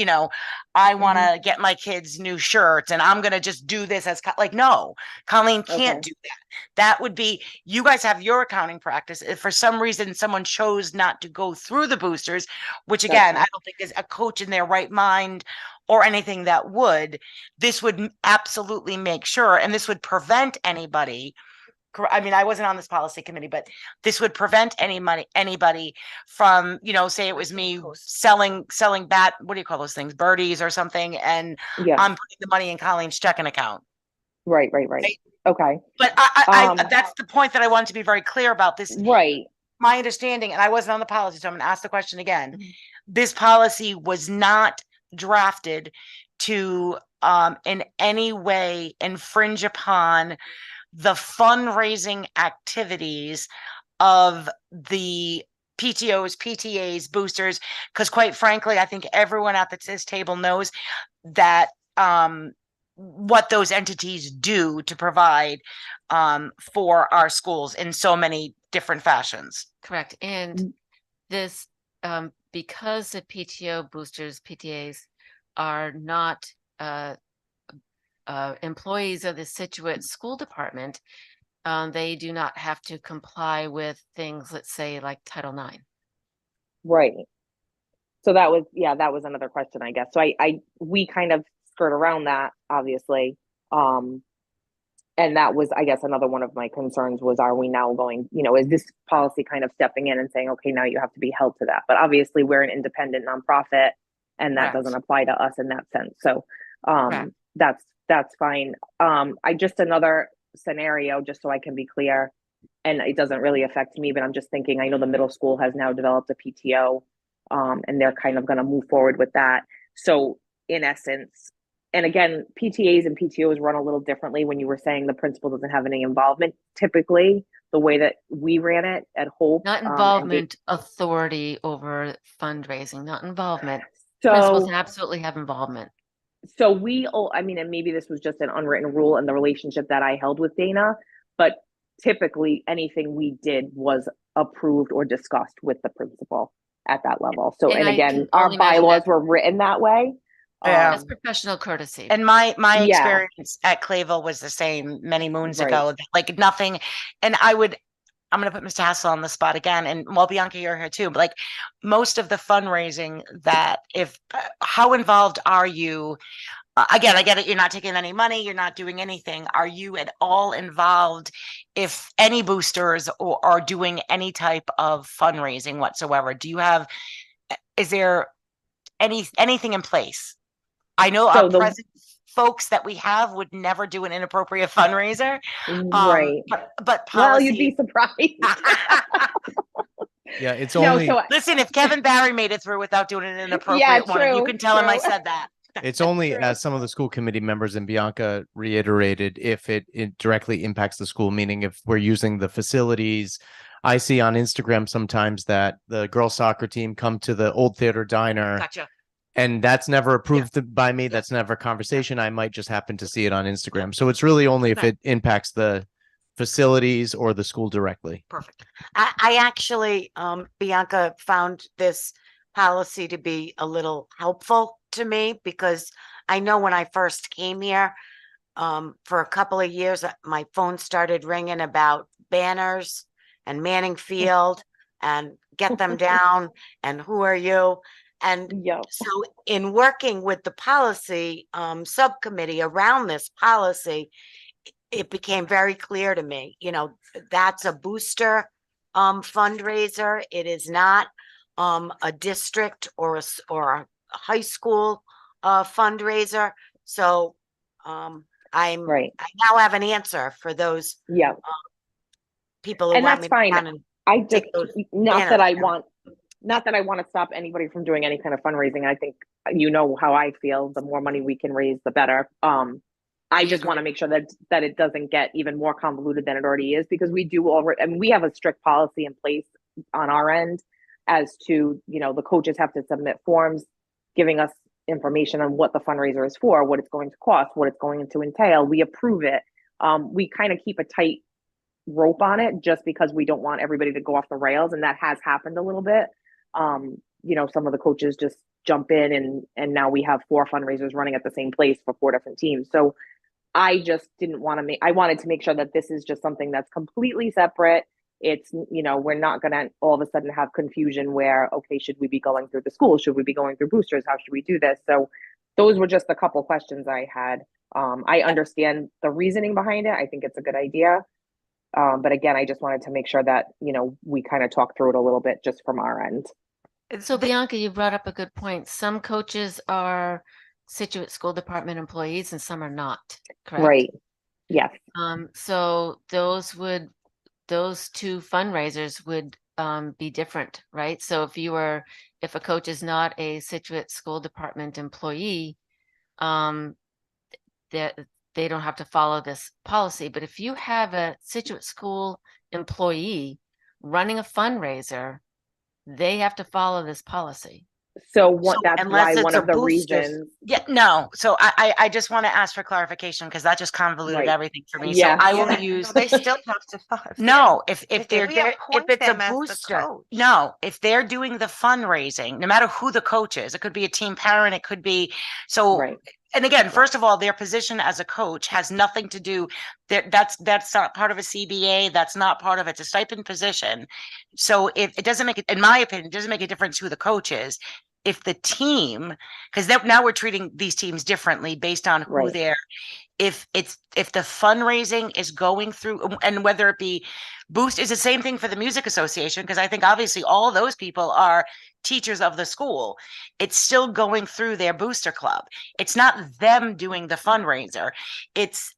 want to get my kids new shirts and I'm going to just do this as like, no, Colleen can't do that. That would be, you guys have your accounting practice. If for some reason someone chose not to go through the boosters, which again, I don't think is a coach in their right mind or anything that would, this would absolutely make sure, and this would prevent anybody. I mean, I wasn't on this policy committee, but this would prevent anybody from, say it was me selling what do you call those things? Birdies or something. And Yeah. I'm putting the money in Colleen's checking account. Right. Okay. But I that's the point that I wanted to be very clear about this. Right. My understanding, and I wasn't on the policy, so I'm going to ask the question again. This policy was not drafted to in any way infringe upon the fundraising activities of the PTOs, PTAs, boosters, because quite frankly, I think everyone at this table knows that what those entities do to provide for our schools in so many different fashions. Correct. And this, because the PTO boosters, PTAs are not employees of the Situate School Department, they do not have to comply with things, let's say, like Title IX. Right. So that was another question, I guess. So we kind of skirt around that, obviously. And that was, I guess, another one of my concerns was, are we now going, is this policy kind of stepping in and saying, okay, now you have to be held to that? But obviously we're an independent nonprofit and that doesn't apply to us in that sense. So that's fine. I just another scenario, just so I can be clear, and it doesn't really affect me, but I'm just thinking, I know the middle school has now developed a PTO, and they're kind of going to move forward with that. So in essence, and again, PTAs and PTOs run a little differently. When you were saying the principal doesn't have any involvement, typically the way that we ran it at Hope. Not involvement, authority over fundraising, not involvement. Principals absolutely have involvement. So and maybe this was just an unwritten rule in the relationship that I held with Dana, but typically anything we did was approved or discussed with the principal at that level. So, and again, our bylaws were written that way. That's professional courtesy. And my experience at Clayville was the same many moons ago, like nothing. And I'm going to put Mr. Hassel on the spot again. And Bianca, you're here too, but like most of the fundraising that how involved are you? Again, I get it. You're not taking any money. You're not doing anything. Are you at all involved if any boosters are doing any type of fundraising whatsoever? Is there anything in place? I know our present folks that we have would never do an inappropriate fundraiser. Right. But policy. Well, you'd be surprised. Yeah, it's only. Listen, if Kevin Barry made it through without doing an inappropriate one, you can tell him I said that. It's only, as some of the school committee members and Bianca reiterated, if it directly impacts the school, meaning if we're using the facilities. I see on Instagram sometimes that the girls soccer team come to the Old Theater Diner. Gotcha. And that's never approved by me. That's never a conversation. I might just happen to see it on Instagram. So it's really only if it impacts the facilities or the school directly. Perfect. I actually, Bianca, found this policy to be a little helpful to me because I know when I first came here, for a couple of years, my phone started ringing about banners and Manning Field and get them down and who are you? And so in working with the policy subcommittee around this policy, it became very clear to me, that's a booster fundraiser. It is not a district or a high school fundraiser. So I now have an answer for those people who and want that's me fine. and I just not that I want to stop anybody from doing any kind of fundraising. I think how I feel. The more money we can raise, the better. I just want to make sure that it doesn't get even more convoluted than it already is, because we do already, I mean, we have a strict policy in place on our end as to, the coaches have to submit forms giving us information on what the fundraiser is for, what it's going to cost, what it's going to entail. We approve it. We kind of keep a tight rope on it just because we don't want everybody to go off the rails, and that has happened a little bit. Some of the coaches just jump in and now we have 4 fundraisers running at the same place for 4 different teams. So I just didn't want to I wanted to make sure that this is just something that's completely separate. It's, we're not going to all of a sudden have confusion where, okay, should we be going through the school? Should we be going through boosters? How should we do this? So those were just a couple questions I had. I understand the reasoning behind it. I think it's a good idea. But again, I just wanted to make sure that, we kind of talk through it a little bit just from our end. So Bianca, you brought up a good point. Some coaches are Situate School Department employees and some are not, correct? Right. Yes. So those 2 fundraisers would be different, right? So if a coach is not a Situate School Department employee, that they don't have to follow this policy. But if you have a Situate School employee running a fundraiser, they have to follow this policy. So that's unless why it's one a of the boosters- reasons. Yeah, no. So I just want to ask for clarification because that just convoluted Right. everything for me. Yeah. So I want to use. They still have to follow. No, if If they're we there, if appoint it's a them as the booster, coach. no, if they're doing the fundraising, no matter who the coach is, it could be a team parent, it could be, so. Right. And again, first of all, their position as a coach has nothing to do, that's not part of a CBA, that's not part of it's a stipend position. So if it doesn't make it, in my opinion, it doesn't make a difference who the coach is. If the team, because now we're treating these teams differently based on who Right. they're, if the fundraising is going through, and whether it be Boost is the same thing for the Music Association, because I think obviously all those people are teachers of the school. It's still going through their booster club. It's not them doing the fundraiser. It's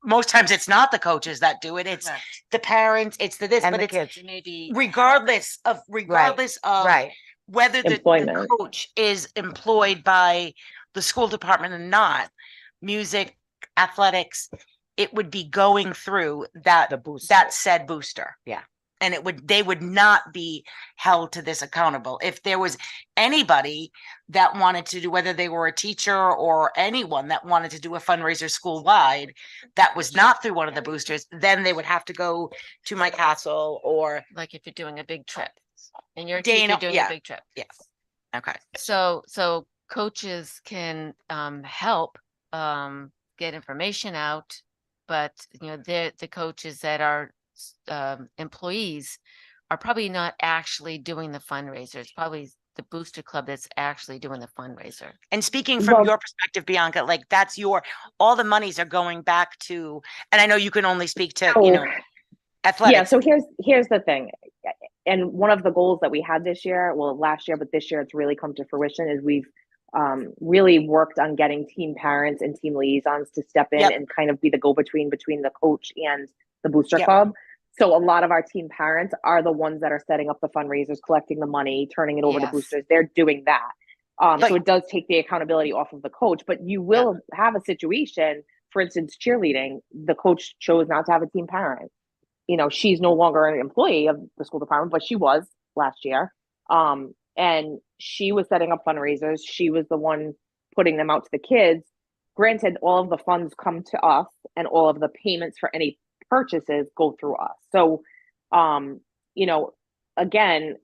most times it's not the coaches that do it. It's the parents, it's the this, And but the it's kids. Maybe regardless of Right. whether the Employment. coach is employed by the school department or not, music, athletics, it would be going through that The booster. that said booster. Yeah. And they would not be held to this accountable. If there was anybody that wanted to do, whether they were a teacher or anyone that wanted to do a fundraiser school wide, that was not through one of the boosters, then they would have to go to Mike Hassel or like if you're doing a big trip and you're a Dana, teacher doing yeah. a big trip. yes. Okay. So coaches can help get information out, but the coaches that are employees are probably not actually doing the fundraiser. It's probably the booster club that's actually doing the fundraiser. And speaking from Well- your perspective, Bianca, like that's all the monies are going back to, and I know you can only speak to, So- athletics. Yeah, so here's the thing. And one of the goals that we had this year, well, last year, but this year it's really come to fruition, is we've really worked on getting team parents and team liaisons to step in Yep. and kind of be the go-between between the coach and the booster Yep. club. So a lot of our team parents are the ones that are setting up the fundraisers, collecting the money, turning it over to Yes. boosters. They're doing that. So But- it does take the accountability off of the coach, but you will have a situation, for instance, cheerleading, the coach chose not to have a team parent. She's no longer an employee of the school department, but she was last year. And she was setting up fundraisers. She was the one putting them out to the kids. Granted, all of the funds come to us and all of the payments for any purchases go through us. So, again,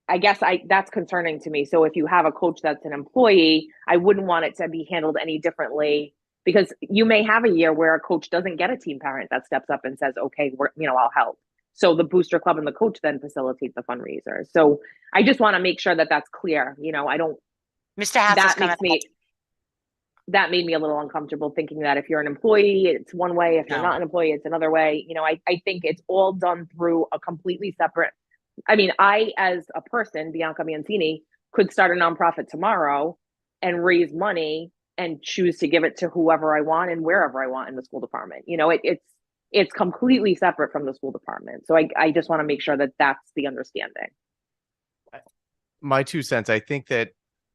I guess that's concerning to me. So if you have a coach that's an employee, I wouldn't want it to be handled any differently, because you may have a year where a coach doesn't get a team parent that steps up and says, okay, I'll help. So the booster club and the coach then facilitate the fundraiser. So I just want to make sure that that's clear. I don't, Mr. Hassel's that made me a little uncomfortable, thinking that if you're an employee, it's one way. If you're No. not an employee, it's another way. I think it's all done through a completely separate. I mean, I, as a person, Bianca Mancini, could start a nonprofit tomorrow and raise money and choose to give it to whoever I want and wherever I want in the school department. It's completely separate from the school department. So I just want to make sure that that's the understanding. My 2 cents, I think that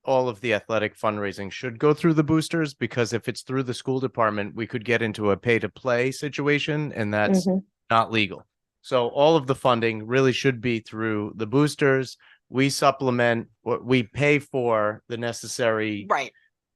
all of the athletic fundraising should go through the boosters, because if it's through the school department, we could get into a pay to play situation, and that's Mhm. not legal. So all of the funding really should be through the boosters. We supplement what we pay for the necessary Right.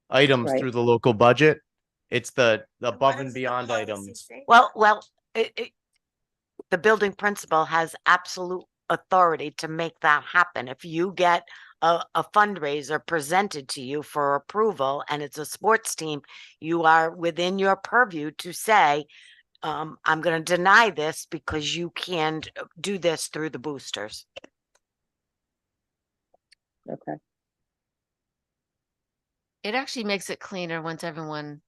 items Right. through the local budget. It's the above and beyond items. Well, the building principal has absolute authority to make that happen. If you get a fundraiser presented to you for approval and it's a sports team, you are within your purview to say, I'm going to deny this because you can't do this through the boosters. Okay. It actually makes it cleaner once everyone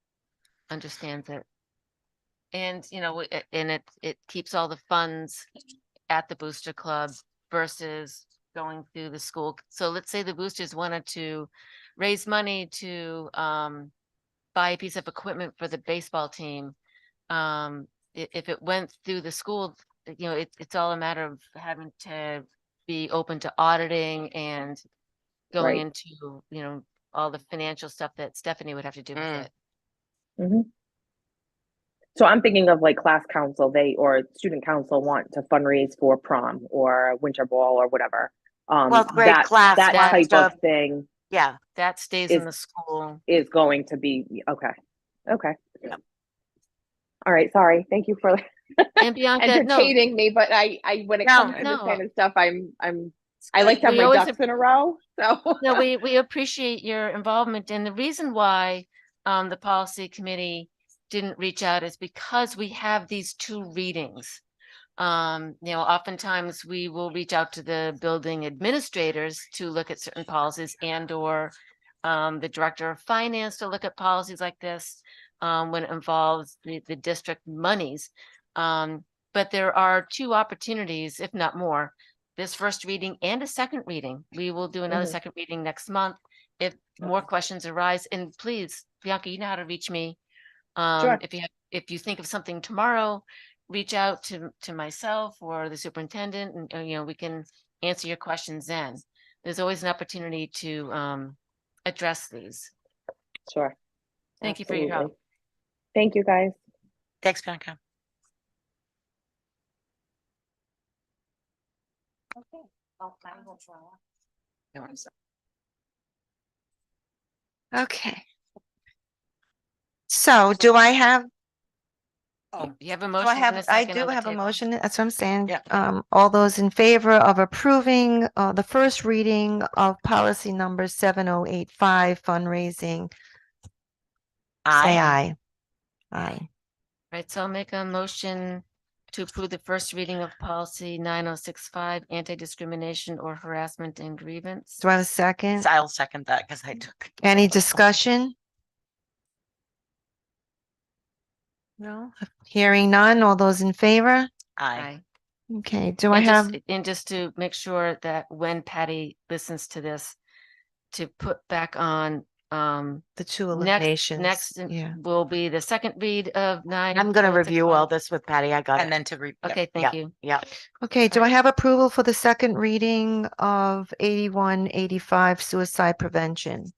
understands it. And, you know, and it keeps all the funds at the booster club versus going through the school. So let's say the boosters wanted to raise money to buy a piece of equipment for the baseball team. If it went through the school, you know, it's all a matter of having to be open to auditing and going Right. into, you know, all the financial stuff that Stephanie would have to do with it. Mhm. So I'm thinking of like class council, or student council want to fundraise for prom or winter ball or whatever. Well, grade That class that wants type of to- thing Yeah. That stays Is- in the school. is going to be okay. Okay. Yep. All right. Sorry. Thank you for And Bianca, no, entertaining me, but I when it No, comes to this no. kind of stuff, I like to have We my always ducks in a row. So No, we appreciate your involvement, and the reason why the policy committee didn't reach out is because we have these two readings. You know, oftentimes we will reach out to the building administrators to look at certain policies and or the director of finance to look at policies like this when it involves the district monies. But there are two opportunities, if not more, this first reading and a second reading. We will do another Mhm. second reading next month. If more questions arise, and please, Bianca, you know how to reach me. Sure. If you think of something tomorrow, reach out to myself or the superintendent, and you know, we can answer your questions then. There's always an opportunity to address these. Sure. Thank you for your help. Absolutely. Thank you, guys. Thanks, Bianca. Okay. So do I have, You have a do motion. I and have, a I second do on the have a table. motion. That's what I'm saying. Yeah. All those in favor of approving the first reading of policy number 7085 fundraising, say aye. Aye. Right, so I'll make a motion to approve the first reading of policy 9065, anti-discrimination or harassment and grievance. Do I have a second? I'll second that because I took. Any discussion? No, hearing none. All those in favor? Aye. Okay, do I And have, and just to make sure that when Patty listens to this, to put back on, the two next, eliminations? next Yeah. will be the second read of 9. I'm going to review all this with Patty. I got And it. then to read. Okay, thank you. Yeah. Okay, do I have approval for the second reading of 8185 suicide prevention?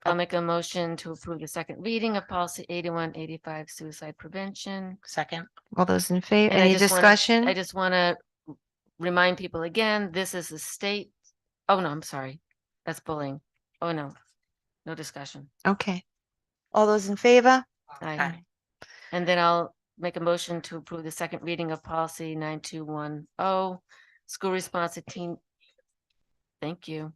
I'll make a motion to approve the second reading of policy 8185 suicide prevention. Second. All those in favor? And I Any just wanna- discussion? I just want to remind people again, this is the state. Oh, no, I'm sorry. That's bullying. Oh, no. No discussion. Okay. All those in favor? Aye. And then I'll make a motion to approve the second reading of policy 9210, school response to teen. Thank you.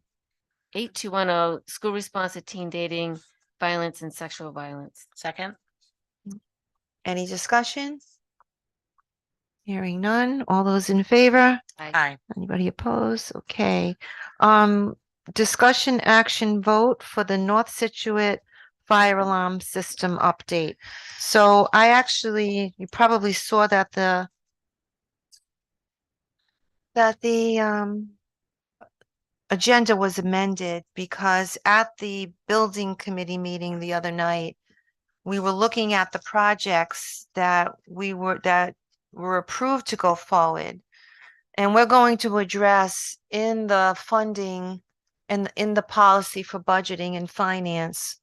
8210, school response to teen dating, violence and sexual violence. Second. Any discussion? Hearing none. All those in favor? Aye. Anybody opposed? Okay. Discussion action vote for the North Situate fire alarm system update. So I actually, you probably saw that the agenda was amended because at the building committee meeting the other night, we were looking at the projects that were approved to go forward. And we're going to address in the funding and in the policy for budgeting and finance,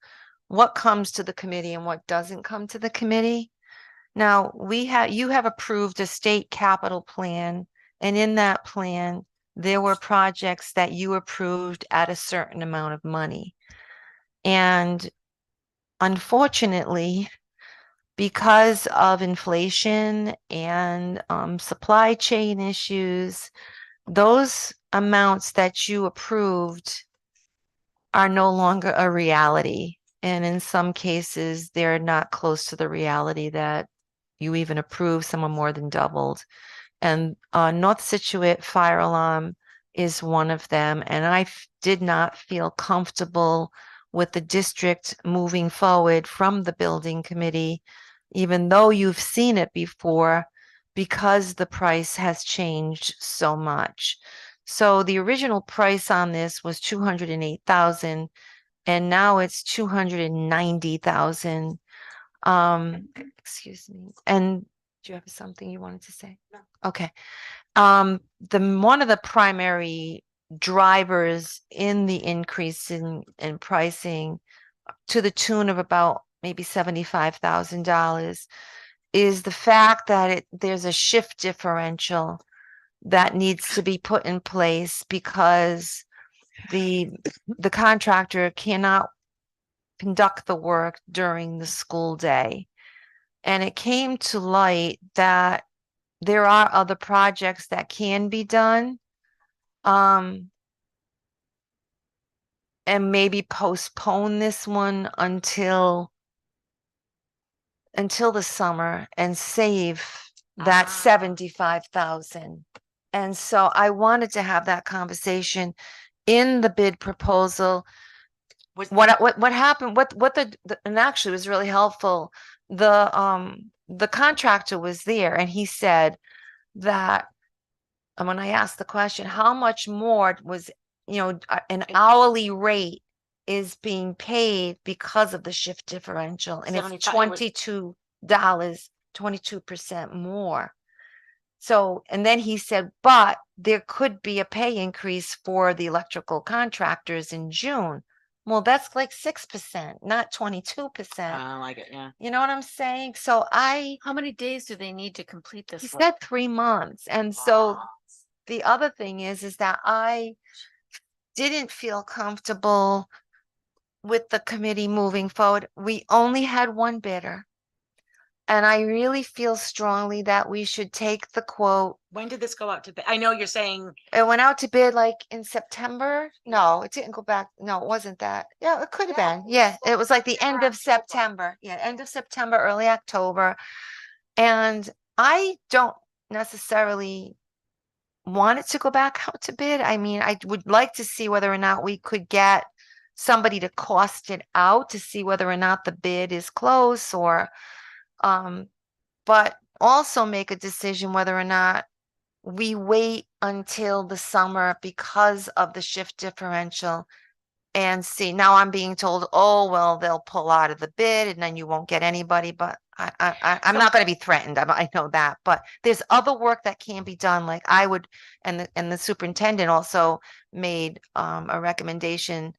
what comes to the committee and what doesn't come to the committee. Now, you have approved a state capital plan, and in that plan, there were projects that you approved at a certain amount of money. And unfortunately, because of inflation and supply chain issues, those amounts that you approved are no longer a reality. And in some cases, they're not close to the reality that you even approved. Some are more than doubled. And North Situate fire alarm is one of them. And I did not feel comfortable with the district moving forward from the building committee, even though you've seen it before, because the price has changed so much. So the original price on this was 208,000, and now it's 290,000. Excuse me. And do you have something you wanted to say? No. Okay. One of the primary drivers in the increase in pricing to the tune of about maybe $75,000 is the fact that there's a shift differential that needs to be put in place because the contractor cannot conduct the work during the school day. And it came to light that there are other projects that can be done. And maybe postpone this one until the summer and save that 75,000. And so I wanted to have that conversation in the bid proposal. What happened, and actually it was really helpful. The contractor was there and he said that, and when I asked the question, how much more was, an hourly rate is being paid because of the shift differential, and it's $22, 22% more. So, and then he said, but there could be a pay increase for the electrical contractors in June. Well, that's like 6%, not 22%. I like it, yeah. You know what I'm saying? So How many days do they need to complete this? he work? said 3 months. And so the other thing is that I didn't feel comfortable with the committee moving forward. We only had one bidder. And I really feel strongly that we should take the quote. When did this go out to bid? I know you're saying. It went out to bid like in September. No, it didn't go back. No, it wasn't that. Yeah, it could have been. Yeah, it was like the end of September. Yeah, end of September, early October. And I don't necessarily want it to go back out to bid. I mean, I would like to see whether or not we could get somebody to cost it out to see whether or not the bid is close, or but also make a decision whether or not we wait until the summer because of the shift differential and see. Now I'm being told, oh, well, they'll pull out of the bid and then you won't get anybody, but I'm not going to be threatened. I know that, but there's other work that can be done. Like I would, and the superintendent also made a recommendation,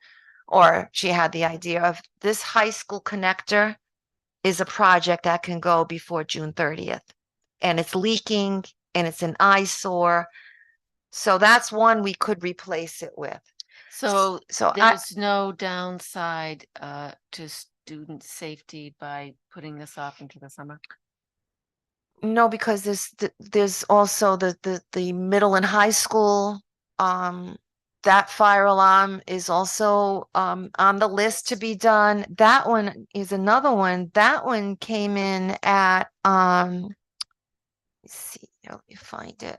or she had the idea of this high school connector is a project that can go before June 30th, and it's leaking and it's an eyesore. So that's one we could replace it with. So So there's no downside to student safety by putting this off into the summer? No, because there's also the middle and high school, that fire alarm is also on the list to be done. That one is another one. That one came in at let's see, let me find it.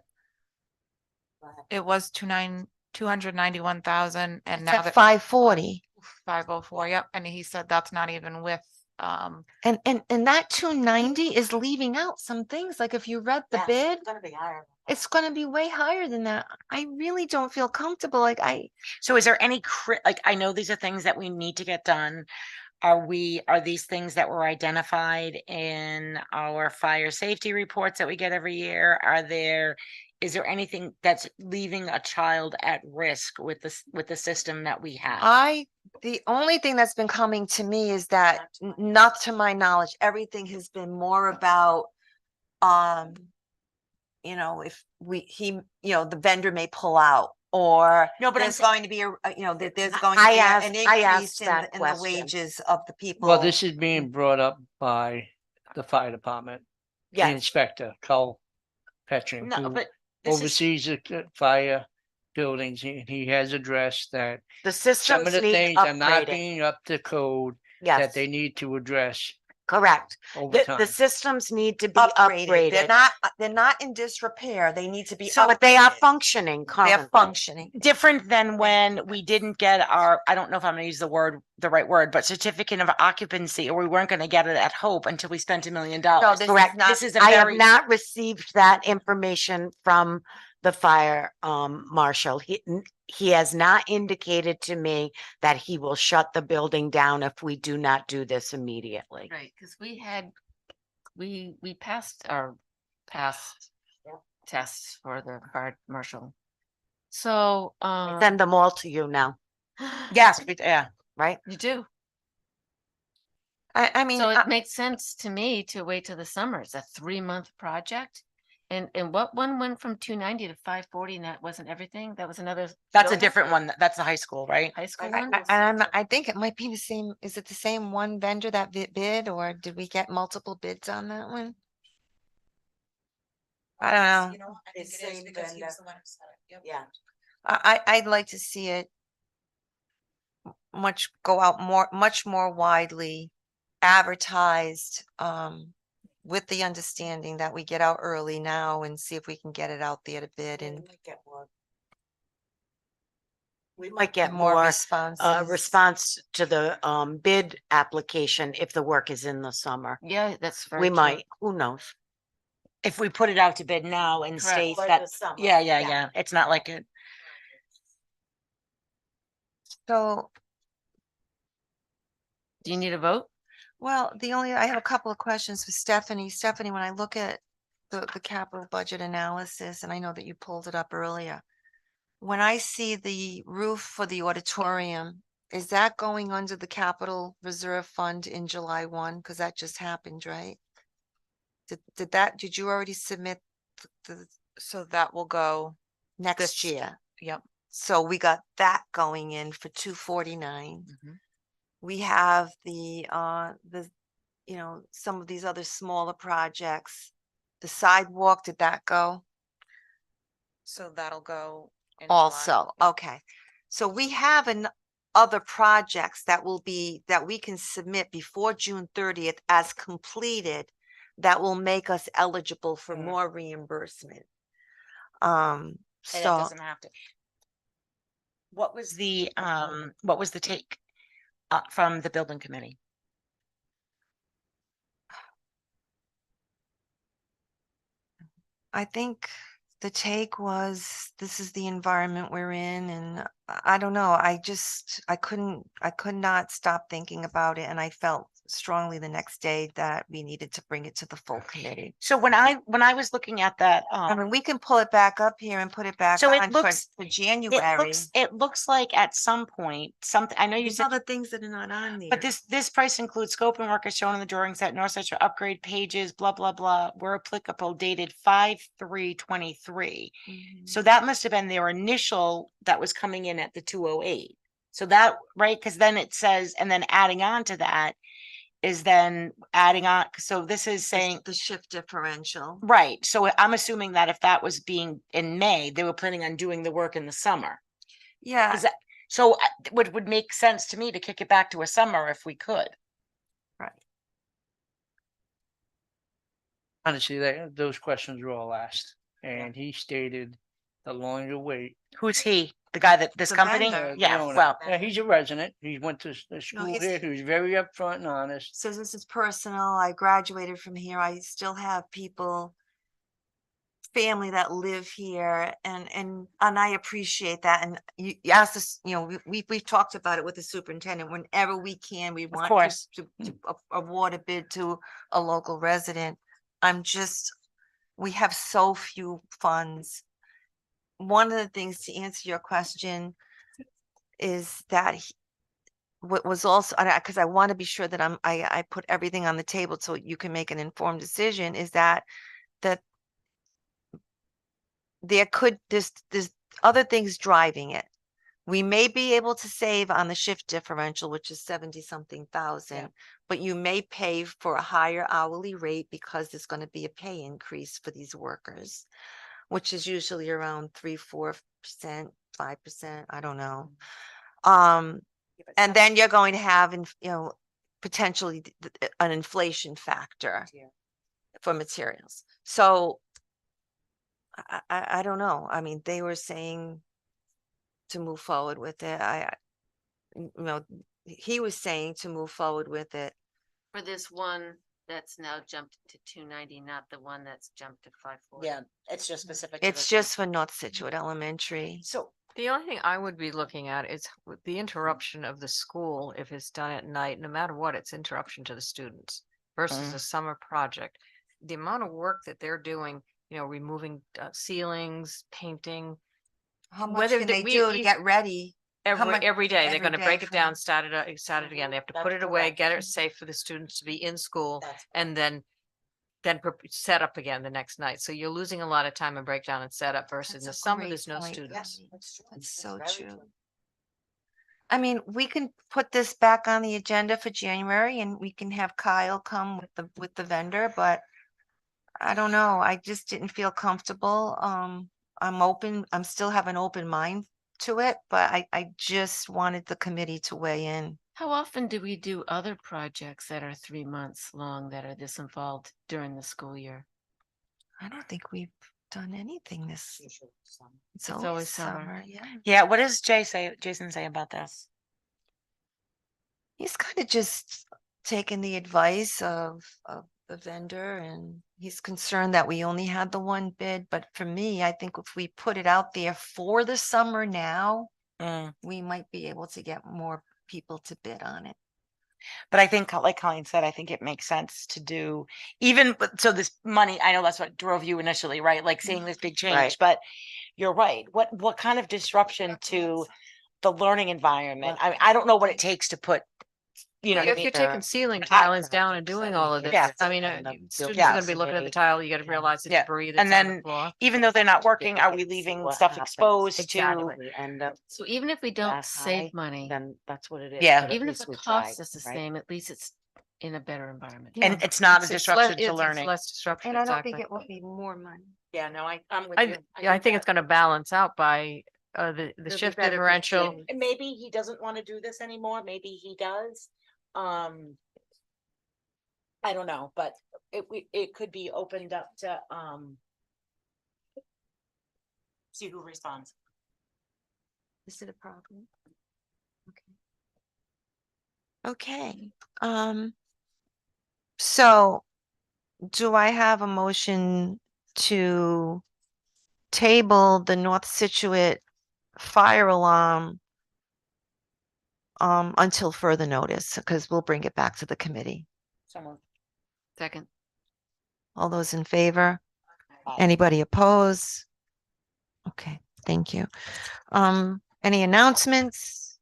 It was 291,000 and It's now at that 540. 504, yep. And he said that's not even with And that 290 is leaving out some things. Like if you read the bid, It's gonna be higher. it's going to be way higher than that. I really don't feel comfortable. Like So is there any like, I know these are things that we need to get done. Are these things that were identified in our fire safety reports that we get every year? is there anything that's leaving a child at risk with this, with the system that we have? The only thing that's been coming to me is that, not to my knowledge, everything has been more about, if the vendor may pull out, or No, but I'm there's saying- going to be that there's going to I be asked- an I increase asked in that the question. wages of the people. Well, this is being brought up by the fire department, the Yes, inspector, Carl Petching, No, who but this is, oversees the fire buildings. He has addressed that the some systems of the need things are not upgrading. being up to code Yes, that they need to address correct. over The time. systems need to be upgraded. They're upgraded. not in disrepair. They need to be But they are upgraded. functioning They're currently. functioning. different than when we didn't get our, I don't know if I'm gonna use the right word, but certificate of occupancy, or we weren't gonna get it at Hope until we spent $1 million. this is Correct. not- This is a I have very, not received that information from the fire marshal. He has not indicated to me that he will shut the building down if we do not do this immediately. Right, because we passed our past tests for the fire marshal. So, Send them all to you now, yes, yeah. right? you do. I mean, So it makes sense to me to wait till the summer. It's a 3-month project. And what one went from 290 to 540, and that wasn't everything? That was another. That's a building? different one. That's the high school, right? High school I, one? I think it might be the same. Is it the same one vendor that bid, or did we get multiple bids on that one? I don't know. Yeah. I'd like to see it go out much more widely advertised, with the understanding that we get out early now and see if we can get it out there to bid and We might get more more responses. response to the bid application if the work is in the summer. Yeah, that's very We true. might, who knows? If we put it out to bid now and Correct. state For that, the summer, yeah, yeah. yeah. It's not like it. So, Do you need a vote? well, I have a couple of questions for Stephanie. Stephanie, when I look at the capital budget analysis, and I know that you pulled it up earlier, when I see the roof for the auditorium, is that going under the capital reserve fund in July 1? Because that just happened, right? Did you already submit So that will go, next This- year? yep. So we got that going in for 249. Mhm. We have some of these other smaller projects. The sidewalk, did that go? So that'll go. in July. Also, okay. So we have other projects that we can submit before June 30th as completed that will make us eligible for more reimbursement. And it So doesn't have to. What was the take from the building committee? I think the take was, this is the environment we're in, and I don't know, I could not stop thinking about it, and I felt strongly the next day that we needed to bring it to the full committee. So when I was looking at that, I mean, we can pull it back up here and put it back So it on for looks- January. it looks like at some point, something, I know you These said, other things that are not on there. but this price includes scope and work as shown in the drawings at North Central upgrade pages, blah, blah, blah, were applicable dated 5/3/23. Mhm. So that must have been their initial that was coming in at the 208. So that, right, because then it says, and then adding on to that is then adding on, so this is saying, The shift differential. right, so I'm assuming that if that was being in May, they were planning on doing the work in the summer. Yeah, Is that, so it would make sense to me to kick it back to a summer if we could. Honestly, those questions were all asked, and he stated the longer you wait. Who's he? The guy that, this The company? vendor. the Yeah, owner. well, Yeah, he's a resident. He went to the school he's- here. He was very upfront and honest. says this is personal. I graduated from here. I still have family that live here, and I appreciate that. And you asked us, we've talked about it with the superintendent. Whenever we can, we want course. to award a bid to a local resident. We have so few funds one of the things to answer your question is that what was also, because I want to be sure that I put everything on the table so you can make an informed decision, is that there's other things driving it. We may be able to save on the shift differential, which is 70-something thousand, but you may pay for a higher hourly rate because there's going to be a pay increase for these workers, which is usually around 3-4%, 5%, I don't know. And then you're going to have, potentially an inflation factor for materials. So I don't know. I mean, they were saying to move forward with it. He was saying to move forward with it. For this one that's now jumped to 290, not the one that's jumped to 540. Yeah, it's just specific. to It's this just for North Situate Elementary. So The only thing I would be looking at is with the interruption of the school, if it's done at night, no matter what, it's interruption to the students versus a summer project. The amount of work that they're doing, removing ceilings, painting, How much Whether can the- they we- do to we- get ready? much- every day, they're every gonna day break it for down, them? start it again. They have to put That's it away, correct. get it safe for the students to be in school, that's and then set up again the next night. So you're losing a lot of time in breakdown and setup versus in That's the a summer, great there's no point. students. That's so true. I mean, we can put this back on the agenda for January and we can have Kyle come with the vendor, but I don't know. I just didn't feel comfortable. I'm open. I'm still have an open mind to it, but I just wanted the committee to weigh in. How often do we do other projects that are 3 months long that are this involved during the school year? I don't think we've done anything this. It's always always summer. summer, yeah. Yeah, what does Jason say about this? He's kind of just taken the advice of the vendor and he's concerned that we only had the one bid. But for me, I think if we put it out there for the summer now, we might be able to get more people to bid on it. But I think, like Colleen said, I think it makes sense to do so this money, I know that's what drove you initially, right? Like seeing this big change, Right. but you're right. What kind of disruption to the learning environment? I don't know what it takes to put, you know what I If mean? you're taking ceiling I- tilings down and doing all of this, Yeah. I mean, And the students are building gonna be looking at the committee. tile, you gotta realize the Yeah. debris And that's on the then floor. Even though they're not working, are we See leaving what stuff happens. exposed Exactly. to? We end up So even if we don't that high, save money, then that's what it is. Yeah. but at even if least the we cost tried, is the right? same, at least it's in a better environment. Yeah. And it's not a It's less- disruption to it's learning. Less disruption, And I don't exactly. think it will be more money. Yeah, no, I'm with I, you. yeah, I think it's gonna balance out by, the It'll be shift better for differential. students. And maybe he doesn't want to do this anymore. Maybe he does. I don't know, but it could be opened up to see who responds. Is it a problem? Okay. So do I have a motion to table the North Situate fire alarm until further notice, because we'll bring it back to the committee. Someone. Second, All those in favor? Aye. Anybody oppose? Okay, thank you. Any announcements?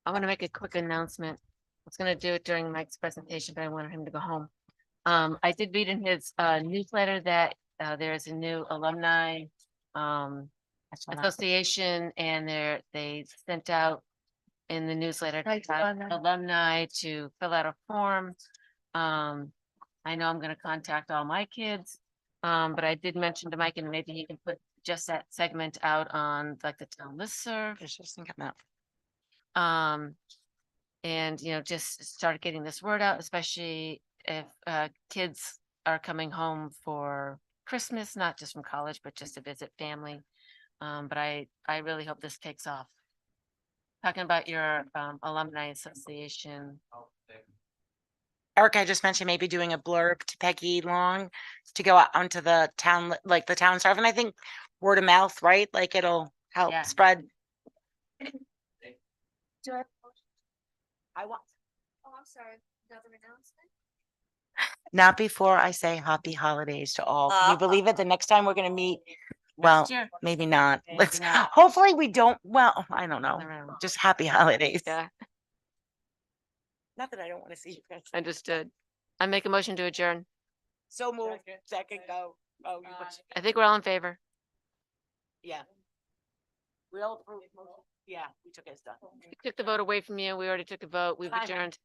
I want to make a quick announcement. I was gonna do it during Mike's presentation, but I wanted him to go home. I did read in his newsletter that there is a new alumni association, and they sent out in the newsletter to alumni to fill out a form. I know I'm gonna contact all my kids, but I did mention to Mike, and maybe he can put just that segment out on like the town listserv. I was just thinking that. And just start getting this word out, especially if kids are coming home for Christmas, not just from college, but just to visit family. But I really hope this takes off. Talking about your alumni association. Eric, I just mentioned maybe doing a blurb to Peggy Long to go out onto the town, like the town serve, and I think word of mouth, right? Like it'll help Yeah. spread. Oh, I'm sorry, another announcement? Not before I say happy holidays to all. Can you believe it? The next time we're gonna meet Well, year. maybe not. Maybe Let's, not. hopefully we don't, well, I don't know. Around. Just happy holidays. Yeah, Not that I don't want to see you guys. understood. I make a motion to adjourn. So move, second go. Oh, you put- I think we're all in favor. yeah. We all approve. Yeah, we took it as done. We took the vote away from you. We already took a vote. We've Aye. adjourned.